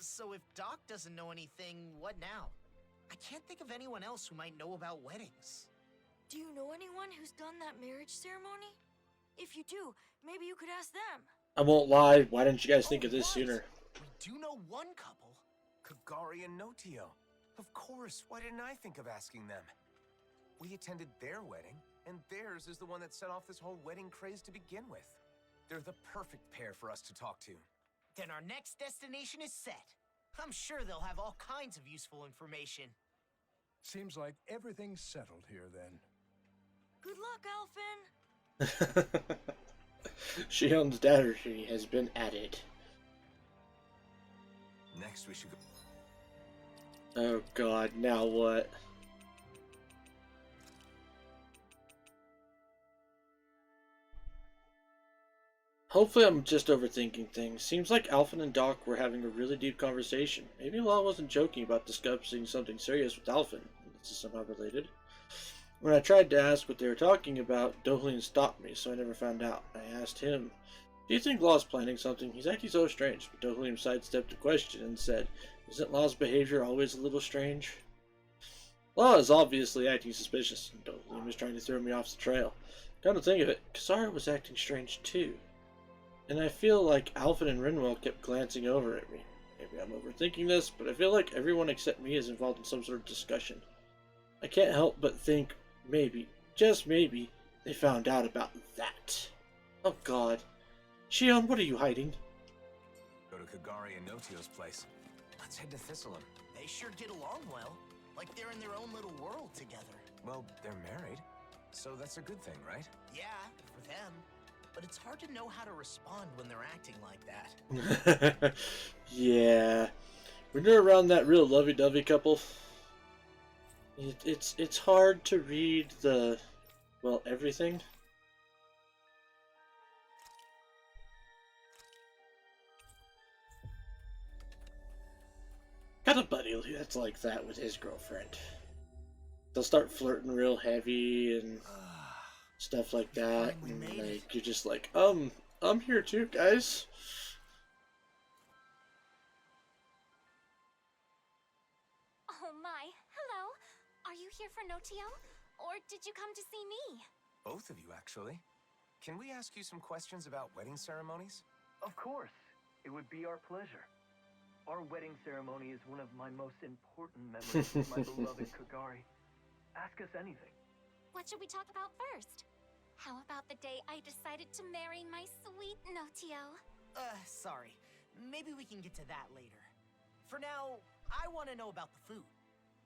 So if Doc doesn't know anything, what now? I can't think of anyone else who might know about weddings. Do you know anyone who's done that marriage ceremony? If you do, maybe you could ask them. I won't lie. Why didn't you guys think of this sooner? We do know one couple. Kagari and Notio. Of course, why didn't I think of asking them? We attended their wedding, and theirs is the one that set off this whole wedding craze to begin with. They're the perfect pair for us to talk to. Then our next destination is set. I'm sure they'll have all kinds of useful information. Seems like everything's settled here then. Good luck, Alphen. Shion's Datergy has been added. Next we should go. Oh god, now what? Hopefully I'm just overthinking things. Seems like Alphen and Doc were having a really deep conversation. Maybe Law wasn't joking about discussing something serious with Alphen. This is somehow related. When I tried to ask what they were talking about, Dohalim stopped me, so I never found out. I asked him, "Do you think Law's planning something? He's acting so strange." But Dohalim sidestepped the question and said, "Isn't Law's behavior always a little strange?" Law is obviously acting suspicious, and Dohalim is trying to throw me off the trail. Come to think of it, Kisara was acting strange too. And I feel like Alphen and Rinwell kept glancing over at me. Maybe I'm overthinking this, but I feel like everyone except me is involved in some sort of discussion. I can't help but think, maybe, just maybe, they found out about that. Oh god. Shion, what are you hiding? Go to Kagari and Notio's place. Let's head to Thistleum. They sure get along well. Like they're in their own little world together. Well, they're married, so that's a good thing, right? Yeah, for them. But it's hard to know how to respond when they're acting like that. Yeah. When you're around that real lovey-dovey couple, it's hard to read the, well, everything. Got a buddy that's like that with his girlfriend. They'll start flirting real heavy and stuff like that, and like you're just like, I'm here too, guys. Oh my, hello. Are you here for Notio? Or did you come to see me? Both of you, actually. Can we ask you some questions about wedding ceremonies? Of course. It would be our pleasure. Our wedding ceremony is one of my most important memories of my beloved Kagari. Ask us anything. What should we talk about first? How about the day I decided to marry my sweet Notio? Sorry. Maybe we can get to that later. For now, I want to know about the food.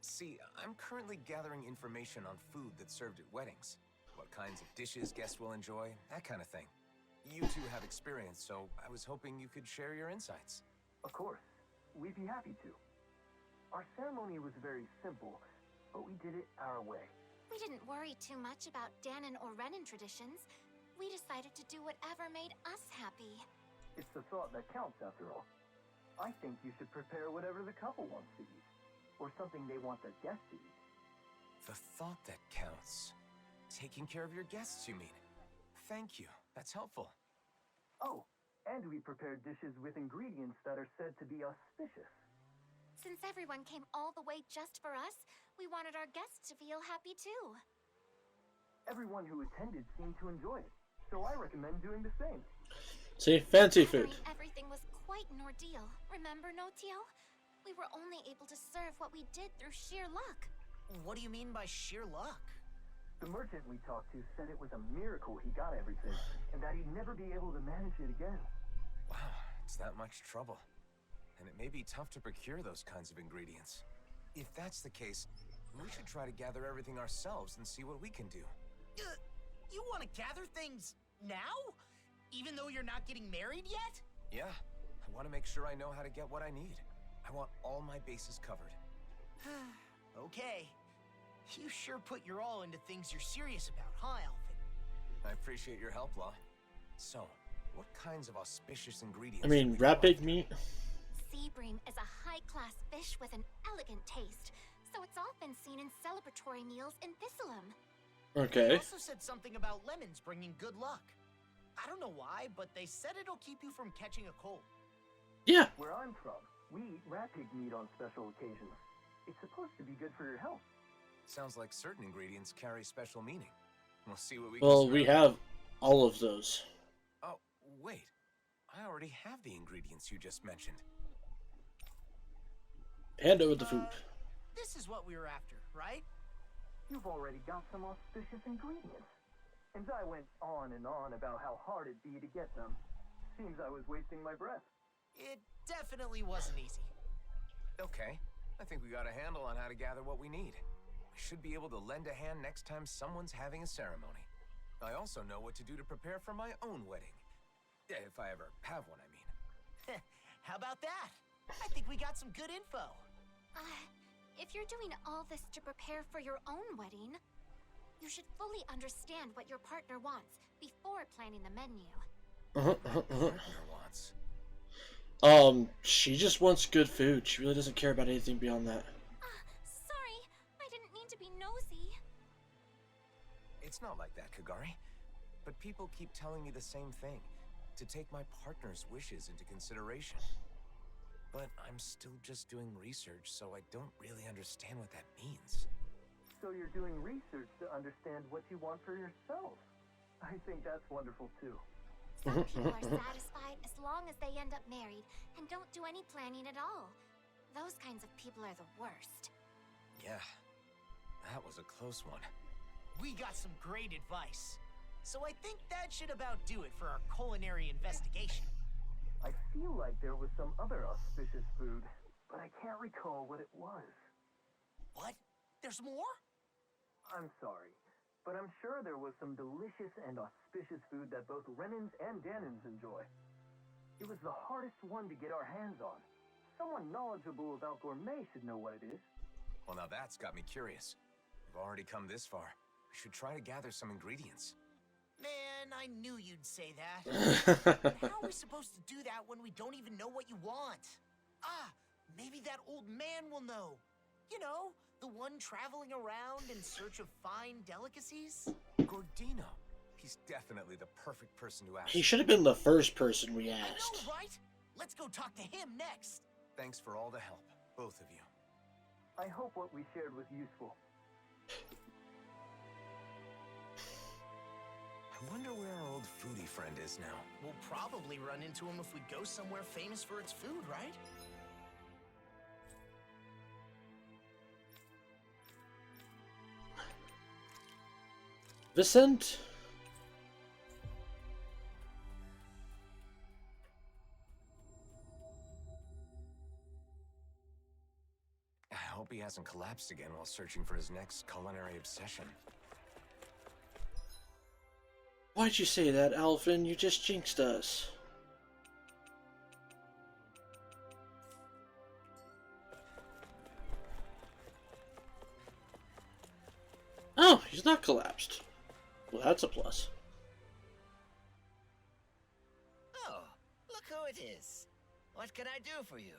See, I'm currently gathering information on food that's served at weddings. What kinds of dishes guests will enjoy, that kind of thing. You two have experience, so I was hoping you could share your insights. Of course. We'd be happy to. Our ceremony was very simple, but we did it our way. We didn't worry too much about Dahnan or Renan traditions. We decided to do whatever made us happy. It's the thought that counts, after all. I think you should prepare whatever the couple wants to eat. or something they want their guests to eat. The thought that counts. Taking care of your guests, you mean? Thank you. That's helpful. Oh, and we prepared dishes with ingredients that are said to be auspicious. Since everyone came all the way just for us, we wanted our guests to feel happy too. Everyone who attended seemed to enjoy it, so I recommend doing the same. See, fancy food. Everything was quite an ordeal. Remember, Notio? We were only able to serve what we did through sheer luck. What do you mean by sheer luck? The merchant we talked to said it was a miracle he got everything, and that he'd never be able to manage it again. Wow, it's that much trouble. And it may be tough to procure those kinds of ingredients. If that's the case, we should try to gather everything ourselves and see what we can do. You want to gather things now? Even though you're not getting married yet? Yeah, I want to make sure I know how to get what I need. I want all my bases covered. Okay. You sure put your all into things you're serious about, huh, Alvin? I appreciate your help, Law. So, what kinds of auspicious ingredients? I mean, rat pig meat? Sea bream is a high-class fish with an elegant taste, so it's often seen in celebratory meals in Thistleum. Okay. They also said something about lemons bringing good luck. I don't know why, but they said it'll keep you from catching a cold. Yeah. Where I'm from, we eat rat pig meat on special occasions. It's supposed to be good for your health. Sounds like certain ingredients carry special meaning. We'll see what we Well, can we have all of those. Oh, wait. I already have the ingredients you just mentioned. Hand over the food. This is what we were after, right? You've already got some auspicious ingredients. And I went on and on about how hard it'd be to get them. Seems I was wasting my breath. It definitely wasn't easy. Okay. I think we got a handle on how to gather what we need. We should be able to lend a hand next time someone's having a ceremony. I also know what to do to prepare for my own wedding. If I ever have one, I mean. How about that? I think we got some good info. If you're doing all this to prepare for your own wedding, you should fully understand what your partner wants before planning the menu. Partner wants. She just wants good food. She really doesn't care about anything beyond that. Sorry, I didn't mean to be nosy. It's not like that, Kagari. But people keep telling me the same thing. To take my partner's wishes into consideration. But I'm still just doing research, so I don't really understand what that means. So you're doing research to understand what you want for yourself. I think that's wonderful too. Some people are satisfied as long as they end up married and don't do any planning at all. Those kinds of people are the worst. Yeah, that was a close one. We got some great advice. So I think that should about do it for our culinary investigation. I feel like there was some other auspicious food, but I can't recall what it was. What? There's more? I'm sorry, but I'm sure there was some delicious and auspicious food that both Renans and Danans enjoy. It was the hardest one to get our hands on. Someone knowledgeable about gourmet should know what it is. Well, now that's got me curious. We've already come this far. We should try to gather some ingredients. Man, I knew you'd say that. But how are we supposed to do that when we don't even know what you want? Maybe that old man will know. You know, the one traveling around in search of fine delicacies? Gordino. He's definitely the perfect person to ask. He should have been the first person we I asked. know, right? Let's go talk to him next. Thanks for all the help, both of you. I hope what we shared was useful. I wonder where our old foodie friend is now. We'll probably run into him if we go somewhere famous for its food, right? Vicent? I hope he hasn't collapsed again while searching for his next culinary obsession. Why'd you say that, Alvin? You just jinxed us. Oh, he's not collapsed. Well, that's a plus. Oh, look who it is. What can I do for you?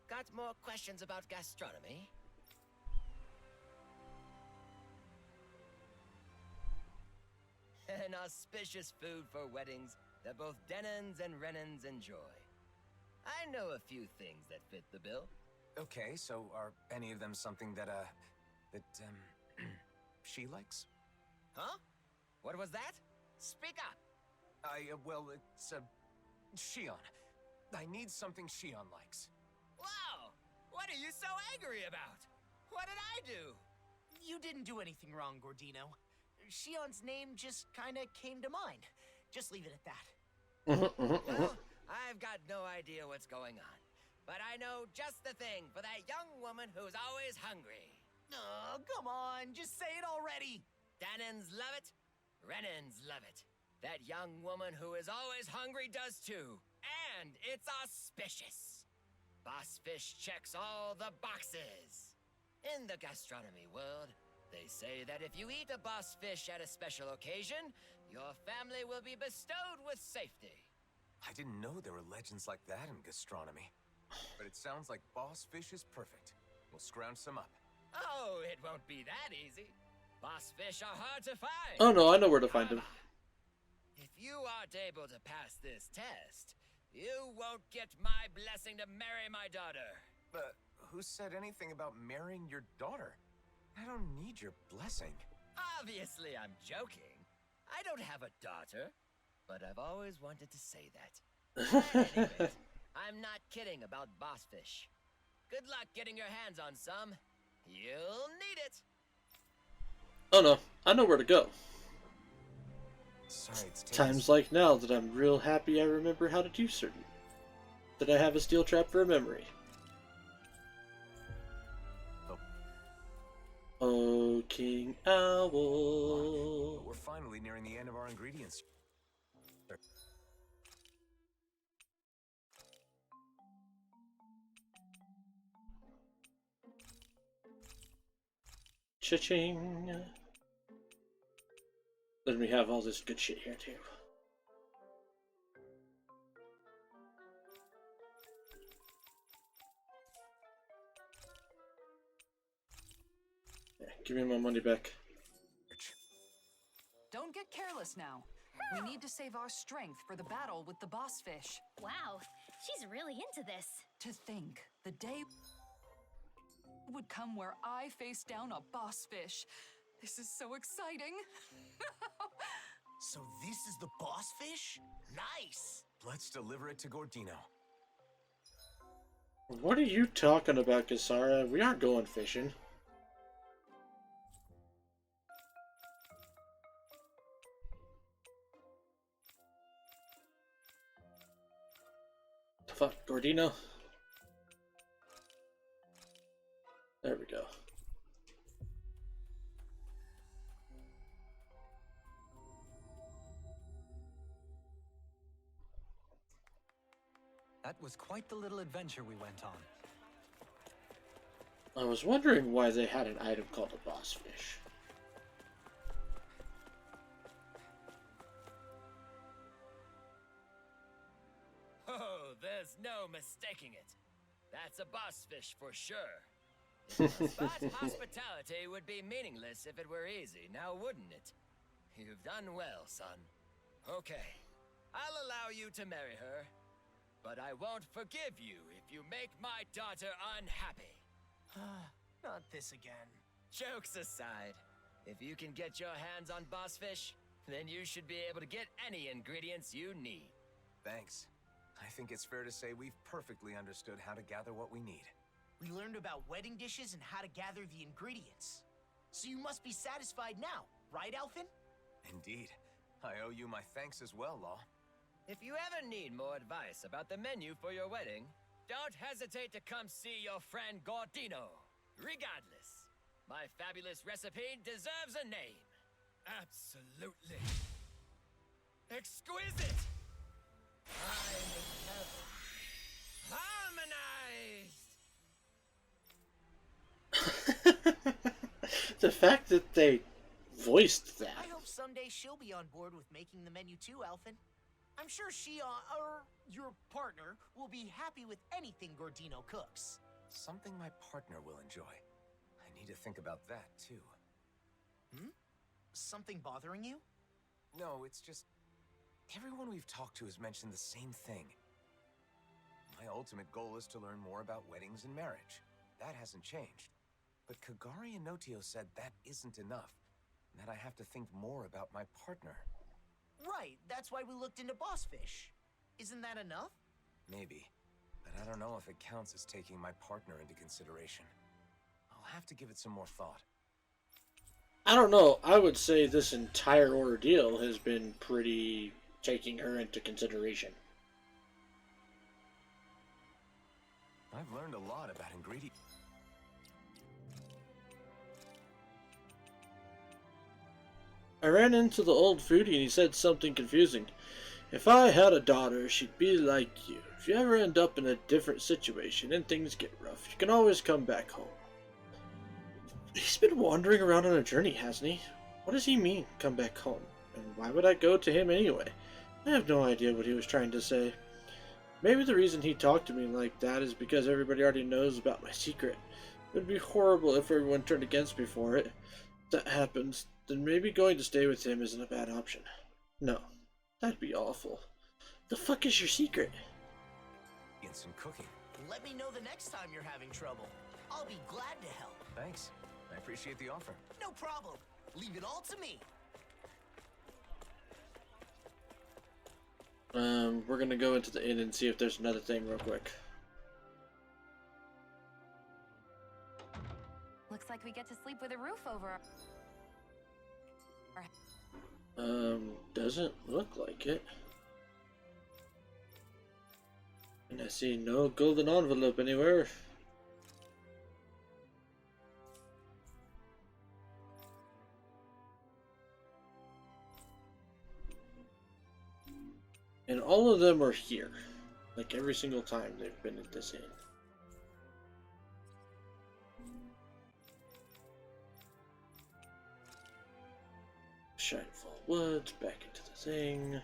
Got more questions about gastronomy? auspicious food for weddings that both Denons and Renans enjoy. I know a few things that fit the bill. Okay, so are any of them something that she likes? Huh? What was that? Speak up! Well, it's, Shion. I need something Shion likes. Wow! What are you so angry about? What did I do? You didn't do anything wrong, Gordino. Shion's name just kinda came to mind. Just leave it at that. Well, I've got no idea what's going on. But I know just the thing for that young woman who's always hungry. Oh, come on, just say it already. Danons love it. Renans love it. That young woman who is always hungry does too. And it's auspicious. Boss Fish checks all the boxes. In the gastronomy world, they say that if you eat a boss fish at a special occasion, your family will be bestowed with safety. I didn't know there were legends like that in gastronomy. But it sounds like Boss Fish is perfect. We'll scrounge some up. Oh, it won't be that easy. Boss fish are hard to find. Oh no, I know where to find them. If you aren't able to pass this test, you won't get my blessing to marry my daughter. But who said anything about marrying your daughter? I don't need your blessing. Obviously, I'm joking. I don't have a daughter, but I've always wanted to say that. At any rate, I'm not kidding about boss fish. Good luck getting your hands on some. You'll need it. Oh no, I know where to go. Sorry, it's Times like now that I'm real happy I remember how to do certain. That I have a steel trap for a memory. Oh, King Owl. We're finally nearing the end of our ingredients. Cha-ching. Let me have all this good shit here too. Yeah, give me my money back. Don't get careless now. We need to save our strength for the battle with the boss fish. Wow, she's really into this. To think, the day would come where I face down a boss fish. This is so exciting. So this is the boss fish? Nice! Let's deliver it to Gordino. What are you talking about, Kisara? We aren't going fishing. Fuck, Gordino. There we go. That was quite the little adventure we went on. I was wondering why they had an item called a boss fish. Oh, there's no mistaking it. That's a boss fish for sure. Spot hospitality would be meaningless if it were easy, now wouldn't it? You've done well, son. Okay, I'll allow you to marry her, but I won't forgive you if you make my daughter unhappy. Not this again. Jokes aside, if you can get your hands on boss fish, then you should be able to get any ingredients you need. Thanks. I think it's fair to say we've perfectly understood how to gather what we need. We learned about wedding dishes and how to gather the ingredients. So you must be satisfied now, right, Alphen? Indeed. I owe you my thanks as well, Law. If you ever need more advice about the menu for your wedding, don't hesitate to come see your friend Gordino. Regardless, my fabulous recipe deserves a name. Absolutely exquisite! I'm in heaven. Harmonized! The fact that they voiced that. I hope someday she'll be on board with making the menu too, Alphen. I'm sure she, or your partner, will be happy with anything Gordino cooks. Something my partner will enjoy. I need to think about that, too. Something bothering you? No, it's just... everyone we've talked to has mentioned the same thing. My ultimate goal is to learn more about weddings and marriage. That hasn't changed. But Kagari and Notio said that isn't enough, and that I have to think more about my partner. Right, that's why we looked into Bossfish. Isn't that enough? Maybe, but I don't know if it counts as taking my partner into consideration. I'll have to give it some more thought. I don't know. I would say this entire ordeal has been pretty taking her into consideration. I've learned a lot about ingredients. I ran into the old foodie and he said something confusing. If I had a daughter, she'd be like you. If you ever end up in a different situation and things get rough, you can always come back home. He's been wandering around on a journey, hasn't he? What does he mean, come back home? And why would I go to him anyway? I have no idea what he was trying to say. Maybe the reason he talked to me like that is because everybody already knows about my secret. It would be horrible if everyone turned against me for it. If that happens, then maybe going to stay with him isn't a bad option. No, that'd be awful. The fuck is your secret? Instant cooking. Let me know the next time you're having trouble. I'll be glad to help. Thanks. I appreciate the offer. No problem. Leave it all to me. We're gonna go into the inn and see if there's another thing real quick. Looks like we get to sleep with a roof over. Doesn't look like it. And I see no golden envelope anywhere. And all of them are here. Like every single time they've been at this inn. Shinefall Woods, back into the thing.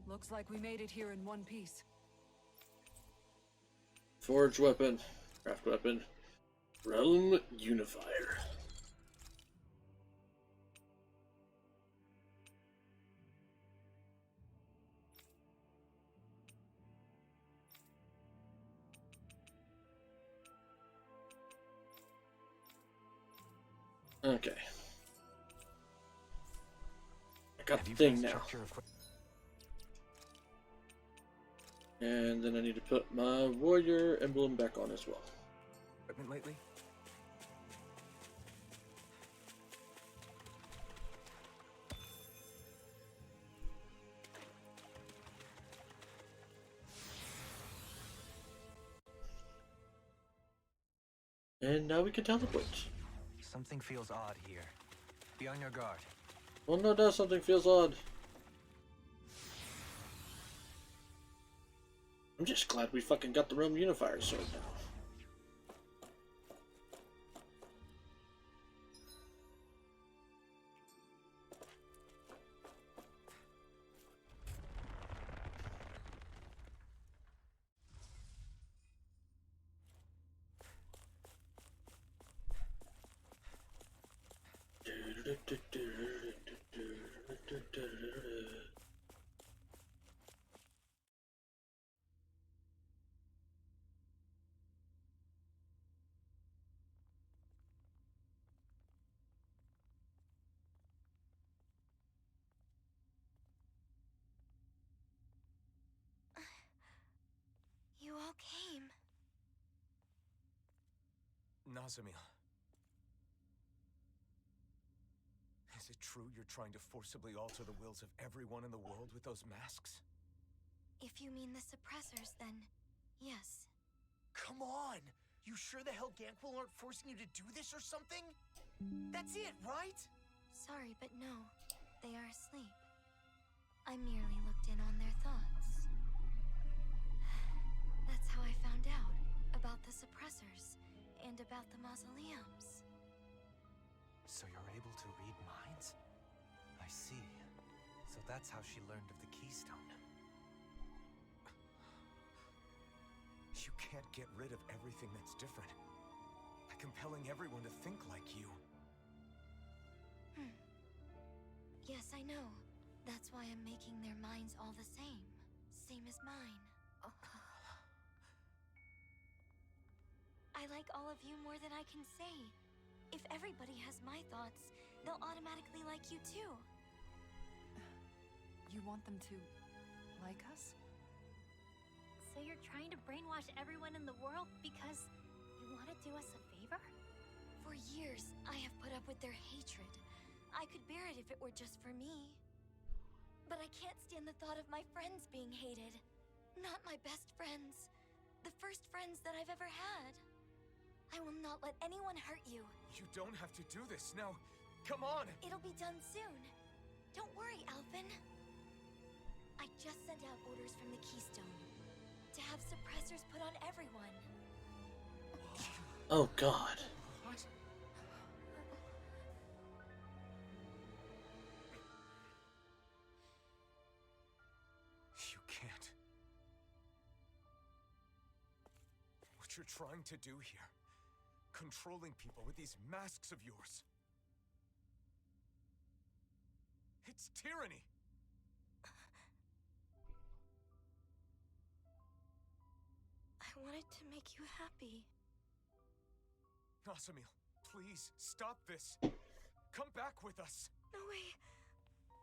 Looks like we made it here in one piece. Forge weapon, craft weapon, realm unifier. Okay. I got the thing now. And then I need to put my warrior emblem back on as well. Equipment lately? And now we can teleport. Something feels odd here. Be on your guard. Well, no doubt something feels odd. I'm just glad we fucking got the Realm Unifier sword now. You all came. Nazamil. Is it true you're trying to forcibly alter the wills of everyone in the world with those masks? If you mean the suppressors, then yes. Come on! You sure the Helganquil aren't forcing you to do this or something? That's it, right? Sorry, but no. They are asleep. I merely looked in on their thoughts. That's how I found out about the suppressors and about the mausoleums. So you're able to read minds? I see. So that's how she learned of the keystone. You can't get rid of everything that's different. Like compelling everyone to think like you. Yes, I know. That's why I'm making their minds all the same. Same as mine. I like all of you more than I can say. If everybody has my thoughts, they'll automatically like you too. You want them to like us? So you're trying to brainwash everyone in the world because you want to do us a favor? For years, I have put up with their hatred. I could bear it if it were just for me. But I can't stand the thought of my friends being hated. Not my best friends. The first friends that I've ever had. I will not let anyone hurt you. You don't have to do this. Now, come on! It'll be done soon. Don't worry, Alphen. I just sent out orders from the Keystone to have suppressors put on everyone. Oh God. What? You can't. What you're trying to do here, controlling people with these masks of yours. It's tyranny. I wanted to make you happy. Nasamil, please stop this. Come back with us. No way.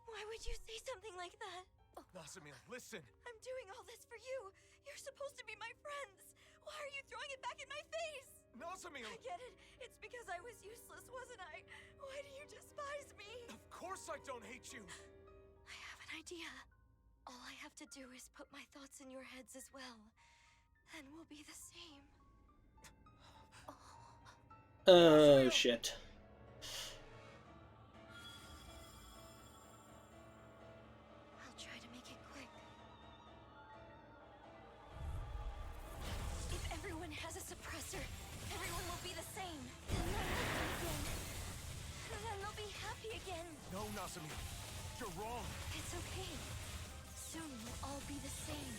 Why would you say something like that? Nasamil, listen. I'm doing all this for you. You're supposed to be my friends. Why are you throwing it back in my face? Nasamil! I get it. It's because I was useless, wasn't I? Why do you despise me? Of course I don't hate you. I have an idea. All I have to do is put my thoughts in your heads as well. Then we'll be the same. Oh, shit. I'll try to make it quick. If everyone has a suppressor, everyone will be the same. Then they'll like them again. And then they'll be happy again. No, Nasamil. You're wrong. It's okay. Soon we'll all be the same.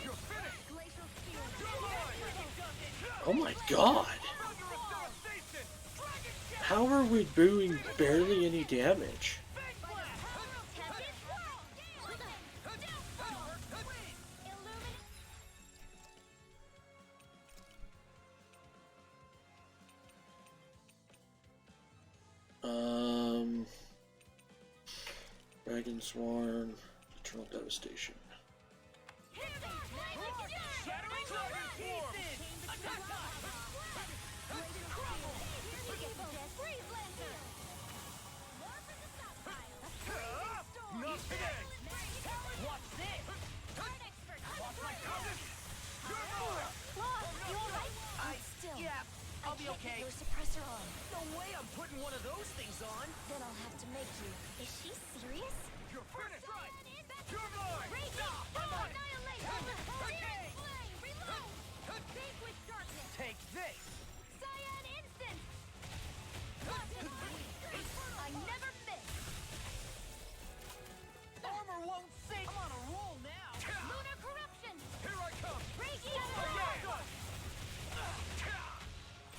You're finished! Glacial Spear. Oh my God. How are we doing barely any damage? Dragon Swarm, Eternal Devastation. I'll be okay. Your suppressor on. No way I'm putting one of those things on. Then I'll have to make you. Is she serious? You're finished! Right! You're mine! Annihilate! Flame! Reload! Vanquish darkness! Take this! Cyan instant! I never miss! Armor won't sink! I'm on a roll now! Lunar corruption! Here I come! Radiant Blast!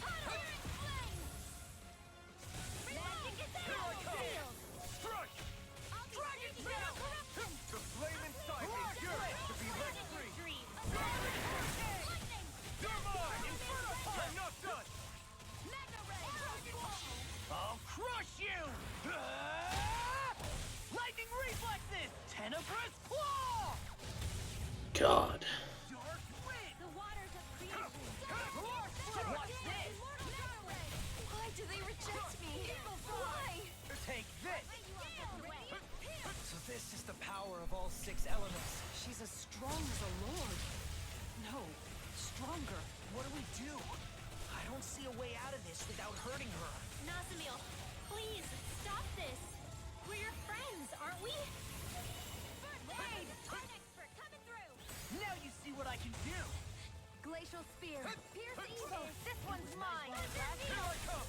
Thundering flame! Magic is out! Field! Strike! Dragon lunar corruption! The flame inside me yearns to be let free! Dream! Lightning! You're mine! Inferno! I'm not done! Mega ray! I'll crush you! Lightning reflexes! Tenebrous claw! God. Dark wind! The waters of creation! Watch this! Why do they reject me? Why? Take this! So this is the power of all 6 elements. She's as strong as a lord. No, stronger. What do we do? I don't see a way out of this without hurting her. Nasamil, please, stop this! We're your friends, aren't we? Aid! An expert coming through! Now you see what I can do! Glacial Spear! Pierce evil! This one's mine! Here I come!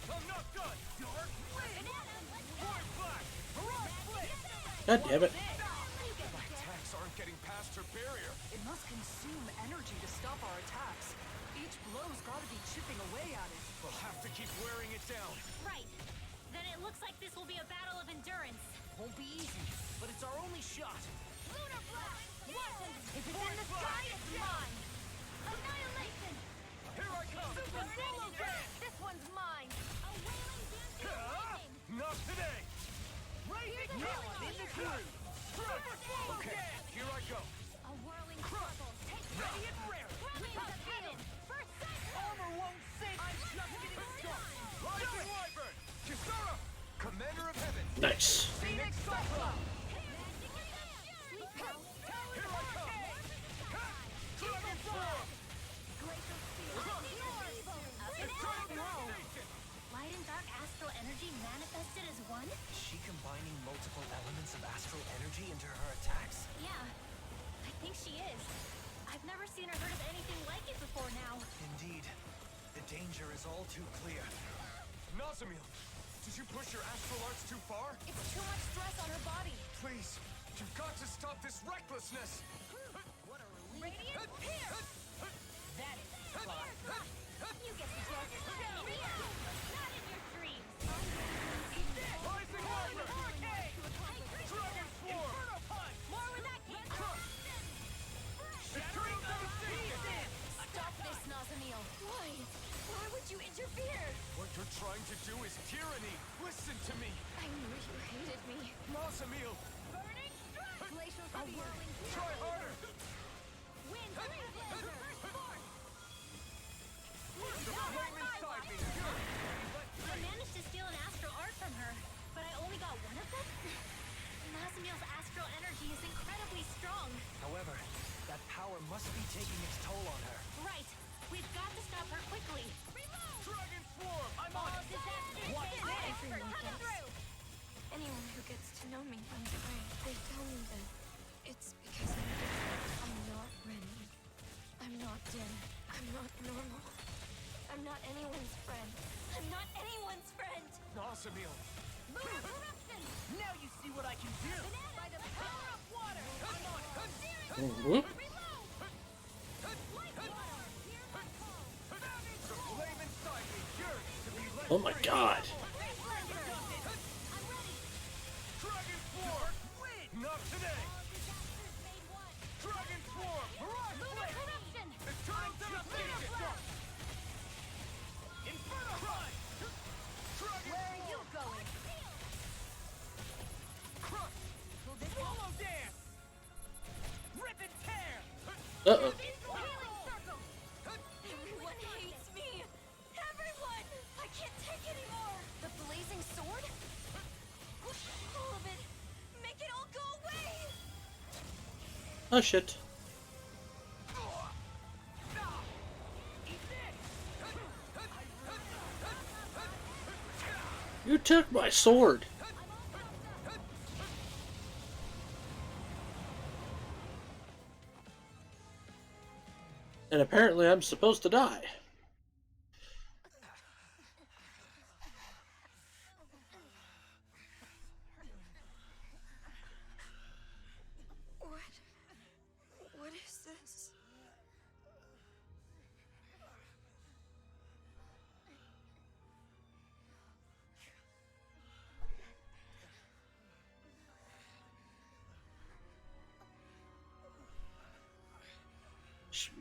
I'm not done! Dark wind! Void Black! Mirage flame! God damn it. My attacks aren't getting past her barrier. It must consume energy to stop our attacks. Each blow's gotta be chipping to keep wearing it down. Right. Then it looks like this will be a battle of endurance. Won't be easy, but it's our only shot. Lunar Blast! What? If it's in the sky, it's mine! Annihilation! Here I come! Super Solo Dance! This one's mine! A wailing dance is lightning! Not today! Here's a Now healing I'm in the dance. groove! Okay, here I go! A whirling circle! Take Ready and rare! Wings of heaven! First cycle! Armor won't save. I'm just getting started. Rising Wyvern! Kisara! Commander of Heaven! Nice. Phoenix Cyclone! Sweet Power! Here I come! Dragon Form! Glacial Spear! Light and dark astral energy manifested as one? Is she combining multiple elements of astral energy into her attacks? Yeah, I think she is. I've never seen or heard of anything like it before now. Indeed. The danger is all too clear. Nazamil, did you push your astral arts too far? It's too much stress on her body. Please, you've got to stop this recklessness! Radiant Pierce! That is fun. You get the joke. Here! Not in your dreams. Rising Wyvern! Dragon Swarm! More where that came from. Eternal Devastation! Stop this, Nazamil. Why? Why would you interfere? What you're trying to do is tyranny! Listen to me! I knew you hated me. Nazamil! Burning strike! Glacial Spear. Try harder! Wind Blazer. First force. The flame inside me! I managed to steal an astral art from her, but I only got one of them? Nazamil's astral energy is incredibly strong. However, that power must be taking its toll on her. Right. We've got to stop her quickly. Reload! Dragon Swarm! I'm All on it! disaster. What's Expert coming through. Anyone who gets to know me, I'm afraid. They tell me that it's because I'm different. I'm not Renan. I'm not Din. I'm not normal. I'm not anyone's friend. I'm not anyone's friend. Nazamil! Lunar Corruption! Now you see what I can do. By the power of water! I'm on it. Whoop. Reload! Light water! Hear my call! The flame inside me yearns to be let Oh my free. god. I'm ready! Dragon Swarm! Not today! Disasters made one! Dragon Swarm! Mirage Lunar Blade! Corruption! Eternal Devastation! Inferno Crush! Dragon Where are you going? Crush! Solo dance. Rip and tear. Uh-oh. Healing circle! Everyone hates me. Everyone. I can't take anymore. The blazing sword? All of it. Make it all go away. Oh shit. You took my sword. And apparently I'm supposed to die. What is this?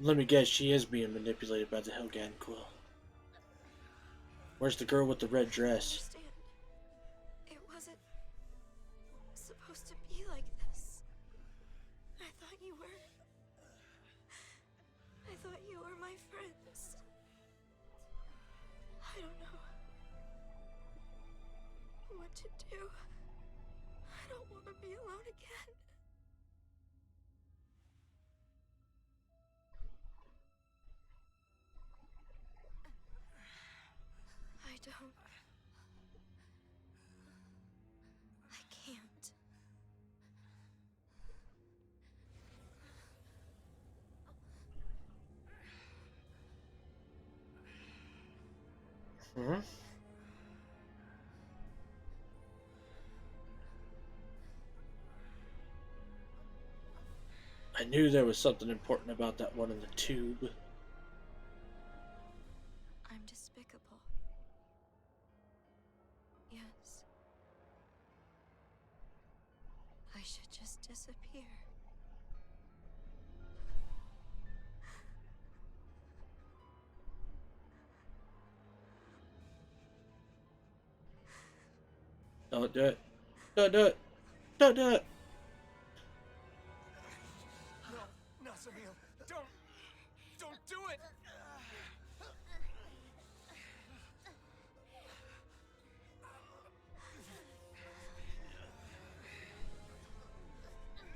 Let me guess, she is being manipulated by the Helghan Quill. Where's the girl with the red dress? Understand. It wasn't supposed to be like this. I thought you were my friends. I don't know what to do. I don't want to be alone again. I don't. I can't. Hmm? I knew there was something important about that one in the tube. I'm despicable. Yes. I should just disappear. Don't do it. Don't do it. Don't do it. No, Nazamil, don't do it!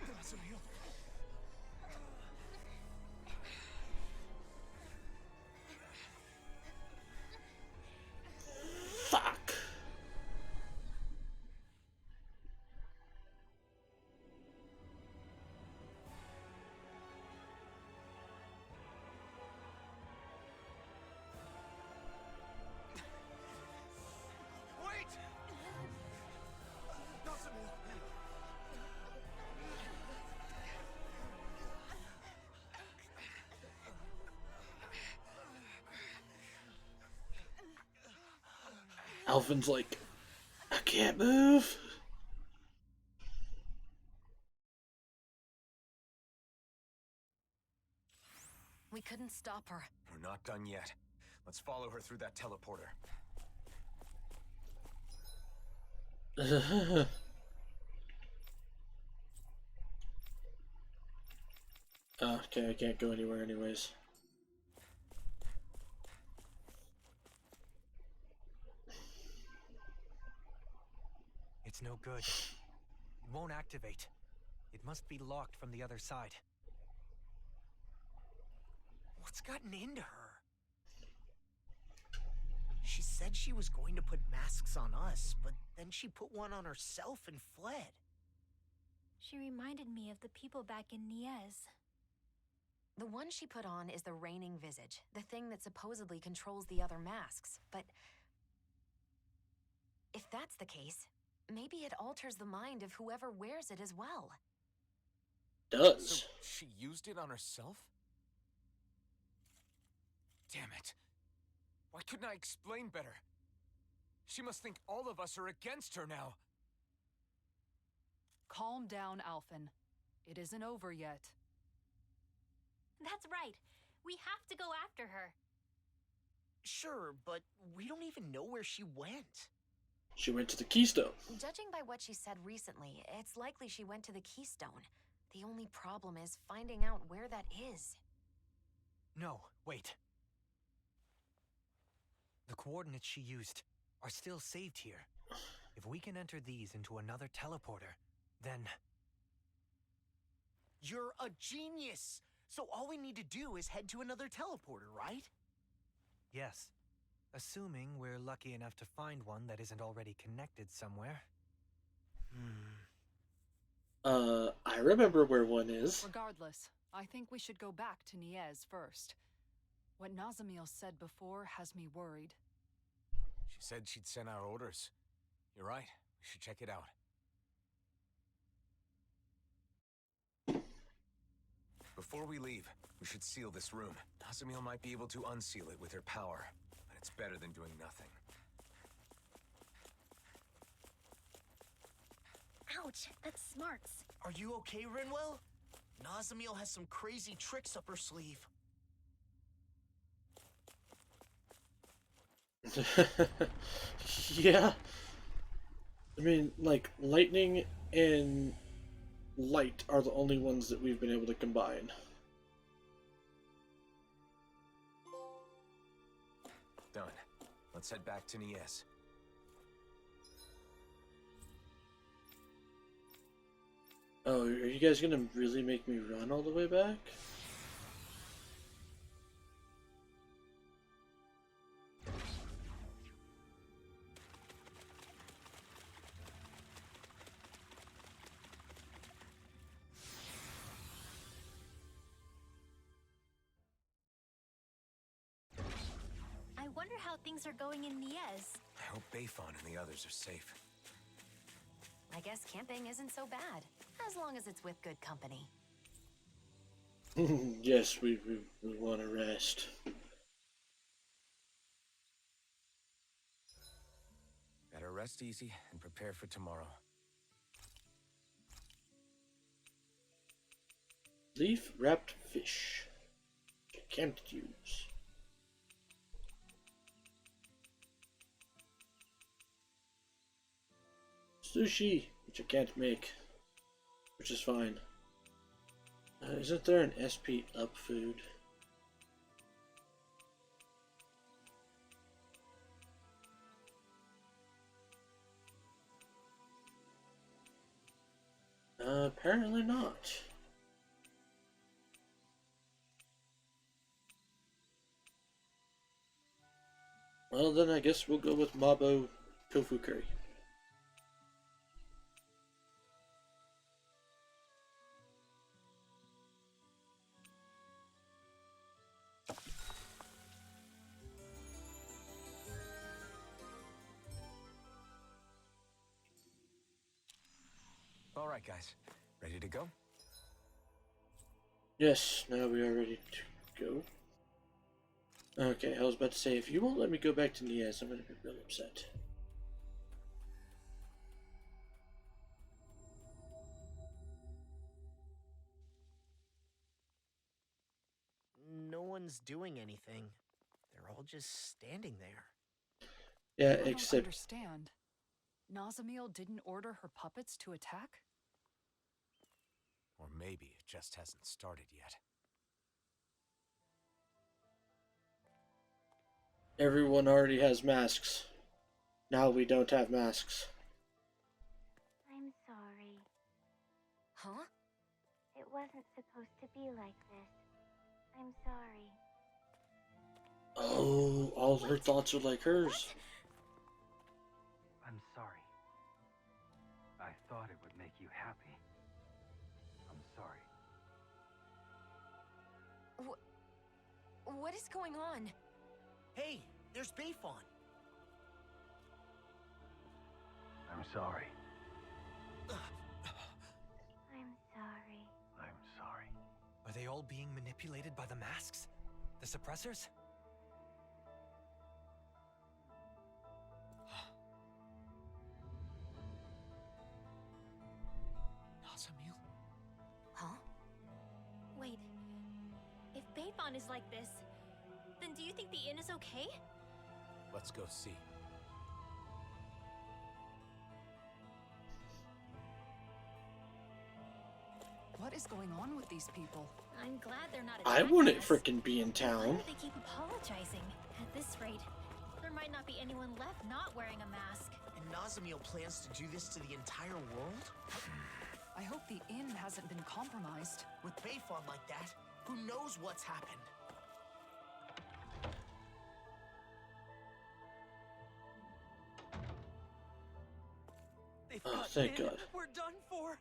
Nazamil. Fuck. Wait! Nazamil. Alvin's like, I can't move. We couldn't stop her. We're not done yet. Let's follow her through that teleporter. Okay, I can't go anywhere anyways. It's no good. It won't activate. It must be locked from the other side. What's gotten into her? She said she was going to put masks on us, but then she put one on herself and fled. She reminded me of the people back in Niez. The one she put on is the Reigning Visage, the thing that supposedly controls the other masks. But if that's the case, maybe it alters the mind of whoever wears it as well. Does. So she used it on herself? Damn it. Why couldn't I explain better? She must think all of us are against her now. Calm down, Alphen. It isn't over yet. That's right. We have to go after her. Sure, but we don't even know where she went. She went to the Keystone. Judging by what she said recently, it's likely she went to the Keystone. The only problem is finding out where that is. No, wait. The coordinates she used are still saved here. If we can enter these into another teleporter, then... You're a genius! So all we need to do is head to another teleporter, right? Yes. Assuming we're lucky enough to find one that isn't already connected somewhere. I remember where one is. Regardless, I think we should go back to Niez first. What Nazamil said before has me worried. She said she'd sent out orders. You're right. We should check it out. Before we leave, we should seal this room. Nazamil might be able to unseal it with her power, but it's better than doing nothing. Ouch, that smarts. Are you okay, Rinwell? Nazamil has some crazy tricks up her sleeve. Yeah. I mean, like, lightning and light are the only ones that we've been able to combine. Done. Let's head back to Niez. Oh, are you guys gonna really make me run all the way back? I wonder how things are going in Niez. I hope Bayfon and the others are safe. I guess camping isn't so bad, as long as it's with good company. Yes, we want to rest. Better rest. rest easy and prepare for tomorrow. Leaf wrapped fish. I can't use. Sushi, which I can't make, which is fine. Isn't there an SP up food? Apparently not. Well, then I guess we'll go with Mabo tofu curry. All right, guys. Ready to go? Yes, now we are ready to go. Okay, I was about to say, if you won't let me go back to Niaz, I'm going to be real upset. No one's doing anything. They're all just standing there. Yeah, I don't except... understand. Nazamiel didn't order her puppets to attack? Or maybe it just hasn't started yet. Everyone already has masks. Now we don't have masks. I'm sorry. Huh? It wasn't supposed to be like this. I'm sorry. Oh, all her thoughts are like hers. I'm sorry. I thought it would make you happy. I'm sorry. What is going on? Hey, there's Bayfon. I'm sorry. I'm sorry. I'm sorry. Are they all being manipulated by the masks? The suppressors? Nazamiel? Huh? Wait. If Bayfon is like this, then do you think the inn is okay? Let's go see. What is going on with these people? I'm glad they're not I attacking wouldn't us. frickin' be in Why town. do they keep apologizing? At this rate, there might not be anyone left not wearing a mask. And Nazamiel plans to do this to the entire world? I hope the inn hasn't been compromised. With Bayfon like that, who knows what's happened? They've Oh, got thank in. God. We're done for.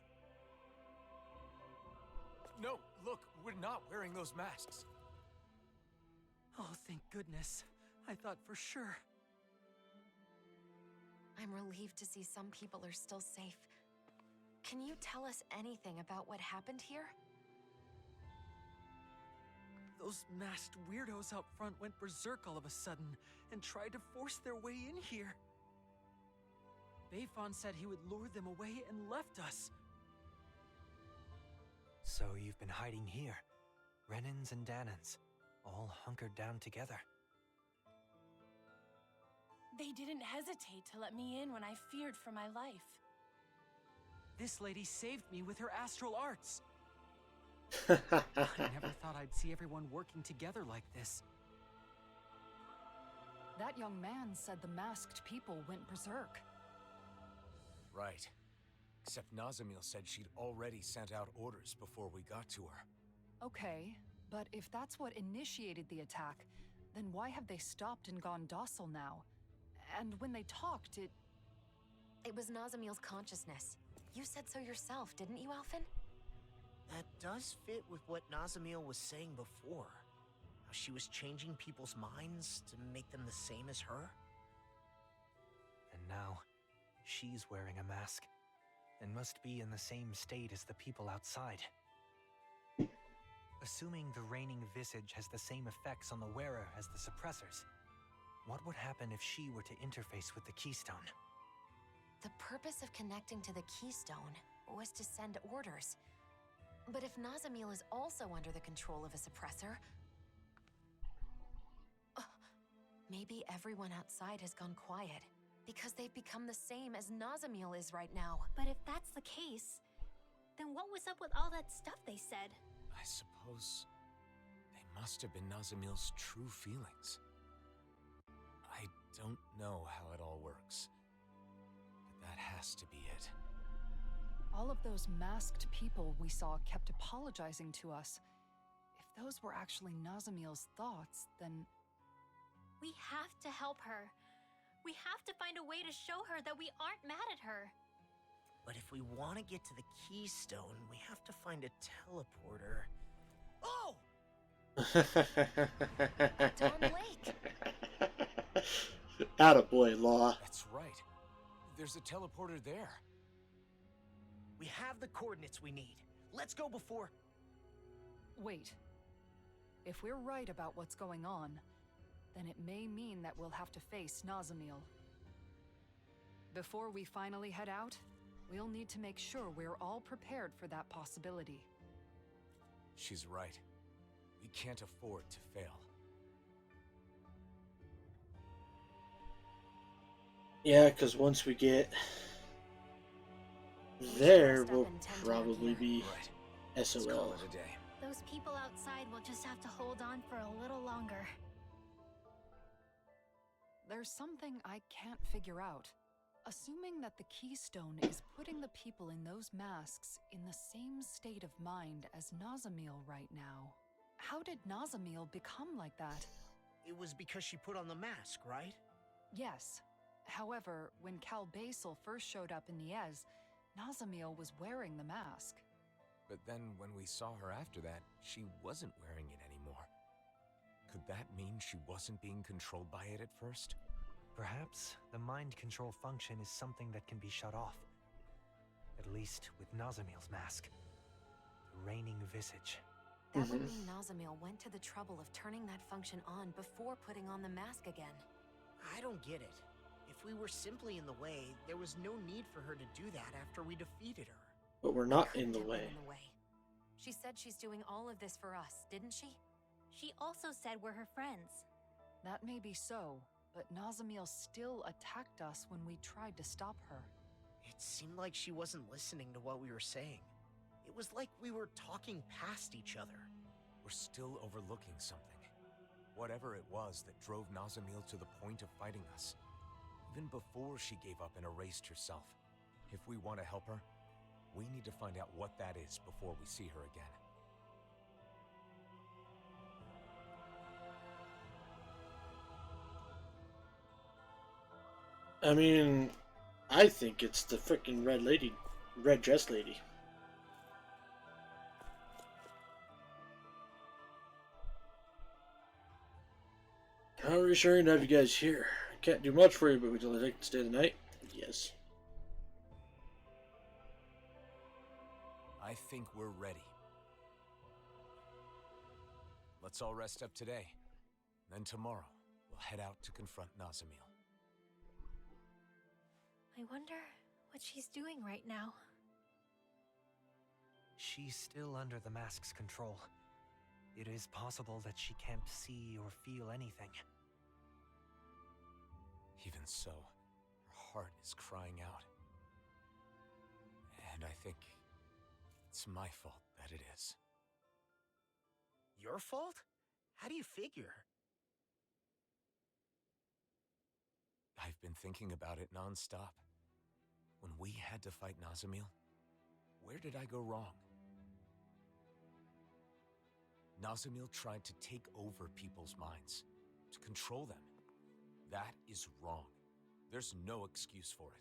No, look, we're not wearing those masks. Oh, thank goodness. I thought for sure. I'm relieved to see some people are still safe. Can you tell us anything about what happened here? Those masked weirdos out front went berserk all of a sudden and tried to force their way in here. Bayfon said he would lure them away and left us. So you've been hiding here, Renans and Danans, all hunkered down together. They didn't hesitate to let me in when I feared for my life. This lady saved me with her astral arts. Oh, I never thought I'd see everyone working together like this. That young man said the masked people went berserk. Right. Except Nazamiel said she'd already sent out orders before we got to her. Okay, but if that's what initiated the attack, then why have they stopped and gone docile now? And when they talked, It was Nazamiel's consciousness. You said so yourself, didn't you, Alphen? That does fit with what Nazamiel was saying before. How she was changing people's minds to make them the same as her. And now, she's wearing a mask, and must be in the same state as the people outside. Assuming the reigning visage has the same effects on the wearer as the suppressors, what would happen if she were to interface with the keystone? The purpose of connecting to the Keystone was to send orders. But if Nazamil is also under the control of a suppressor, maybe everyone outside has gone quiet because they've become the same as Nazamil is right now. But if that's the case, then what was up with all that stuff they said? I suppose they must have been Nazamil's true feelings. I don't know how it all works, but that has to be it. All of those masked people we saw kept apologizing to us. If those were actually Nazamil's thoughts, then... We have to help her. We have to find a way to show her that we aren't mad at her. But if we want to get to the Keystone, we have to find a teleporter. Oh! Tom Lake! Attaboy, Law. That's right. There's a teleporter there. We have the coordinates we need. Let's go before... Wait. If we're right about what's going on, then it may mean that we'll have to face Nazamil. Before we finally head out, we'll need to make sure we're all prepared for that possibility. She's right. We can't afford to fail. Yeah, because once we get there, we'll probably be SOL. Let's call it a day. Those people outside will just have to hold on for a little longer. There's something I can't figure out. Assuming that the Keystone is putting the people in those masks in the same state of mind as Nazamil right now, how did Nazamil become like that? It was because she put on the mask, right? Yes. However, when Cal Basel first showed up in Niez, Nazamil was wearing the mask. But then when we saw her after that, she wasn't wearing it anymore. Could that mean she wasn't being controlled by it at first? Perhaps the mind control function is something that can be shut off. At least with Nazamil's mask. The reigning visage. That would mean Nazamil went to the trouble of turning that function on before putting on the mask again. I don't get it. If we were simply in the way, there was no need for her to do that after we defeated her. But we're not in the way. She said she's doing all of this for us, didn't she? She also said we're her friends. That may be so, but Nazamil still attacked us when we tried to stop her. It seemed like she wasn't listening to what we were saying. It was like we were talking past each other. We're still overlooking something. Whatever it was that drove Nazamil to the point of fighting us. Even before she gave up and erased herself. If we want to help her, we need to find out what that is before we see her again. I mean, I think it's the frickin' red dress lady. How reassuring to have you guys here. I can't do much for you, but would you like to stay the night? Yes. I think we're ready. Let's all rest up today. Then tomorrow, we'll head out to confront Nazamil. I wonder what she's doing right now. She's still under the mask's control. It is possible that she can't see or feel anything. Even so, her heart is crying out. And I think it's my fault that it is. Your fault? How do you figure? I've been thinking about it non-stop. When we had to fight Nazamil, where did I go wrong? Nazamil tried to take over people's minds, to control them. That is wrong. There's no excuse for it.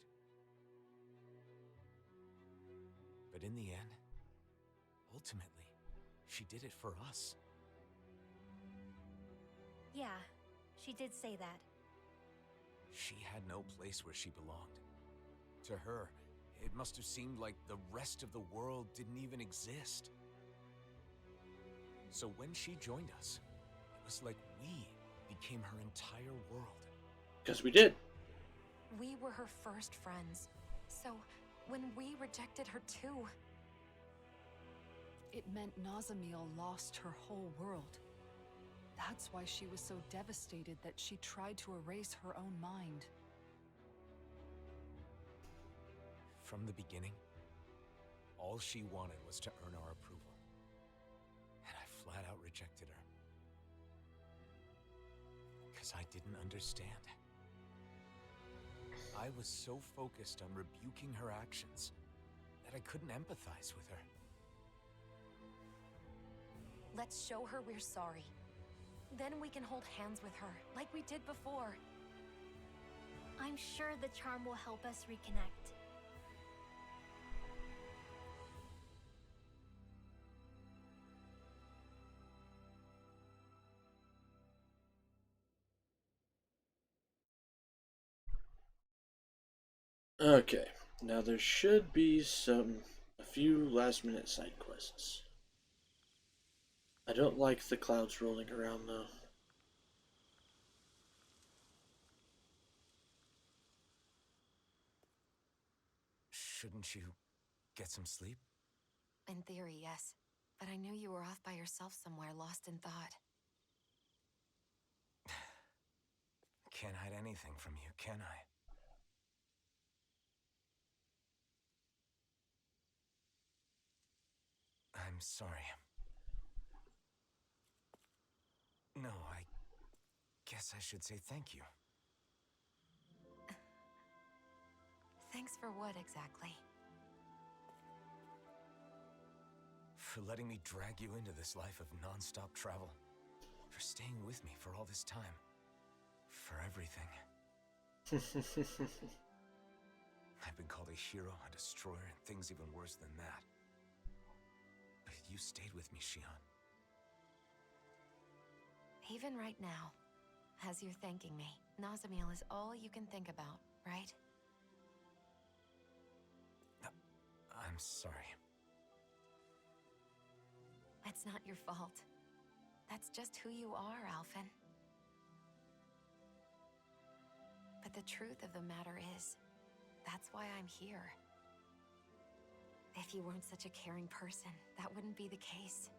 But in the end, ultimately, she did it for us. Yeah, she did say that. She had no place where she belonged. To her, it must have seemed like the rest of the world didn't even exist. So when she joined us, it was like we became her entire world. Because we did. We were her first friends. So, when we rejected her too... It meant Nazamiel lost her whole world. That's why she was so devastated that she tried to erase her own mind. From the beginning, all she wanted was to earn our approval. And I flat out rejected her. Because I didn't understand. I was so focused on rebuking her actions that I couldn't empathize with her. Let's show her we're sorry. Then we can hold hands with her, like we did before. I'm sure the charm will help us reconnect. Okay, now there should be a few last minute side quests. I don't like the clouds rolling around though. Shouldn't you get some sleep? In theory, yes. But I knew you were off by yourself somewhere, lost in thought. Can't hide anything from you, can I? I'm sorry. No, I guess I should say thank you. Thanks for what, exactly? For letting me drag you into this life of non-stop travel. For staying with me for all this time. For everything. I've been called a hero, a destroyer, and things even worse than that. But you stayed with me, Shion. Even right now, as you're thanking me, Nazamiel is all you can think about, right? I'm sorry. It's not your fault. That's just who you are, Alphen. But the truth of the matter is, that's why I'm here. If you weren't such a caring person, that wouldn't be the case.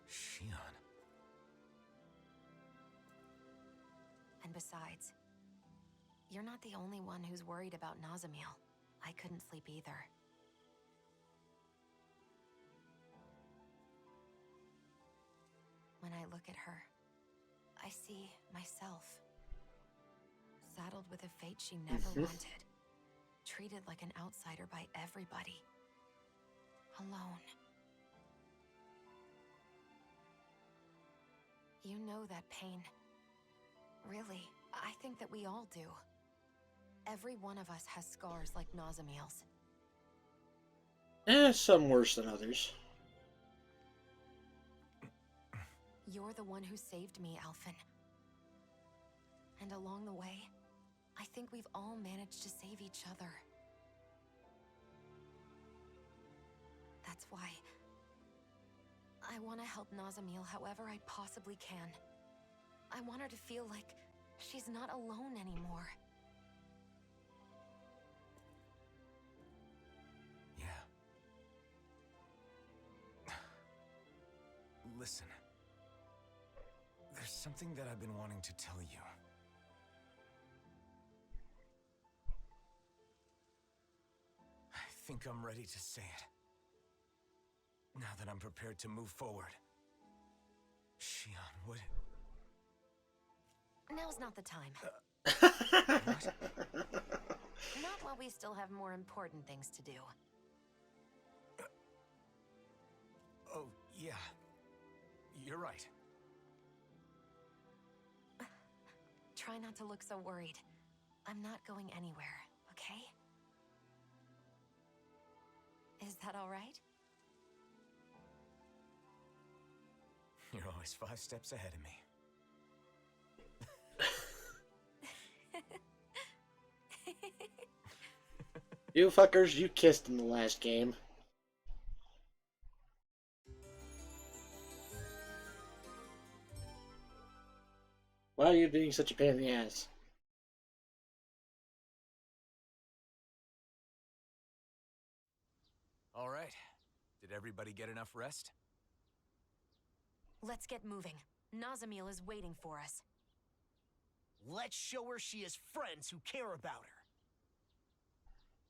Shion. And besides, you're not the only one who's worried about Nazamiel. I couldn't sleep either. When I look at her, I see myself. Saddled with a fate she never wanted. Treated like an outsider by everybody. Alone. You know that pain. Really, I think that we all do. Every one of us has scars like Nazamiel's. Some worse than others. You're the one who saved me, Alphen. And along the way, I think we've all managed to save each other. That's why I want to help Nazamiel however I possibly can. I want her to feel like she's not alone anymore. Yeah. Listen. There's something that I've been wanting to tell you. I think I'm ready to say it. Now that I'm prepared to move forward. Shion, what? Now's not the time. Not while we still have more important things to do. Oh, yeah. You're right. Try not to look so worried. I'm not going anywhere, okay? Is that all right? You're always 5 steps ahead of me. You fuckers, you kissed in the last game. Why are you being such a pain in the ass? All right. Did everybody get enough rest? Let's get moving. Nazamil is waiting for us. Let's show her she has friends who care about her.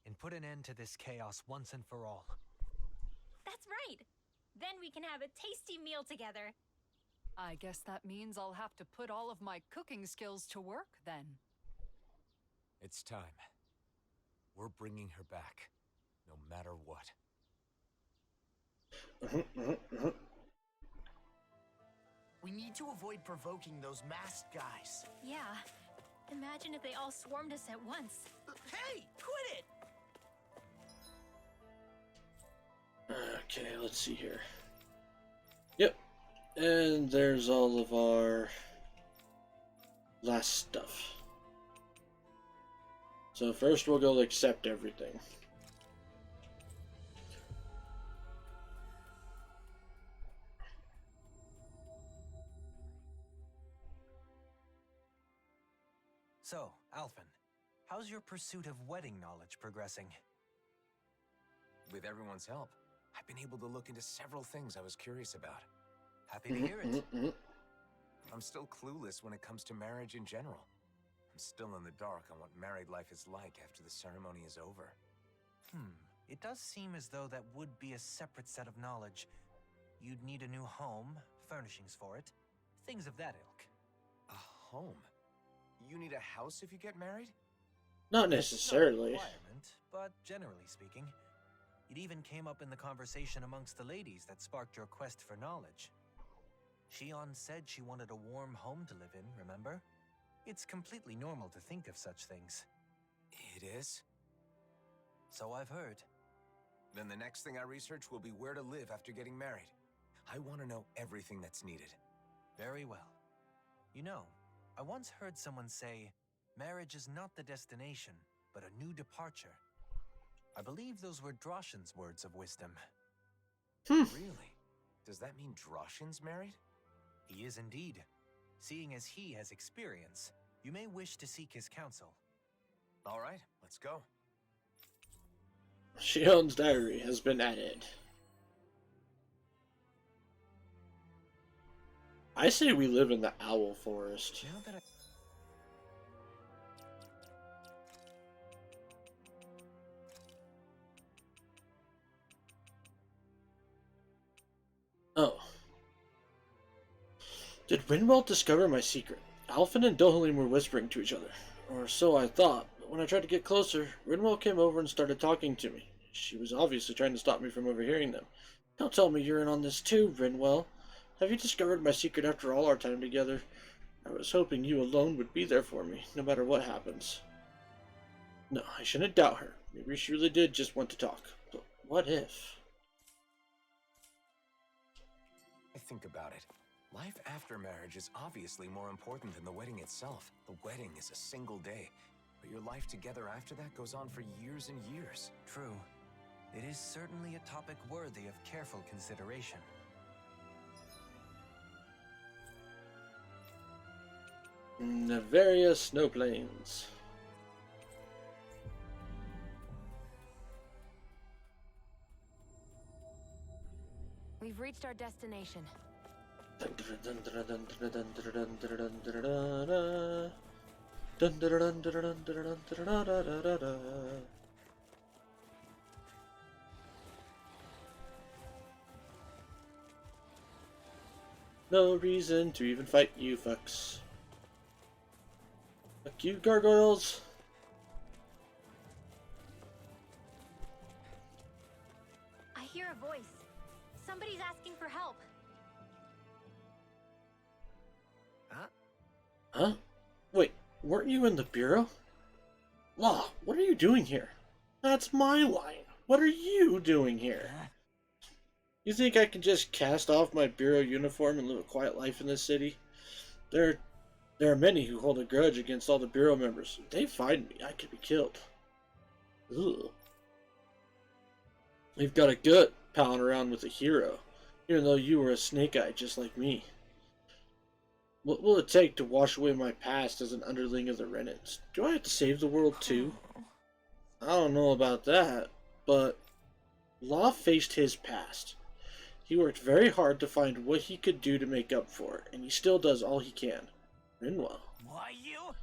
And put an end to this chaos once and for all. That's right. Then we can have a tasty meal together. I guess that means I'll have to put all of my cooking skills to work then. It's time. We're bringing her back, no matter what. We need to avoid provoking those masked guys. Yeah. Imagine if they all swarmed us at once. Hey, quit it! Okay, let's see here. Yep. And there's all of our last stuff. So first we'll go accept everything. So, Alphen, how's your pursuit of wedding knowledge progressing? With everyone's help, I've been able to look into several things I was curious about. Happy to hear it. I'm still clueless when it comes to marriage in general. I'm still in the dark on what married life is like after the ceremony is over. It does seem as though that would be a separate set of knowledge. You'd need a new home, furnishings for it, things of that ilk. A home? You need a house if you get married? Not necessarily. Not a requirement, but generally speaking. It even came up in the conversation amongst the ladies that sparked your quest for knowledge. Shion said she wanted a warm home to live in, remember? It's completely normal to think of such things. It is? So I've heard. Then the next thing I research will be where to live after getting married. I want to know everything that's needed. Very well. You know, I once heard someone say, marriage is not the destination, but a new departure. I believe those were Droshin's words of wisdom. Really? Does that mean Droshin's married? He is indeed. Seeing as he has experience, you may wish to seek his counsel. All right, let's go. Shion's diary has been added. I say we live in the Owl Forest. Now that Oh. Did Rinwell discover my secret? Alphen and Dohalim were whispering to each other. Or so I thought, but when I tried to get closer, Rinwell came over and started talking to me. She was obviously trying to stop me from overhearing them. Don't tell me you're in on this too, Rinwell. Have you discovered my secret after all our time together? I was hoping you alone would be there for me, no matter what happens. No, I shouldn't doubt her. Maybe she really did just want to talk. But what if? I think about it. Life after marriage is obviously more important than the wedding itself. The wedding is a single day, but your life together after that goes on for years and years. True. It is certainly a topic worthy of careful consideration. Navaria Snow Plains. We've reached our destination. No reason to even fight you fucks. Fuck you, gargoyles. I hear a voice. Somebody's asking for help. Huh? Wait, weren't you in the bureau? Law, what are you doing here? That's my line. What are you doing here? You think I can just cast off my bureau uniform and live a quiet life in this city? There are many who hold a grudge against all the bureau members. If they find me, I could be killed. Ugh. You've got a gut palling around with a hero, even though you were a snake eye just like me. What will it take to wash away my past as an underling of the Renans? Do I have to save the world too? I don't know about that, but Law faced his past. He worked very hard to find what he could do to make up for it, and he still does all he can. Rinwell. Why you?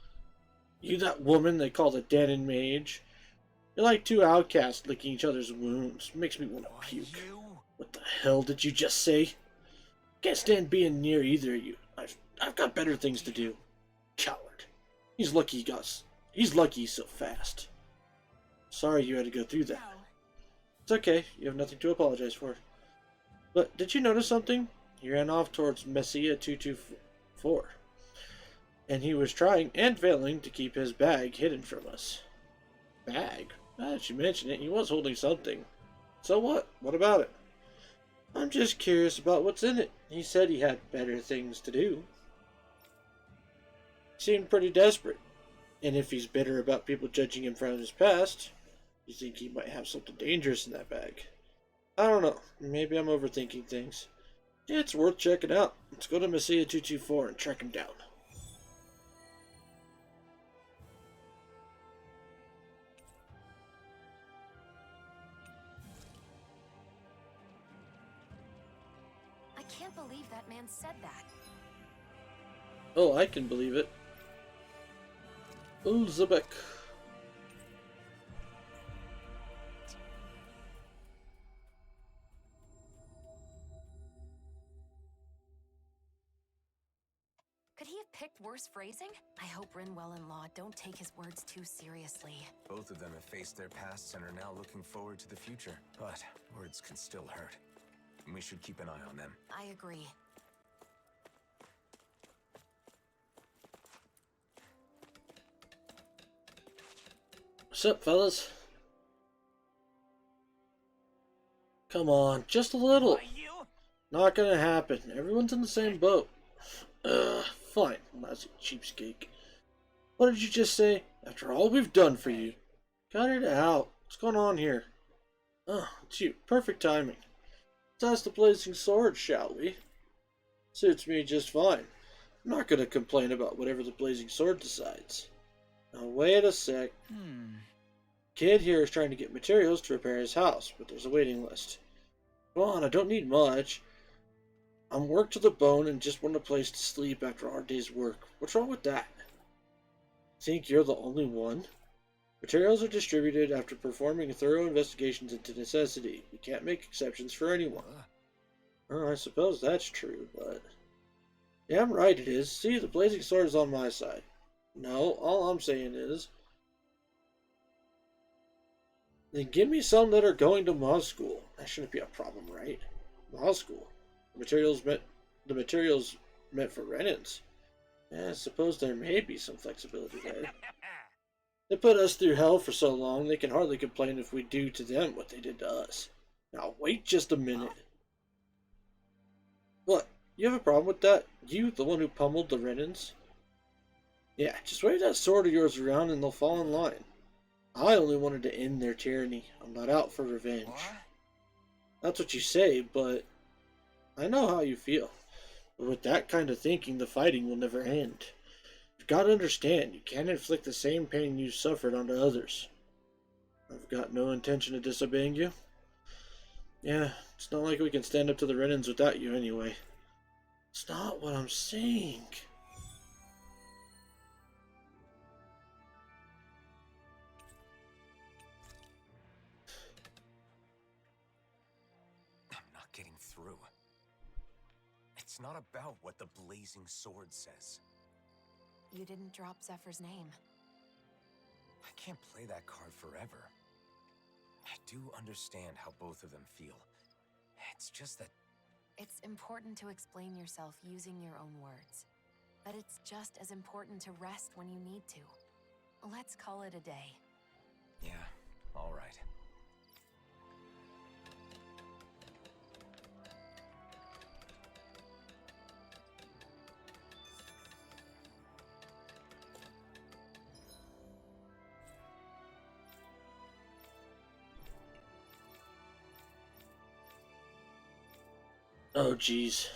You that woman they call the Danon Mage. You're like two outcasts licking each other's wounds. Makes me want to puke. What the hell did you just say? Can't stand being near either of you. I've got better things to do. Coward. He's lucky he's so fast. Sorry you had to go through that. It's okay. You have nothing to apologize for. But did you notice something? He ran off towards Messia 224. And he was trying and failing to keep his bag hidden from us. Bag? Now that you mention it, he was holding something. So what? What about it? I'm just curious about what's in it. He said he had better things to do. He seemed pretty desperate. And if he's bitter about people judging him from his past, you think he might have something dangerous in that bag. I don't know. Maybe I'm overthinking things. Yeah, it's worth checking out. Let's go to Messia 224 and track him down. I can't believe that man said that. Oh, I can believe it. Ulzebek. Could he have picked worse phrasing? I hope Rinwell and Law don't take his words too seriously. Both of them have faced their pasts and are now looking forward to the future. But words can still hurt. And we should keep an eye on them. I agree. What's up, fellas? Come on, just a little. Not gonna happen. Everyone's in the same boat. Fine, lousy cheapskate. What did you just say? After all we've done for you. Cut it out. What's going on here? Oh, it's you. Perfect timing. Let's ask the Blazing Sword, shall we? Suits me just fine. I'm not gonna complain about whatever the Blazing Sword decides. Now wait a sec. Kid here is trying to get materials to repair his house, but there's a waiting list. Come on, I don't need much. I'm worked to the bone and just want a place to sleep after our day's work. What's wrong with that? Think you're the only one? Materials are distributed after performing thorough investigations into necessity. We can't make exceptions for anyone. I suppose that's true, but... Yeah, I'm right, it is. See, the Blazing Sword is on my side. No, all I'm saying is... Then give me some that are going to Moz School. That shouldn't be a problem, right? Moz School. The materials meant for Renans. Yeah, I suppose there may be some flexibility there. They put us through hell for so long, they can hardly complain if we do to them what they did to us. Now wait just a minute. What? You have a problem with that? You, the one who pummeled the Renans? Yeah, just wave that sword of yours around and they'll fall in line. I only wanted to end their tyranny. I'm not out for revenge. That's what you say, but I know how you feel. But with that kind of thinking, the fighting will never end. You've got to understand, you can't inflict the same pain you suffered onto others. I've got no intention of disobeying you. Yeah, it's not like we can stand up to the Renans without you anyway. It's not what I'm saying. Getting through. It's not about what the Blazing Sword says. You didn't drop Zephyr's name. I can't play that card forever. I do understand how both of them feel. It's just that... It's important to explain yourself using your own words. But it's just as important to rest when you need to. Let's call it a day. Yeah, all right. Oh, jeez.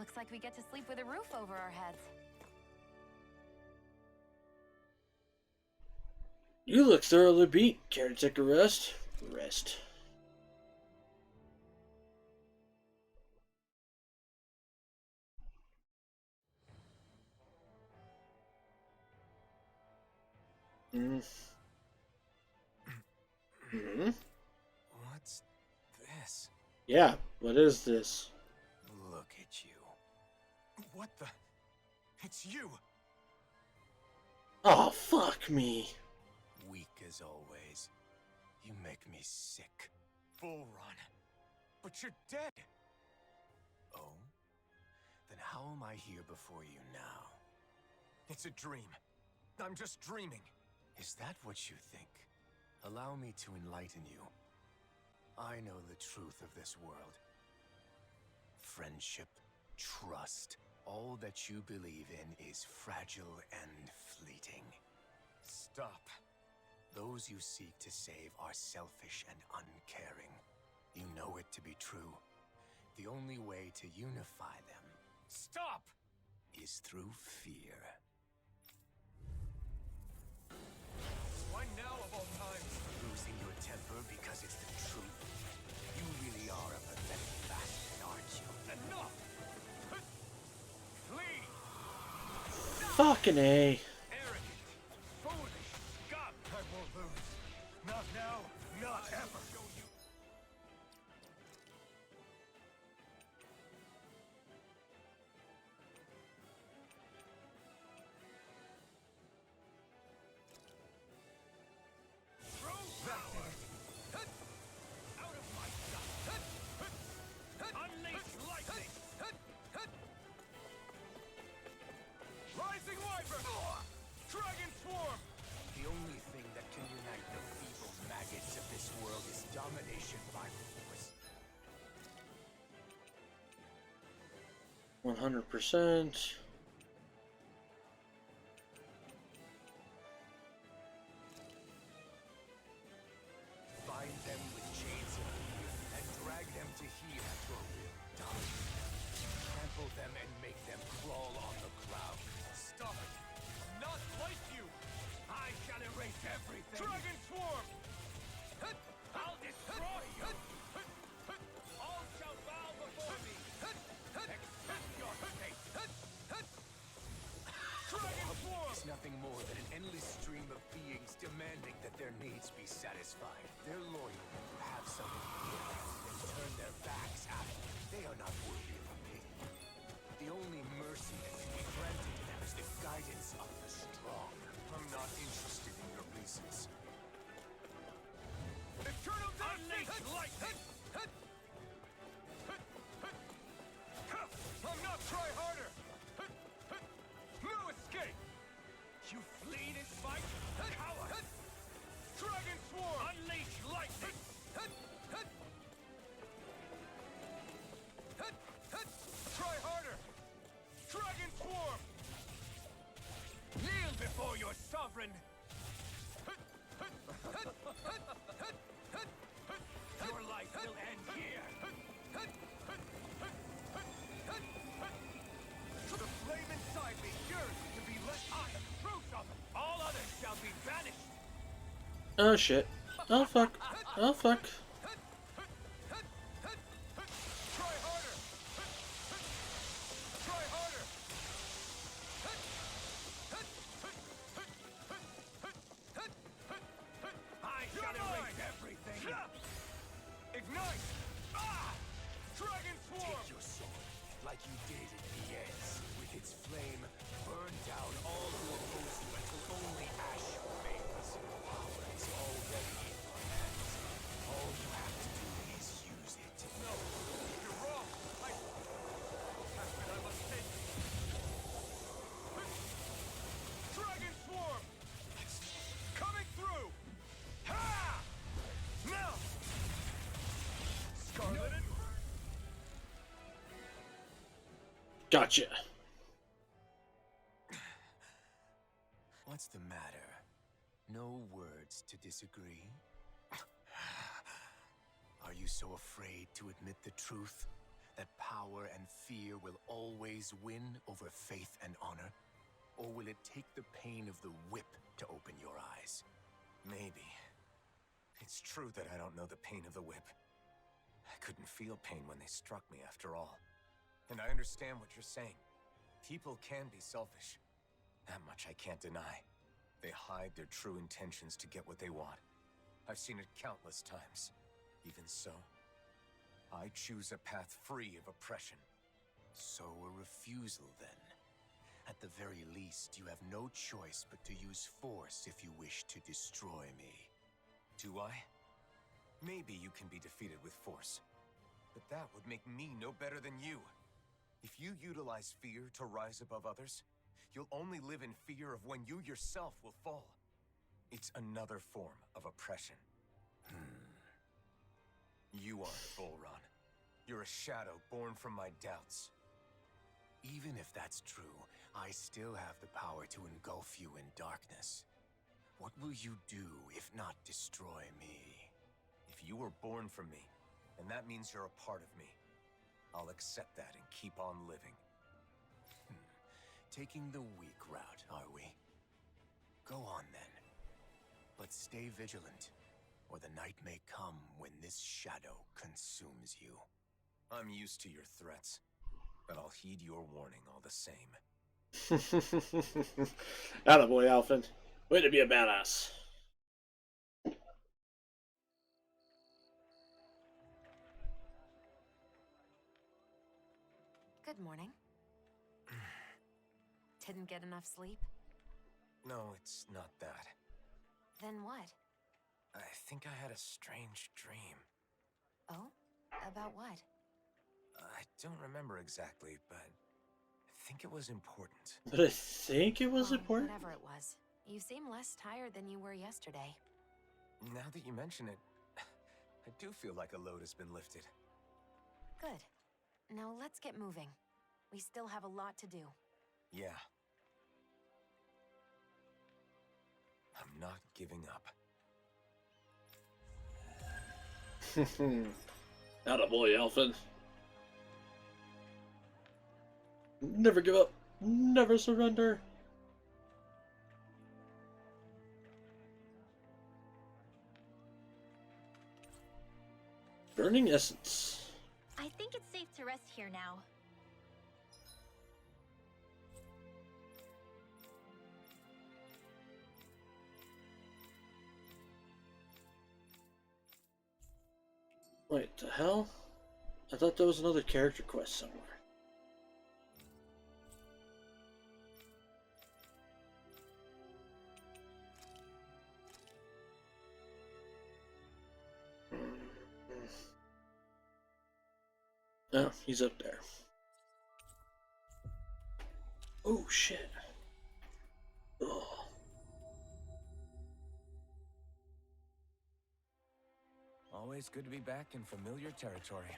Looks like we get to sleep with a roof over our heads. You look thoroughly beat. Care to take a rest? Rest. What's this? Yeah, what is this? Look at you. What the? It's you! Oh, fuck me. Weak as always. You make me sick. Bull Run. But you're dead! Oh? Then how am I here before you now? It's a dream. I'm just dreaming. Is that what you think? Allow me to enlighten you. I know the truth of this world. Friendship, trust, all that you believe in is fragile and fleeting. Stop. Those you seek to save are selfish and uncaring. You know it to be true. The only way to unify them... Stop! ...is through fear. Why now of all times? Losing your temper because it's the truth. You really are a pathetic bastard, aren't you? Enough! Flee! Fucking A. Arrogant! Foolish! God, I won't lose. Not now, not ever. Rising Wyvern! Dragon Swarm! The only thing that can unite the feeble maggots of this world is domination by force. 100%. Bind them with chains of fear and drag them to heel to a will die. Trample them and make them crawl on the ground. Stop it! I'm not like you! I shall erase everything! Dragon Swarm! I'll destroy you! All shall bow before me! Accept your fate! Dragon Swarm! It's nothing more than an endless stream of beings demanding that their needs be satisfied. They're loyal, have something to give, then turn their backs at it. They are not worthy of a pity. The only mercy that can be granted to them is the guidance of the strong. I'm not interested in your reasons. Eternal Unleash Lightning! I'm not try harder! No escape! You flee this fight? Coward! Dragon Swarm! Unleash Lightning! Try harder! Dragon Swarm! Kneel before your sovereign! Your life will end here! The flame inside me yearns to be let out of the truth of it! All others shall be banished! Oh shit. Oh fuck. Oh fuck. Try harder! Try harder! I shall erase everything! Ignite! Ah! Dragon Swarm! Take your sword, like you did in Miez. With its flame, burn down all who oppose you until only ash remains. Power is already in your hands. All you have to do is use it. No, you're wrong. I must take it. Dragon Swarm! Coming through! Ha! Now! Scarlet and... Gotcha. What's the matter? No words to disagree? Are you so afraid to admit the truth that power and fear will always win over faith and honor? Or will it take the pain of the whip to open your eyes? Maybe. It's true that I don't know the pain of the whip. I couldn't feel pain when they struck me after all. And I understand what you're saying. People can be selfish. That much I can't deny. They hide their true intentions to get what they want. I've seen it countless times. Even so, I choose a path free of oppression. So a refusal, then. At the very least, you have no choice but to use force if you wish to destroy me. Do I? Maybe you can be defeated with force. But that would make me no better than you. If you utilize fear to rise above others, you'll only live in fear of when you yourself will fall. It's another form of oppression. You aren't Volron. You're a shadow born from my doubts. Even if that's true, I still have the power to engulf you in darkness. What will you do if not destroy me? If you were born from me, and that means you're a part of me, I'll accept that and keep on living. Taking the weak route, are we? Go on then. But stay vigilant, or the night may come when this shadow consumes you. I'm used to your threats, but I'll heed your warning all the same. Attaboy, Alphen. Way to be a badass. Good morning. Didn't get enough sleep? No, it's not that. Then what? I think I had a strange dream. Oh? About what? I don't remember exactly, but I think it was important. But I think it was important? Whatever it was. You seem less tired than you were yesterday. Now that you mention it, I do feel like a load has been lifted. Good. Now let's get moving. We still have a lot to do. Yeah. I'm not giving up. Attaboy, Alphen. Never give up. Never surrender. Burning Essence. I think it's safe to rest here now. Wait, the hell? I thought there was another character quest somewhere. Oh, he's up there. Oh, shit. Oh. Always good to be back in familiar territory.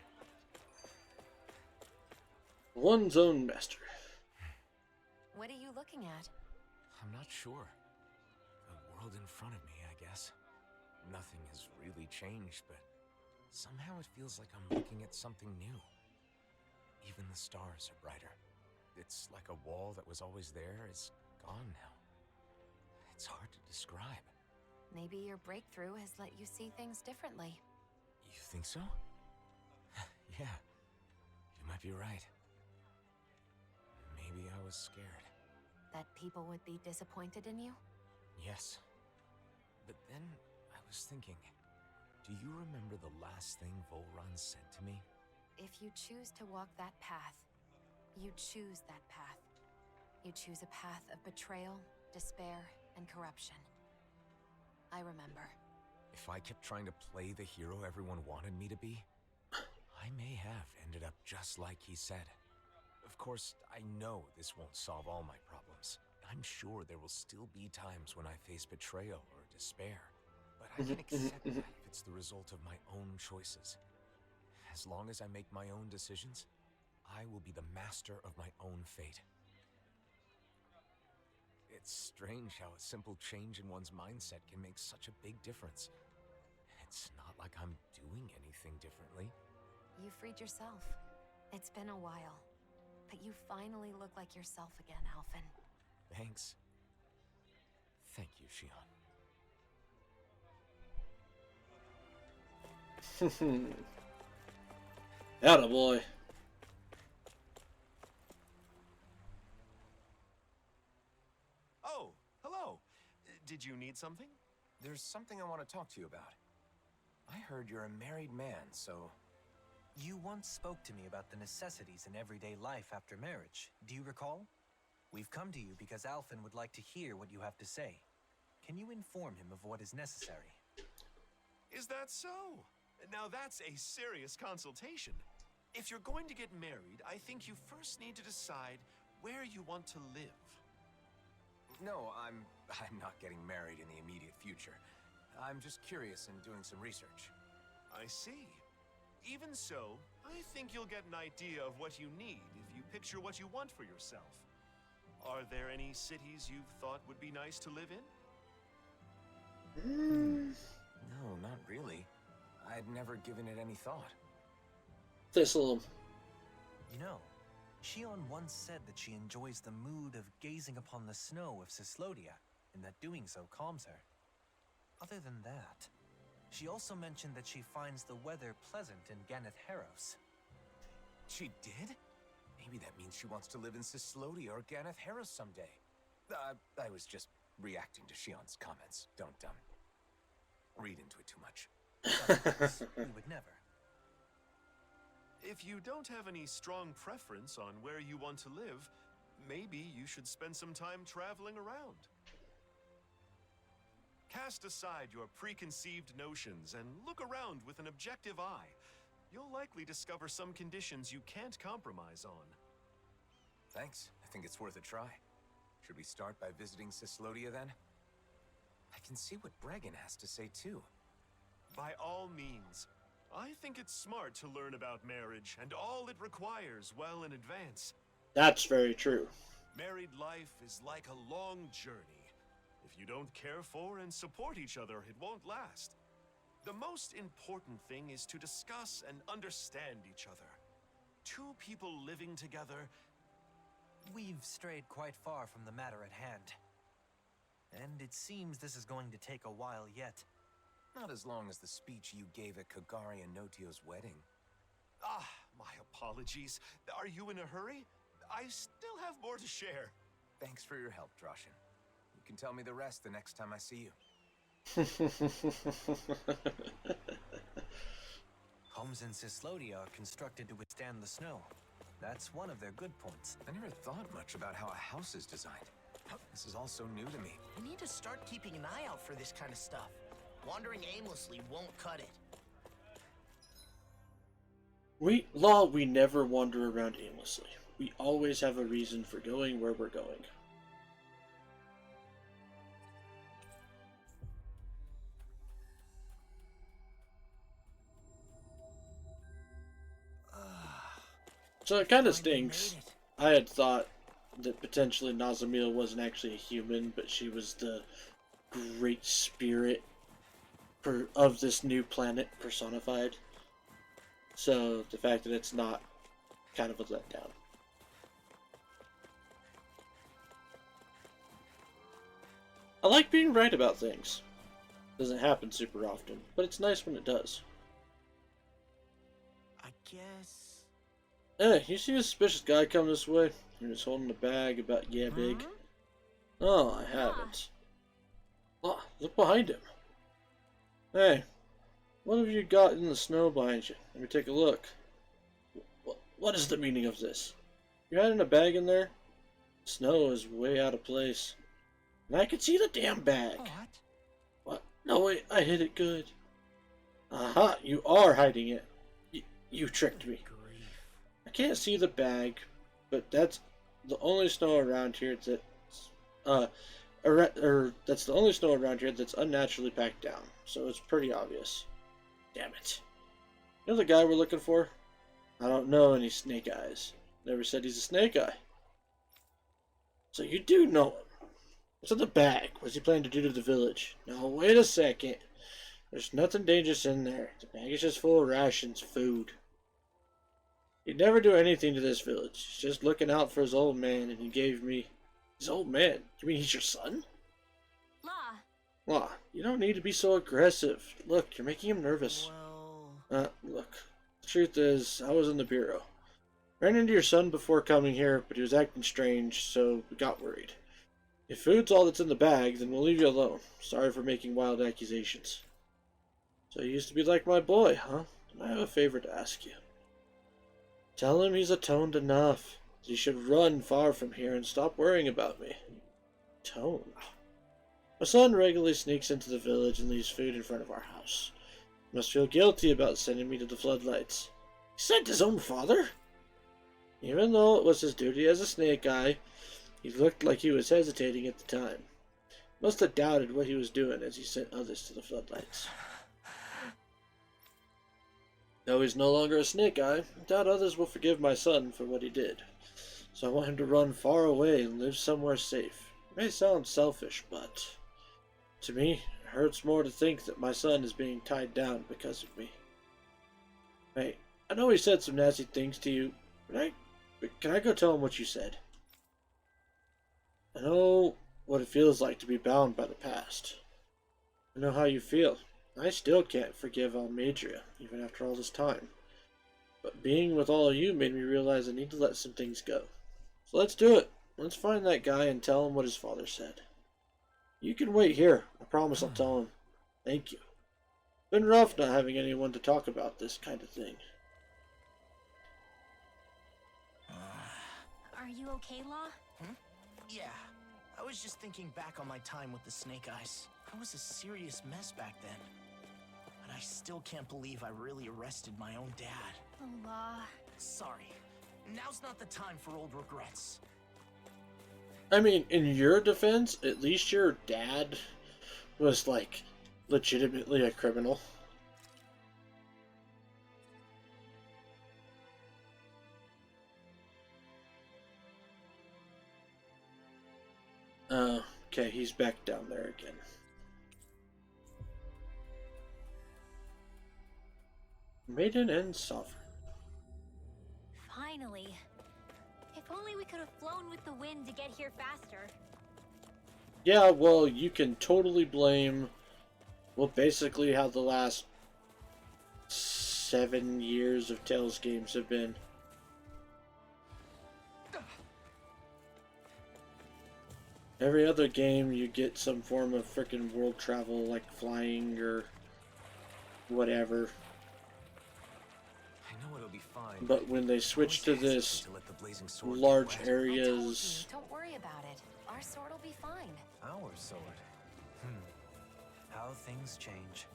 One's own master. What are you looking at? I'm not sure. The world in front of me, I guess. Nothing has really changed, but somehow it feels like I'm looking at something new. Even the stars are brighter. It's like a wall that was always there is gone now. It's hard to describe. Maybe your breakthrough has let you see things differently. You think so? Yeah, you might be right. Maybe I was scared. That people would be disappointed in you? Yes. But then I was thinking, do you remember the last thing Volron said to me? If you choose to walk that path, you choose that path. You choose a path of betrayal, despair, and corruption. I remember. If I kept trying to play the hero everyone wanted me to be, I may have ended up just like he said. Of course, I know this won't solve all my problems. I'm sure there will still be times when I face betrayal or despair. But I can accept that if it's the result of my own choices. As long as I make my own decisions, I will be the master of my own fate. It's strange how a simple change in one's mindset can make such a big difference. It's not like I'm doing anything differently. You freed yourself. It's been a while, but you finally look like yourself again, Alphen. Thanks. Thank you, Shion. Attaboy. Oh, hello. Did you need something? There's something I want to talk to you about. I heard you're a married man, so... You once spoke to me about the necessities in everyday life after marriage. Do you recall? We've come to you because Alphen would like to hear what you have to say. Can you inform him of what is necessary? Is that so? Now that's a serious consultation. If you're going to get married, I think you first need to decide where you want to live. No, I'm not getting married in the immediate future. I'm just curious and doing some research. I see. Even so, I think you'll get an idea of what you need if you picture what you want for yourself. Are there any cities you've thought would be nice to live in? No, not really. I'd never given it any thought. Thistleum. You know, Shion once said that she enjoys the mood of gazing upon the snow of Cyslodia, and that doing so calms her. Other than that, she also mentioned that she finds the weather pleasant in Ganeth Haros. She did? Maybe that means she wants to live in Cyslodia or Ganeth Haros someday. I was just reacting to Shion's comments. Don't, read into it too much. We would never. If you don't have any strong preference on where you want to live, maybe you should spend some time traveling around. Cast aside your preconceived notions and look around with an objective eye. You'll likely discover some conditions you can't compromise on. Thanks. I think it's worth a try. Should we start by visiting Cyslodia then? I can see what Bregan has to say too. By all means. I think it's smart to learn about marriage and all it requires well in advance. That's very true. Married life is like a long journey. If you don't care for and support each other, it won't last. The most important thing is to discuss and understand each other. Two people living together... We've strayed quite far from the matter at hand. And it seems this is going to take a while yet. Not as long as the speech you gave at Kagari and Notio's wedding. Ah, my apologies. Are you in a hurry? I still have more to share. Thanks for your help, Droshin. You can tell me the rest the next time I see you. Homes in Cyslodia are constructed to withstand the snow. That's one of their good points. I never thought much about how a house is designed. This is all so new to me. We need to start keeping an eye out for this kind of stuff. Wandering aimlessly won't cut it. We never wander around aimlessly. We always have a reason for going where we're going. So it kind of stinks. I had thought that potentially Nazamil wasn't actually a human, but she was the great spirit of this new planet personified. So the fact that it's not kind of a letdown. I like being right about things. Doesn't happen super often, but it's nice when it does. I guess... Hey, you see a suspicious guy come this way? He was holding a bag about big. Oh, I haven't. Oh, look behind him. Hey, what have you got in the snow behind you? Let me take a look. What is the meaning of this? You hiding a bag in there? Snow is way out of place. And I can see the damn bag. What? No, wait, I hid it good. Aha, you are hiding it. You tricked me. I can't see the bag, but that's the only snow around here that's the only snow around here that's unnaturally packed down, so it's pretty obvious. Damn it. You know the guy we're looking for? I don't know any snake eyes. Never said he's a snake eye. So you do know him. What's in the bag? What's he planning to do to the village? No, wait a second. There's nothing dangerous in there. The bag is just full of rations, food. He'd never do anything to this village. He's just looking out for his old man, and he gave me... His old man? You mean he's your son? Law. Law, you don't need to be so aggressive. Look, you're making him nervous. Look. The truth is, I was in the bureau. Ran into your son before coming here, but he was acting strange, so we got worried. If food's all that's in the bag, then we'll leave you alone. Sorry for making wild accusations. So you used to be like my boy, huh? I have a favor to ask you. Tell him he's atoned enough. He should run far from here and stop worrying about me. Atoned? My son regularly sneaks into the village and leaves food in front of our house. He must feel guilty about sending me to the floodlights. He sent his own father? Even though it was his duty as a snake eye, he looked like he was hesitating at the time. Must have doubted what he was doing as he sent others to the floodlights. Though he's no longer a snake eye, I doubt others will forgive my son for what he did. So I want him to run far away and live somewhere safe. It may sound selfish, but to me, it hurts more to think that my son is being tied down because of me. Hey, I know he said some nasty things to you, but can I go tell him what you said? I know what it feels like to be bound by the past. I know how you feel. I still can't forgive Almadria, even after all this time. But being with all of you made me realize I need to let some things go. So let's do it. Let's find that guy and tell him what his father said. You can wait here. I promise I'll tell him. Thank you. Been rough not having anyone to talk about this kind of thing. Are you okay, Law? Yeah. I was just thinking back on my time with the Snake Eyes. I was a serious mess back then. But I still can't believe I really arrested my own dad. Oh, Law. Sorry. Now's not the time for old regrets. I mean, in your defense, at least your dad was, like, legitimately a criminal. Okay, he's back down there again. Maiden and Sovereign. Finally. If only we could have flown with the wind to get here faster. Yeah, well, you can totally blame, well, basically how the last 7 years of Tales games have been. Every other game, you get some form of frickin' world travel, like flying or whatever. I know it'll be fine. But when they switch to this large areas... Don't worry about it. Our sword will be fine. Our sword? How things change.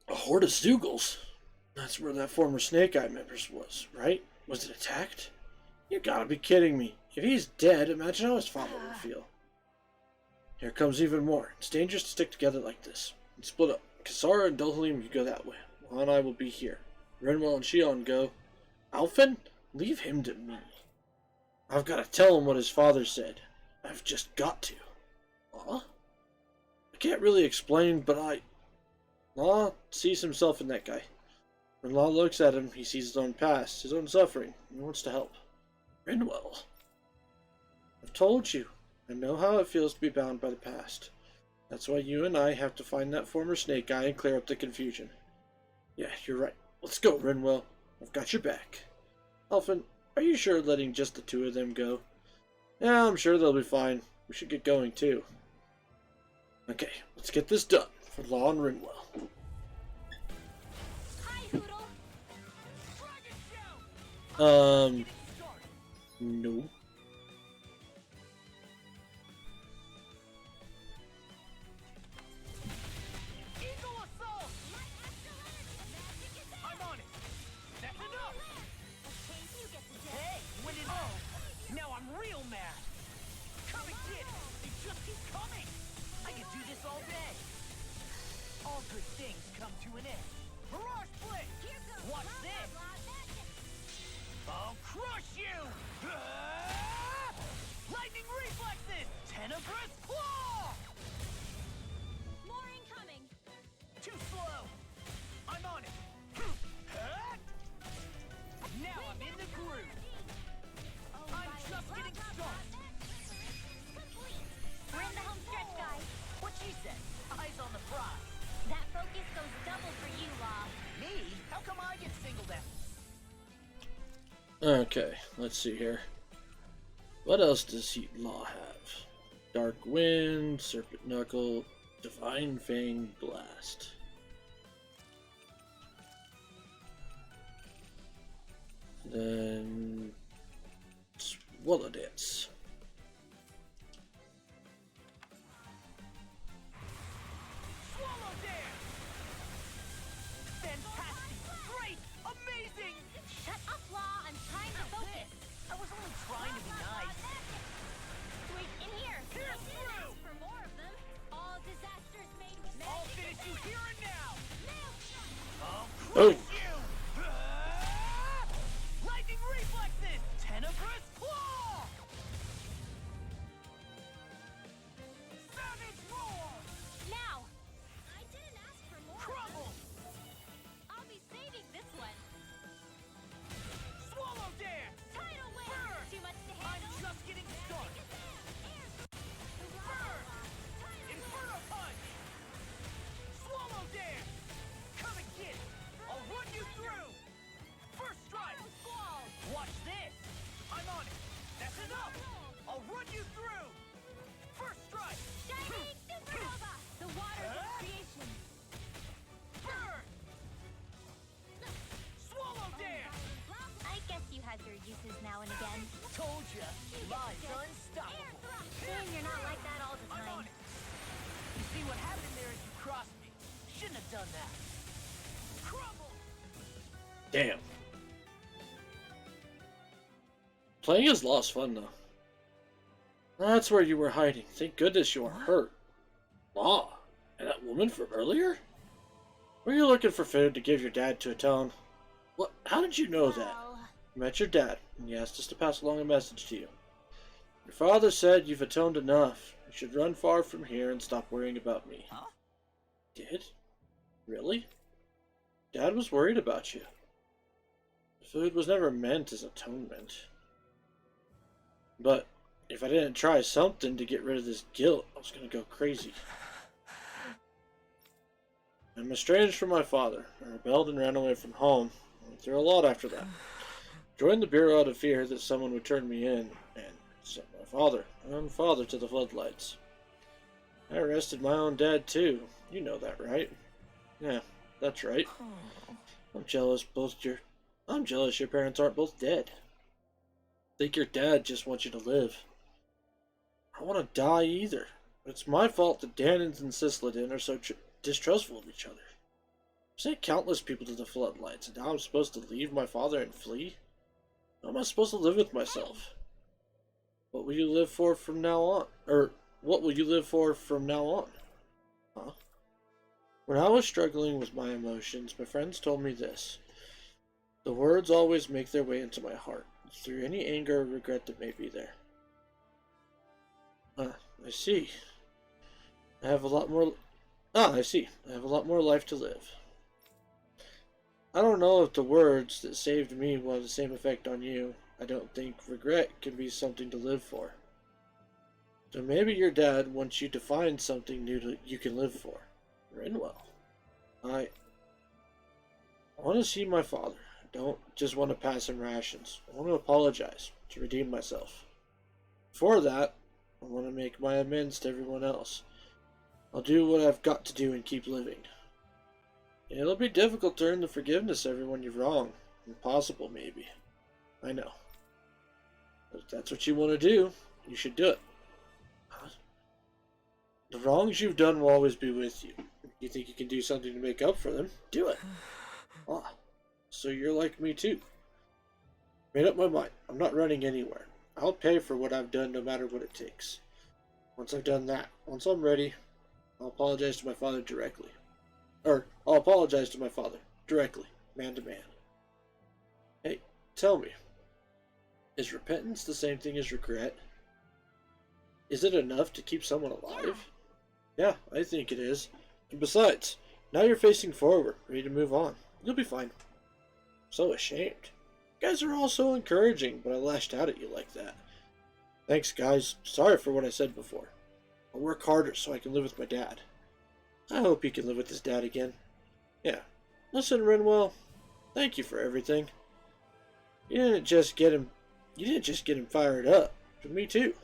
A horde of Zeugles? That's where that former Snake Eye members was, right? Was it attacked? You gotta be kidding me. If he's dead, imagine how his father would feel. Here comes even more. It's dangerous to stick together like this. And split up. Kisara and Dohalim, you go that way. While I will be here. Rinwell and Shion go. Alphen? Leave him to me. I've got to tell him what his father said. I've just got to. Law? I can't really explain, but Law sees himself in that guy. When Law looks at him, he sees his own past, his own suffering, and he wants to help. Rinwell. I've told you. I know how it feels to be bound by the past. That's why you and I have to find that former Snake Eye and clear up the confusion. Yeah, you're right. Let's go, Rinwell. I've got your back. Alphen, are you sure letting just the two of them go? Yeah, I'm sure they'll be fine. We should get going, too. Okay, let's get this done for Law and Rinwell. Hi, Hoodle. No. Eagle assault! I'm on it. That's enough. Hey, when did now I'm real mad. Come and get it. They just keep coming. I could do this all day. All good things come to an end. Mirage Blitz! Watch this! I'll crush you! Lightning reflexes! Tenebrous claw! More incoming. Too slow! I'm on it! Okay, let's see here. What else does Heat Law have? Dark Wind, Serpent Knuckle, Divine Fang Blast. Then Swallow Dance. Swallow Dance! Fantastic! Great! Amazing! Shut up, Law. I'm trying to focus. I was only trying to be nice. Wait, in here. Here's through! For more of them. All disasters made with I'll finish you here and now! Oh! Lightning reflexes! Tenebrous claw! Savage roar! Now! I didn't ask for more. Crumble! I'll be saving this one. Swallow dance! Tidal wave! Burn! Too much to I'm handle? just getting started! Burn! Inferno punch! Swallow dance! Come and get it! I'll run you through! First strike! Watch this! I'm on it! That's enough! I'll run you through! First strike! Shining Supernova! The waters of creation. Burn! Swallow dance! I guess you have your uses now and again. Told ya! Live's unstoppable! Saying you're not like that all the I'm time. on it! You see what happened there is you crossed me. Shouldn't have done that. Crumble! Damn. Playing as Law's fun, though. That's where you were hiding. Thank goodness you weren't hurt. Law? And that woman from earlier? Were you looking for food to give your dad to atone? What? How did you know that? You met your dad, and he asked us to pass along a message to you. Your father said you've atoned enough. You should run far from here and stop worrying about me. Huh? Did? Really? Dad was worried about you. The food was never meant as atonement. But if I didn't try something to get rid of this guilt, I was going to go crazy. I'm estranged from my father. I rebelled and ran away from home. I went through a lot after that. Joined the Bureau out of fear that someone would turn me in, and sent my own father to the floodlights. I arrested my own dad too. You know that, right? Yeah, that's right. I'm jealous your parents aren't both dead. I think your dad just wants you to live. I want to die either. But it's my fault that Danins and Cysladin are so distrustful of each other. I've sent countless people to the floodlights, and now I'm supposed to leave my father and flee? How am I supposed to live with myself? What will you live for from now on? Or, what will you live for from now on? Huh? When I was struggling with my emotions, my friends told me this. The words always make their way into my heart, through any anger or regret that may be there. I see. I have a lot more life to live. I don't know if the words that saved me will have the same effect on you. I don't think regret can be something to live for. So maybe your dad wants you to find something new you can live for. Rinwell. I want to see my father. I don't just want to pass him rations. I want to apologize, to redeem myself. For that, I want to make my amends to everyone else. I'll do what I've got to do and keep living. It'll be difficult to earn the forgiveness of everyone you've wronged. Impossible, maybe. I know. But if that's what you want to do, you should do it. The wrongs you've done will always be with you. If you think you can do something to make up for them, do it. Ah, so you're like me too. Made up my mind. I'm not running anywhere. I'll pay for what I've done no matter what it takes. Once I've done that, once I'm ready, I'll apologize to my father directly. I'll apologize to my father directly, man to man. Hey, tell me, is repentance the same thing as regret? Is it enough to keep someone alive? Yeah, I think it is. And besides, now you're facing forward, ready to move on. You'll be fine. So ashamed. You guys are all so encouraging, but I lashed out at you like that. Thanks, guys. Sorry for what I said before. I'll work harder so I can live with my dad. I hope he can live with his dad again. Yeah. Listen, Rinwell. Thank you for everything. You didn't just get him. You didn't just get him fired up. But me too.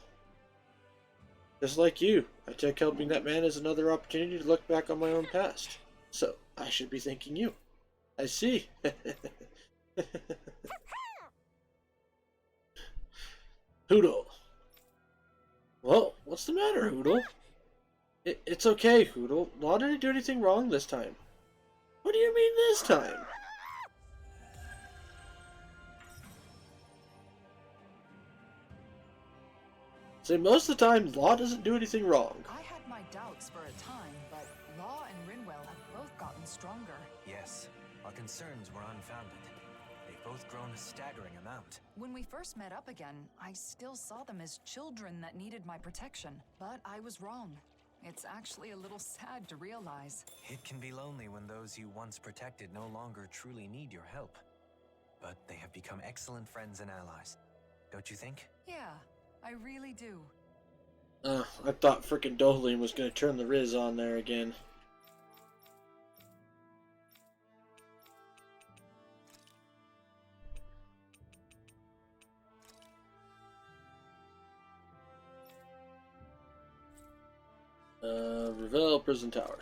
Just like you, I took helping that man as another opportunity to look back on my own past. So I should be thanking you. I see. Hootle. Whoa, what's the matter, Hootle? It's okay, Hootle. Law didn't do anything wrong this time. What do you mean this time? See, most of the time, Law doesn't do anything wrong. I had my doubts for a time, but Law and Rinwell have both gotten stronger. Yes, our concerns were unfounded. They've both grown a staggering amount. When we first met up again, I still saw them as children that needed my protection. But I was wrong. It's actually a little sad to realize. It can be lonely when those you once protected no longer truly need your help. But they have become excellent friends and allies. Don't you think? Yeah, I really do. I thought frickin' Dolan was gonna turn the Riz on there again. Revel Prison Tower.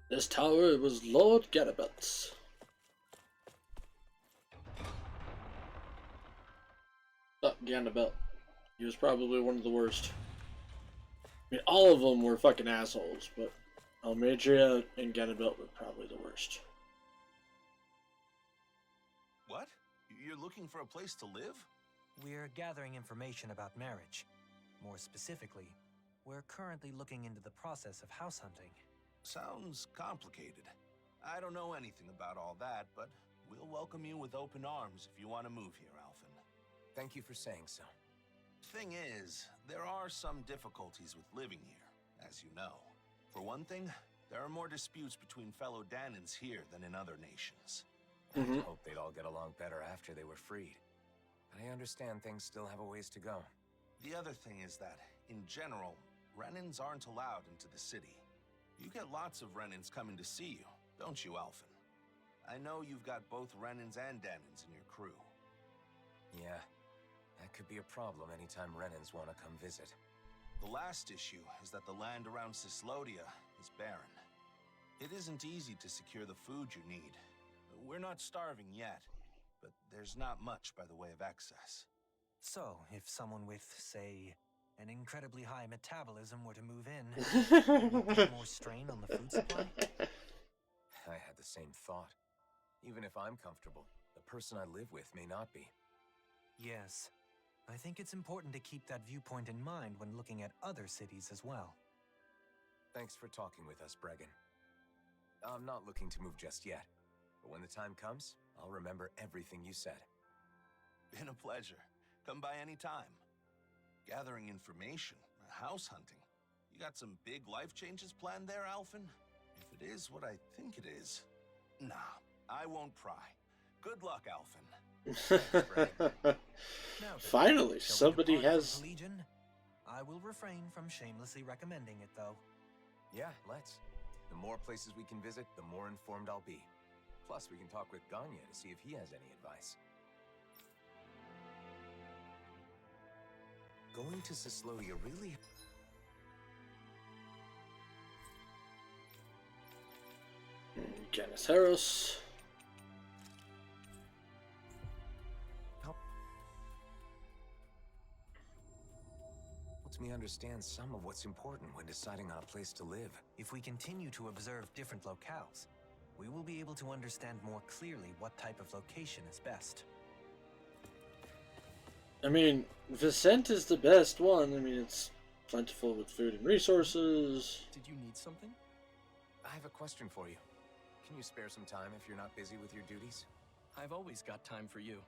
This tower was Lord Ganabelt's. Ganabelt. He was probably one of the worst. I mean, all of them were fucking assholes, but Almadria and Ganabelt were probably the worst. What? You're looking for a place to live? We're gathering information about marriage. More specifically, we're currently looking into the process of house hunting. Sounds complicated. I don't know anything about all that, but we'll welcome you with open arms if you want to move here, Alphen. Thank you for saying so. Thing is, there are some difficulties with living here, as you know. For one thing, there are more disputes between fellow Danans here than in other nations. I hope they'd all get along better after they were freed. But I understand things still have a ways to go. The other thing is that, in general, Renans aren't allowed into the city. You get lots of Renans coming to see you, don't you, Alphen? I know you've got both Renans and Danans in your crew. Yeah, that could be a problem anytime Renans want to come visit. The last issue is that the land around Cyslodia is barren. It isn't easy to secure the food you need. We're not starving yet, but there's not much by the way of excess. So, if someone with, say, an incredibly high metabolism were to move in, would it put more strain on the food supply? I had the same thought. Even if I'm comfortable, the person I live with may not be. Yes. I think it's important to keep that viewpoint in mind when looking at other cities as well. Thanks for talking with us, Bregan. I'm not looking to move just yet, but when the time comes, I'll remember everything you said. Been a pleasure. Come by any time. Gathering information, house hunting. You got some big life changes planned there, Alphen? If it is what I think it is. Nah, I won't pry. Good luck, Alphen. Finally, somebody has... Legion? I will refrain from shamelessly recommending it, though. Yeah, let's. The more places we can visit, the more informed I'll be. Plus, we can talk with Ganya to see if he has any advice. Going to Cyslodia really... Janiceros. Helps me understand some of what's important when deciding on a place to live. If we continue to observe different locales, we will be able to understand more clearly what type of location is best. I mean, Vicente is the best one. I mean, it's plentiful with food and resources. Did you need something? I have a question for you. Can you spare some time if you're not busy with your duties? I've always got time for you.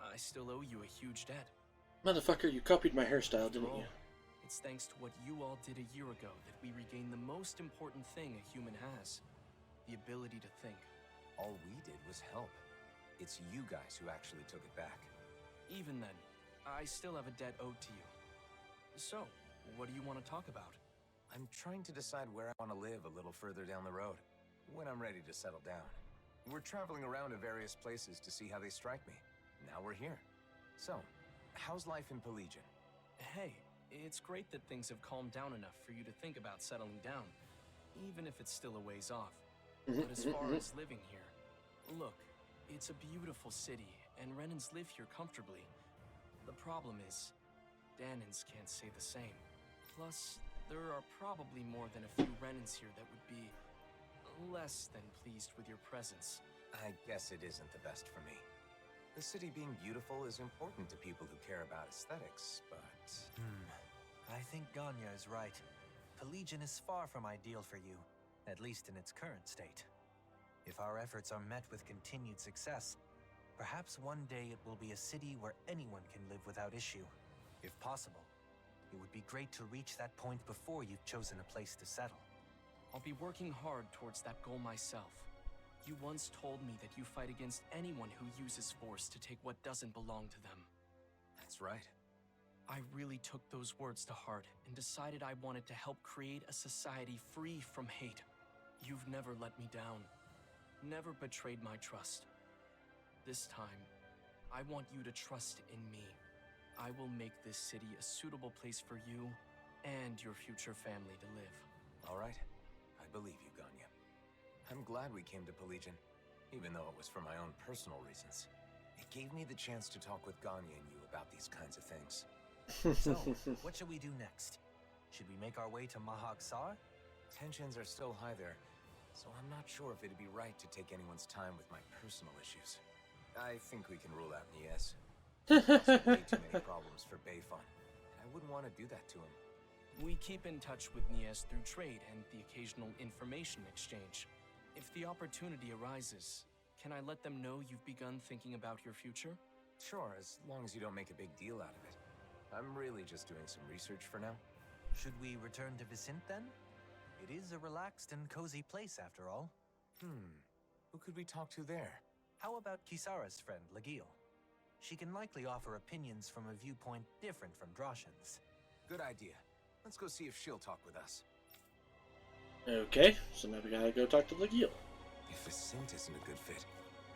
I still owe you a huge debt. Motherfucker, you copied my hairstyle, didn't you? It's thanks to what you all did a year ago that we regained the most important thing a human has. The ability to think. All we did was help. It's you guys who actually took it back. Even then, I still have a debt owed to you. So, what do you want to talk about? I'm trying to decide where I want to live a little further down the road, when I'm ready to settle down. We're traveling around to various places to see how they strike me. Now we're here. So, how's life in Pelegion? Hey, it's great that things have calmed down enough for you to think about settling down, even if it's still a ways off. But as far as living here, look, it's a beautiful city, and Renans live here comfortably. The problem is, Dahnans can't say the same. Plus, there are probably more than a few Renans here that would be less than pleased with your presence. I guess it isn't the best for me. The city being beautiful is important to people who care about aesthetics, but... I think Ganya is right. Pelegion is far from ideal for you, at least in its current state. If our efforts are met with continued success, perhaps one day it will be a city where anyone can live without issue. If possible, it would be great to reach that point before you've chosen a place to settle. I'll be working hard towards that goal myself. You once told me that you fight against anyone who uses force to take what doesn't belong to them. That's right. I really took those words to heart and decided I wanted to help create a society free from hate. You've never let me down, never betrayed my trust. This time, I want you to trust in me. I will make this city a suitable place for you and your future family to live. All right. I believe you, Ganya. I'm glad we came to Pelegion, even though it was for my own personal reasons. It gave me the chance to talk with Ganya and you about these kinds of things. So, what should we do next? Should we make our way to Mahag Saar? Tensions are still high there, so I'm not sure if it'd be right to take anyone's time with my personal issues. I think we can rule out Nies. Way too many problems for Bayfun, and I wouldn't want to do that to him. We keep in touch with Nies through trade and the occasional information exchange. If the opportunity arises, can I let them know you've begun thinking about your future? Sure, as long as you don't make a big deal out of it. I'm really just doing some research for now. Should we return to Vicint then? It is a relaxed and cozy place after all. Who could we talk to there? How about Kisara's friend, Legil? She can likely offer opinions from a viewpoint different from Droshan's. Good idea. Let's go see if she'll talk with us. Okay, so now we gotta go talk to Legil. If Vicint isn't a good fit,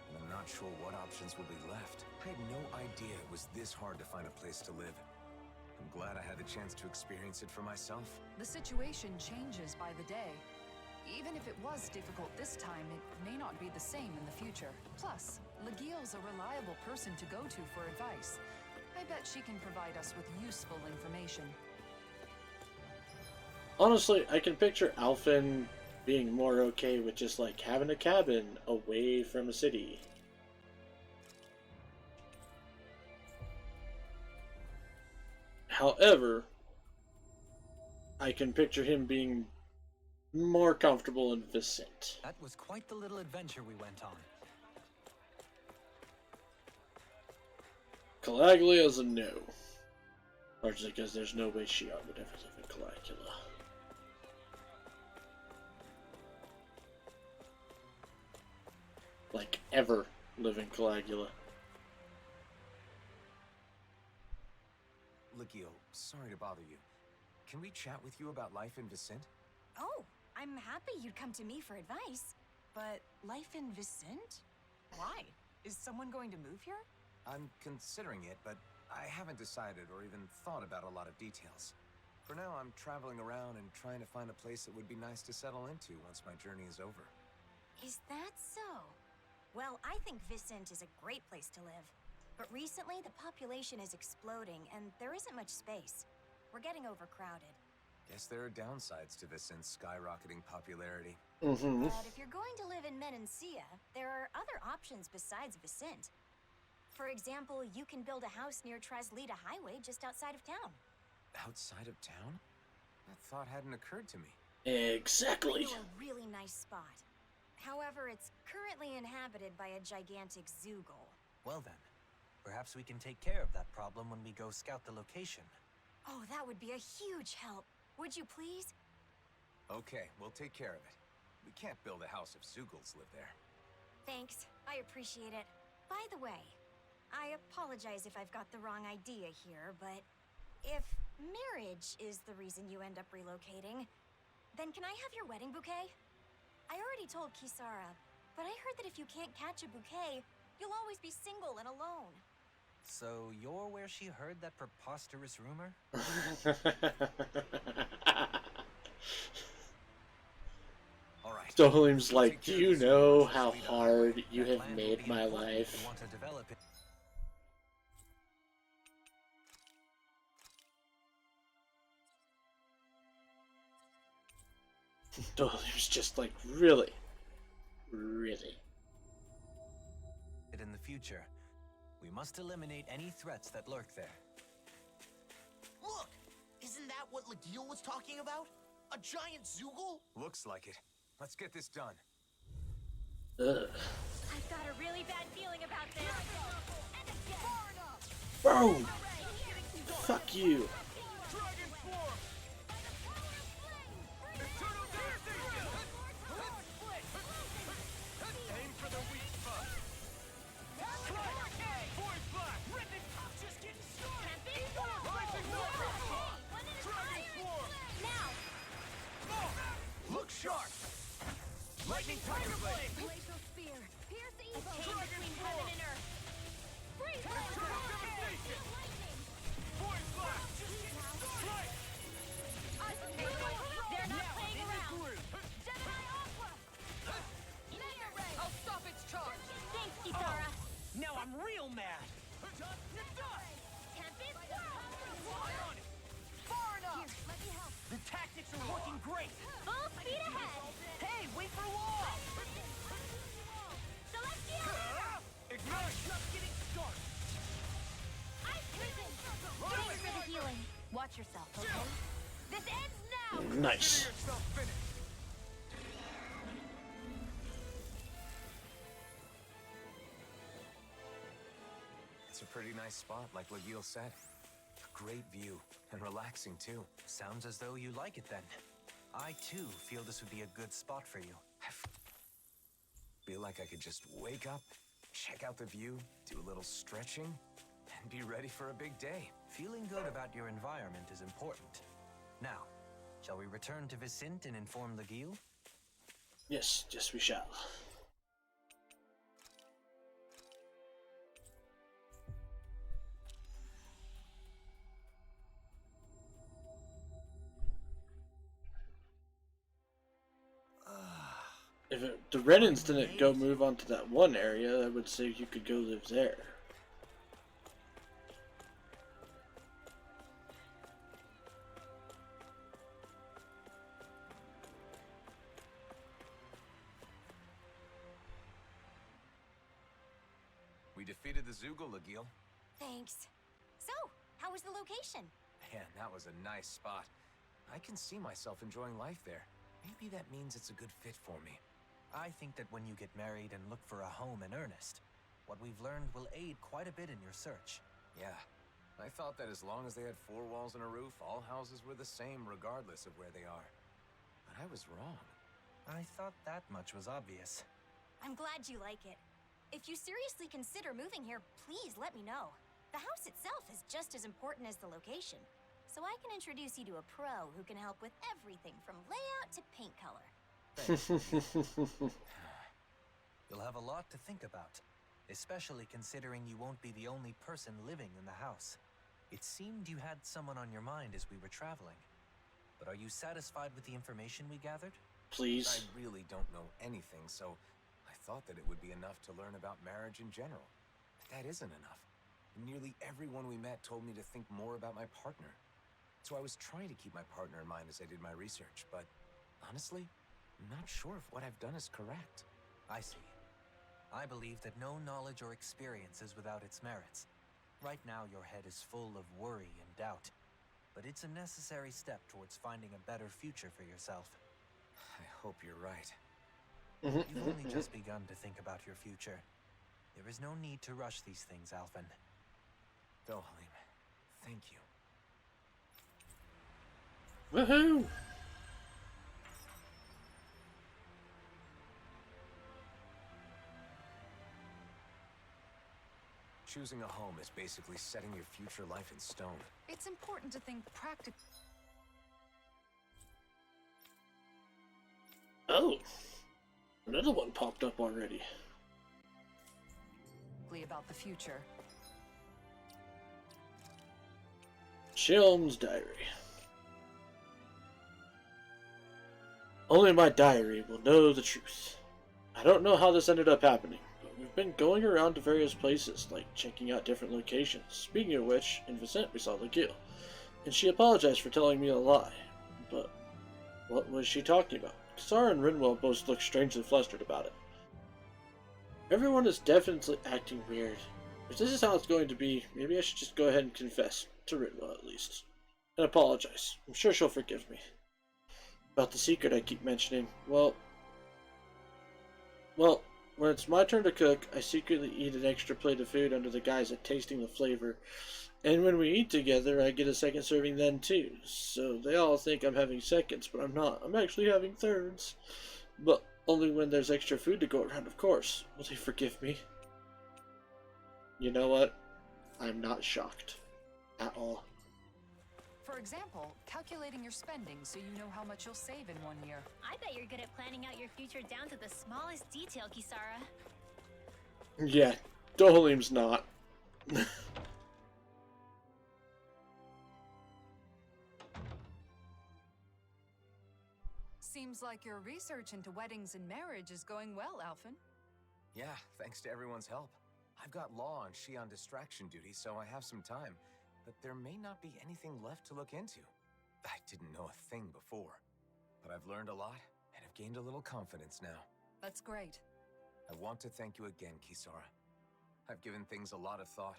and I'm not sure what options will be left. I had no idea it was this hard to find a place to live. I'm glad I had the chance to experience it for myself. The situation changes by the day. Even if it was difficult this time, it may not be the same in the future. Plus, Legil's a reliable person to go to for advice. I bet she can provide us with useful information. Honestly, I can picture Alphen being more okay with just like having a cabin away from a city. However, I can picture him being more comfortable in Vicint. That was quite the little adventure we went on. Calaglia's a no. Largely because there's no way Shion would ever live in Calagula. Like, ever live in Calagula. Legil, sorry to bother you. Can we chat with you about life in Vicint? Oh, I'm happy you'd come to me for advice. But life in Vicint? Why? Is someone going to move here? I'm considering it, but I haven't decided or even thought about a lot of details. For now, I'm traveling around and trying to find a place that would be nice to settle into once my journey is over. Is that so? Well, I think Vicint is a great place to live. But recently, the population is exploding, and there isn't much space. We're getting overcrowded. Guess there are downsides to Vicint's skyrocketing popularity. But if you're going to live in Menancia, there are other options besides Vicint. For example, you can build a house near Traslita Highway just outside of town. Outside of town? That thought hadn't occurred to me. Exactly. A really nice spot. However, it's currently inhabited by a gigantic Zoogle. Well then, perhaps we can take care of that problem when we go scout the location. Oh, that would be a huge help. Would you please? Okay, we'll take care of it. We can't build a house if Zoogles live there. Thanks. I appreciate it. By the way, I apologize if I've got the wrong idea here, but if marriage is the reason you end up relocating, then can I have your wedding bouquet? I already told Kisara, but I heard that if you can't catch a bouquet, you'll always be single and alone. So you're where she heard that preposterous rumor? Alright. Dolim's like, do you know how hard you have made my life? Want to develop it. Dolim's just like, really? Really? In the future, we must eliminate any threats that lurk there. Look! Isn't that what Legil was talking about? A giant Zoogle? Looks like it. Let's get this done. Ugh. I've got a really bad feeling about this. Bro! Fuck you. Aim for the weak spot. Void blast. Just getting started. Rising Dragon Swarm. Look sharp. Lightning Tiger Blade. Glacial spear. Pierce the evil. Dragon Between Swarm. heaven and earth. Freeze. Eternal devastation. Void blast. Strike. They're not playing around. Jedi Aqua. Mega Ray. I'll stop its charge. Thanks, Kisara. Now I'm real mad. Tempest Fly on it. Far enough. Here, let me help. The tactics are working great. Full speed ahead. Hey, wait for wall. Celestial. Ignite. Just getting started. Ice prison. Thanks for the healing. Watch yourself, okay? This ends now. Nice. Yourself finished. It's a pretty nice spot, like Legil said. A great view, and relaxing too. Sounds as though you like it then. I too feel this would be a good spot for you. Feel like I could just wake up, check out the view, do a little stretching, and be ready for a big day. Feeling good about your environment is important. Now, shall we return to Vicente and inform Legil? Yes, yes we shall. If the Renans didn't go move on to that one area, I would say you could go live there. We defeated the Zoogle, Legil. Thanks. So, how was the location? Man, that was a nice spot. I can see myself enjoying life there. Maybe that means it's a good fit for me. I think that when you get married and look for a home in earnest, what we've learned will aid quite a bit in your search. Yeah. I thought that as long as they had 4 walls and a roof, all houses were the same regardless of where they are. But I was wrong. I thought that much was obvious. I'm glad you like it. If you seriously consider moving here, please let me know. The house itself is just as important as the location, so I can introduce you to a pro who can help with everything from layout to paint color. You'll have a lot to think about, especially considering you won't be the only person living in the house. It seemed you had someone on your mind as we were traveling. But are you satisfied with the information we gathered? Please. I really don't know anything, so I thought that it would be enough to learn about marriage in general. But that isn't enough. Nearly everyone we met told me to think more about my partner. So I was trying to keep my partner in mind as I did my research, but honestly, I'm not sure if what I've done is correct. I see. I believe that no knowledge or experience is without its merits. Right now your head is full of worry and doubt, but it's a necessary step towards finding a better future for yourself. I hope you're right. You've only just begun to think about your future. There is no need to rush these things, Alphen. Dohalim, thank you. Woohoo! Choosing a home is basically setting your future life in stone. It's important to think practically Oh, another one popped up already. about the future. Shilm's diary. Only my diary will know the truth. I don't know how this ended up happening, but we've been going around to various places, like checking out different locations. Speaking of which, in Vicent we saw Laguille, and she apologized for telling me a lie. But what was she talking about? Kisara and Rinwell both looked strangely flustered about it. Everyone is definitely acting weird. If this is how it's going to be, maybe I should just go ahead and confess, to Rinwell at least, and apologize. I'm sure she'll forgive me. About the secret I keep mentioning, well, when it's my turn to cook, I secretly eat an extra plate of food under the guise of tasting the flavor. And when we eat together, I get a second serving then too. So they all think I'm having seconds, but I'm not. I'm actually having thirds. But only when there's extra food to go around, of course. Will they forgive me? You know what? I'm not shocked. At all. For example, calculating your spending so you know how much you'll save in 1 year. I bet you're good at planning out your future down to the smallest detail, Kisara. Yeah, Dohalim's not. Seems like your research into weddings and marriage is going well, Alphen. Yeah, thanks to everyone's help. I've got Law and she on distraction duty, so I have some time. But there may not be anything left to look into. I didn't know a thing before. But I've learned a lot, and have gained a little confidence now. That's great. I want to thank you again, Kisara. I've given things a lot of thought,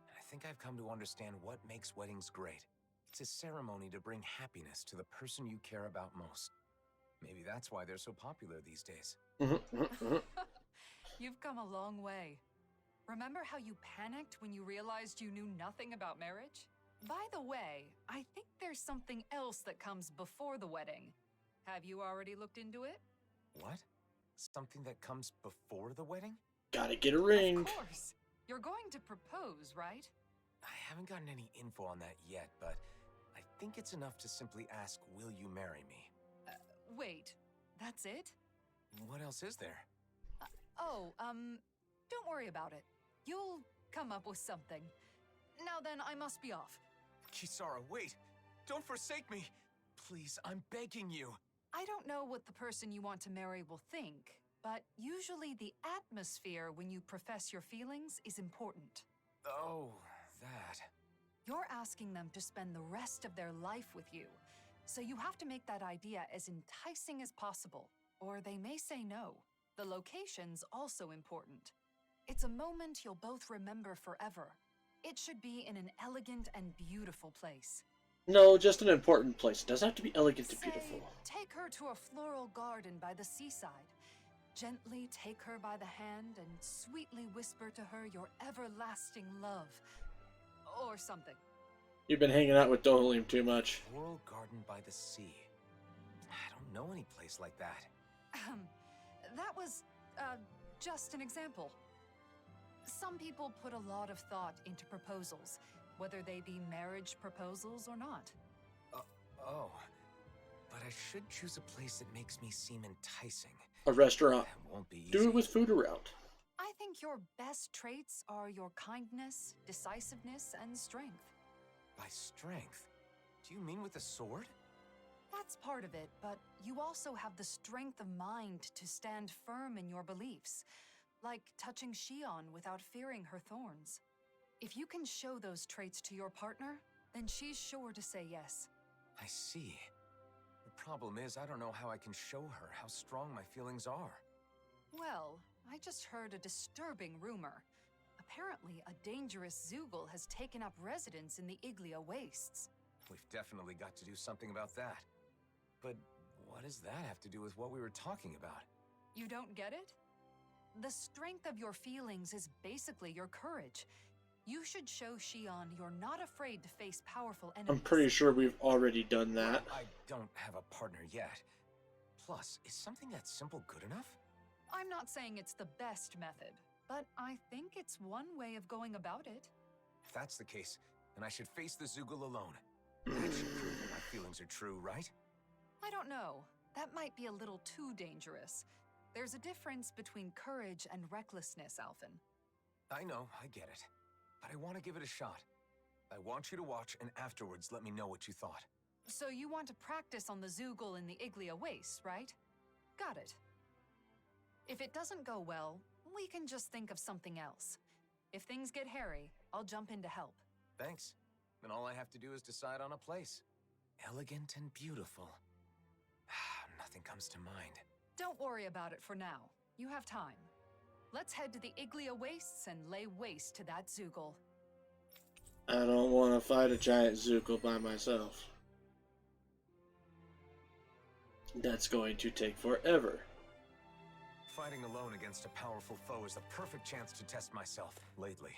and I think I've come to understand what makes weddings great. It's a ceremony to bring happiness to the person you care about most. Maybe that's why they're so popular these days. You've come a long way. Remember how you panicked when you realized you knew nothing about marriage? By the way, I think there's something else that comes before the wedding. Have you already looked into it? What? Something that comes before the wedding? Gotta get a ring. Of course. You're going to propose, right? I haven't gotten any info on that yet, but I think it's enough to simply ask, will you marry me? Wait, that's it? What else is there? Don't worry about it. You'll come up with something. Now then, I must be off. Kisara, wait! Don't forsake me! Please, I'm begging you! I don't know what the person you want to marry will think, but usually the atmosphere when you profess your feelings is important. Oh, that. You're asking them to spend the rest of their life with you, so you have to make that idea as enticing as possible, or they may say no. The location's also important. It's a moment you'll both remember forever. It should be in an elegant and beautiful place. No, just an important place. It doesn't have to be elegant and beautiful. Take her to a floral garden by the seaside. Gently take her by the hand and sweetly whisper to her your everlasting love. Or something. You've been hanging out with Dohalim too much. Floral garden by the sea. I don't know any place like that. That was, just an example. Some people put a lot of thought into proposals, whether they be marriage proposals or not. But I should choose a place that makes me seem enticing. A restaurant. That won't be easy. Do it with food around. I think your best traits are your kindness, decisiveness, and strength. By strength? Do you mean with a sword? That's part of it, but you also have the strength of mind to stand firm in your beliefs. Like touching Shion without fearing her thorns. If you can show those traits to your partner, then she's sure to say yes. I see. The problem is I don't know how I can show her how strong my feelings are. Well, I just heard a disturbing rumor. Apparently, a dangerous Zeugle has taken up residence in the Iglia Wastes. We've definitely got to do something about that. But what does that have to do with what we were talking about? You don't get it? The strength of your feelings is basically your courage. You should show Shion you're not afraid to face powerful enemies. I'm pretty sure we've already done that. Well, I don't have a partner yet. Plus, is something that simple good enough? I'm not saying it's the best method, but I think it's one way of going about it. If that's the case, then I should face the Zoogle alone. That should prove that my feelings are true, right? I don't know. That might be a little too dangerous. There's a difference between courage and recklessness, Alphen. I know, I get it. But I want to give it a shot. I want you to watch and afterwards let me know what you thought. So you want to practice on the Zoogle in the Iglia Waste, right? Got it. If it doesn't go well, we can just think of something else. If things get hairy, I'll jump in to help. Thanks. Then all I have to do is decide on a place. Elegant and beautiful. Nothing comes to mind. Don't worry about it for now. You have time. Let's head to the Iglia Wastes and lay waste to that Zoogle. I don't want to fight a giant Zoogle by myself. That's going to take forever. Fighting alone against a powerful foe is the perfect chance to test myself lately.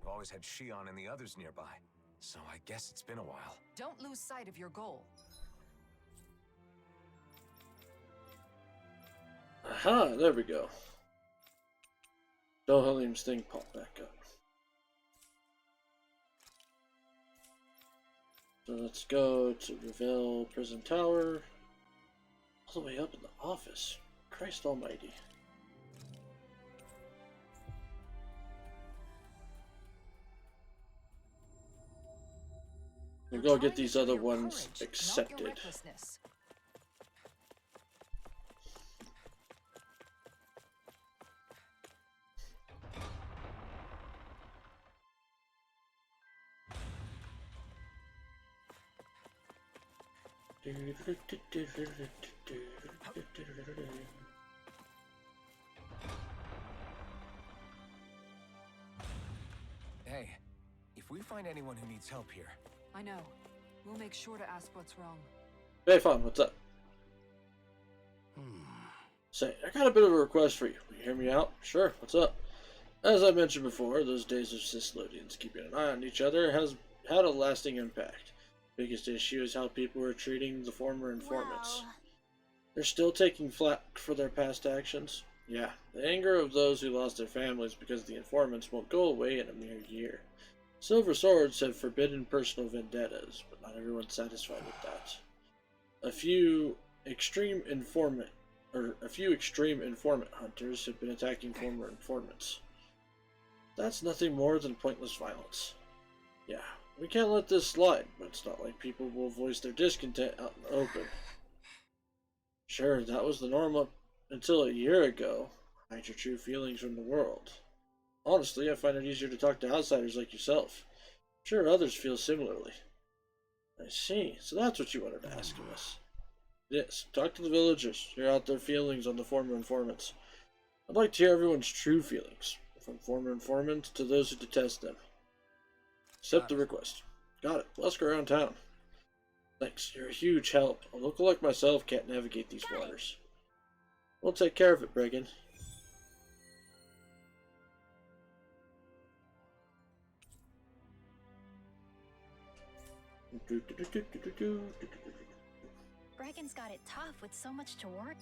I've always had Shion and the others nearby, so I guess it's been a while. Don't lose sight of your goal. Aha, there we go. Dohalim's thing popped back up. So let's go to Reveal Prison Tower. All the way up in the office. Christ almighty. We'll go get these other ones accepted. Hey, if we find anyone who needs help here... I know. We'll make sure to ask what's wrong. Hey, Fawn, what's up? Say, I got a bit of a request for you. Will you hear me out? Sure, what's up? As I mentioned before, those days of Cislodians keeping an eye on each other has had a lasting impact. Biggest issue is how people are treating the former informants. Wow. They're still taking flack for their past actions. Yeah, the anger of those who lost their families because of the informants won't go away in a mere year. Silver Swords have forbidden personal vendettas, but not everyone's satisfied with that. A few extreme informant hunters have been attacking former informants. That's nothing more than pointless violence. Yeah, we can't let this slide, but it's not like people will voice their discontent out in the open. Sure, that was the norm up until a year ago. Hide your true feelings from the world. Honestly, I find it easier to talk to outsiders like yourself. I'm sure others feel similarly. I see, so that's what you wanted to ask of us. Yes, talk to the villagers, hear out their feelings on the former informants. I'd like to hear everyone's true feelings, from former informants to those who detest them. Accept the request. Got it. Let's go around town. Thanks, you're a huge help. A local like myself can't navigate these waters. We'll take care of it, Bregan. Bregan's got it tough with so much to work.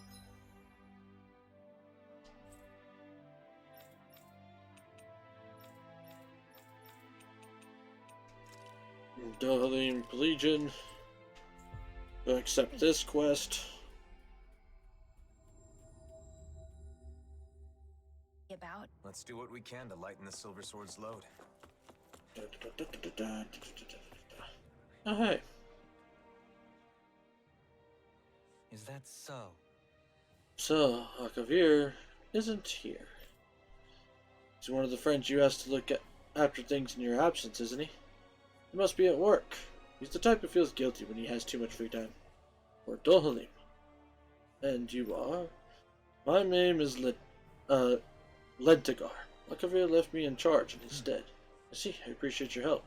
Dohalim Legion. Accept this quest. About. Let's do what we can to lighten the Silver Sword's load. Oh, hey. Is that so? So, Akavir isn't here. He's one of the friends you asked to look at after things in your absence, isn't he? He must be at work. He's the type who feels guilty when he has too much free time. Or Dohalim. And you are? My name is Lentagar. Akavir left me in charge in his stead. I see, I appreciate your help.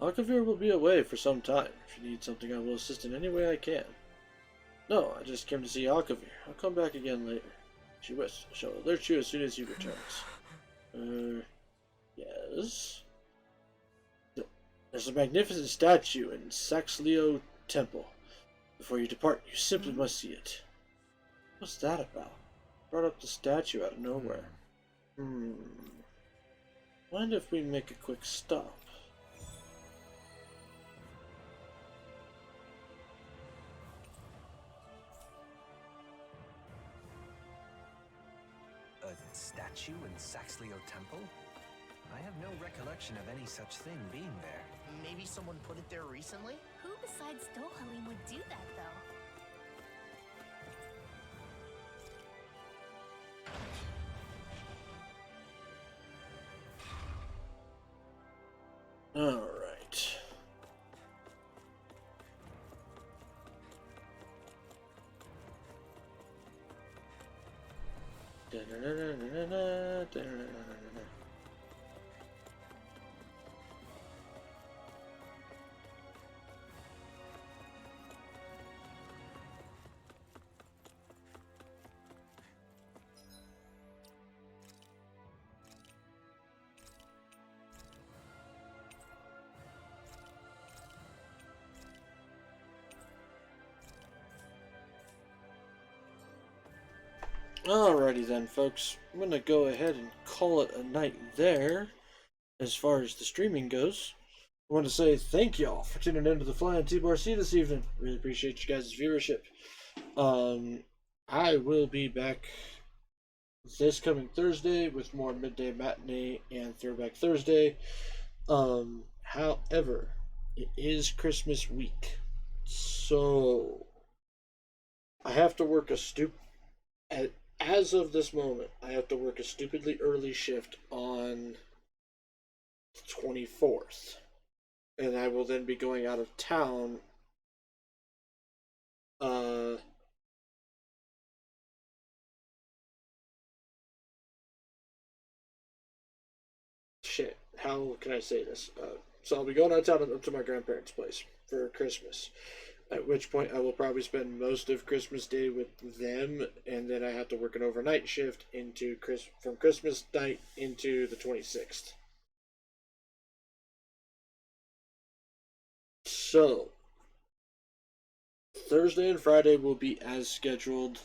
Akavir will be away for some time. If you need something, I will assist in any way I can. No, I just came to see Akavir. I'll come back again later. If you wish, I shall alert you as soon as he returns. Yes? There's a magnificent statue in Saxleo Temple. Before you depart, you simply must see it. What's that about? Brought up the statue out of nowhere. Mind if we make a quick stop? A statue in Saxleo Temple? I have no recollection of any such thing being there. Maybe someone put it there recently? Who besides Dohalim would do that, though? All right. Alrighty then, folks. I'm gonna go ahead and call it a night there as far as the streaming goes. I want to say thank y'all for tuning into the Flying T-Bar-C this evening. Really appreciate you guys' viewership. I will be back this coming Thursday with more Midday Matinee and Throwback Thursday. However, it is Christmas week, so I have to work as of this moment, I have to work a stupidly early shift on the 24th. And I will then be going out of town how can I say this? So I'll be going out of town to my grandparents' place for Christmas. At which point I will probably spend most of Christmas Day with them, and then I have to work an overnight shift from Christmas night into the 26th. So Thursday and Friday will be as scheduled.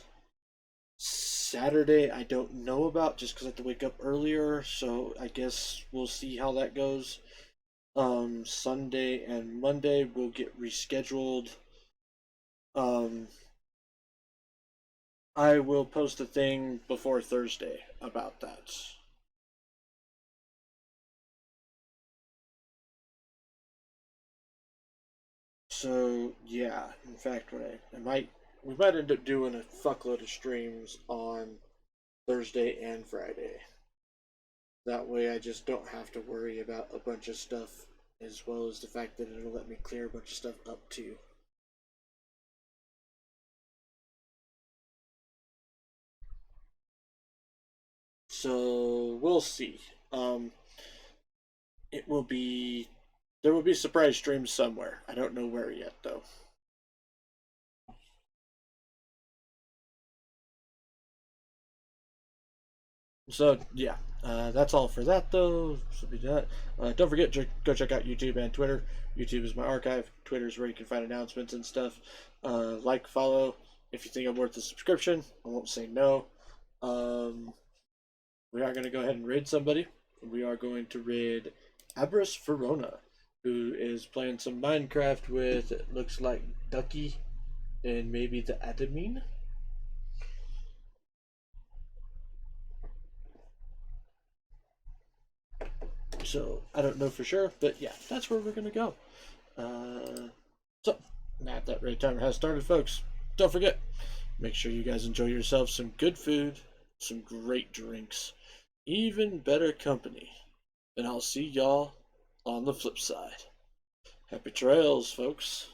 Saturday I don't know about just because I have to wake up earlier, so I guess we'll see how that goes. Sunday and Monday will get rescheduled. I will post a thing before Thursday about that. So yeah, in fact, we might end up doing a fuckload of streams on Thursday and Friday. That way I just don't have to worry about a bunch of stuff, as well as the fact that it'll let me clear a bunch of stuff up too. So we'll see. There will be surprise streams somewhere. I don't know where yet though. So yeah, that's all for that though. So be that. Don't forget to go check out YouTube and Twitter. YouTube is my archive. Twitter is where you can find announcements and stuff. Like, follow. If you think I'm worth a subscription, I won't say no. We are going to go ahead and raid somebody. We are going to raid Abras Verona, who is playing some Minecraft with, it looks like, Ducky and maybe the Adamine. So, I don't know for sure, but yeah, that's where we're going to go. So, now that raid timer has started, folks, don't forget, make sure you guys enjoy yourselves some good food, some great drinks, even better company. And I'll see y'all on the flip side. Happy trails, folks.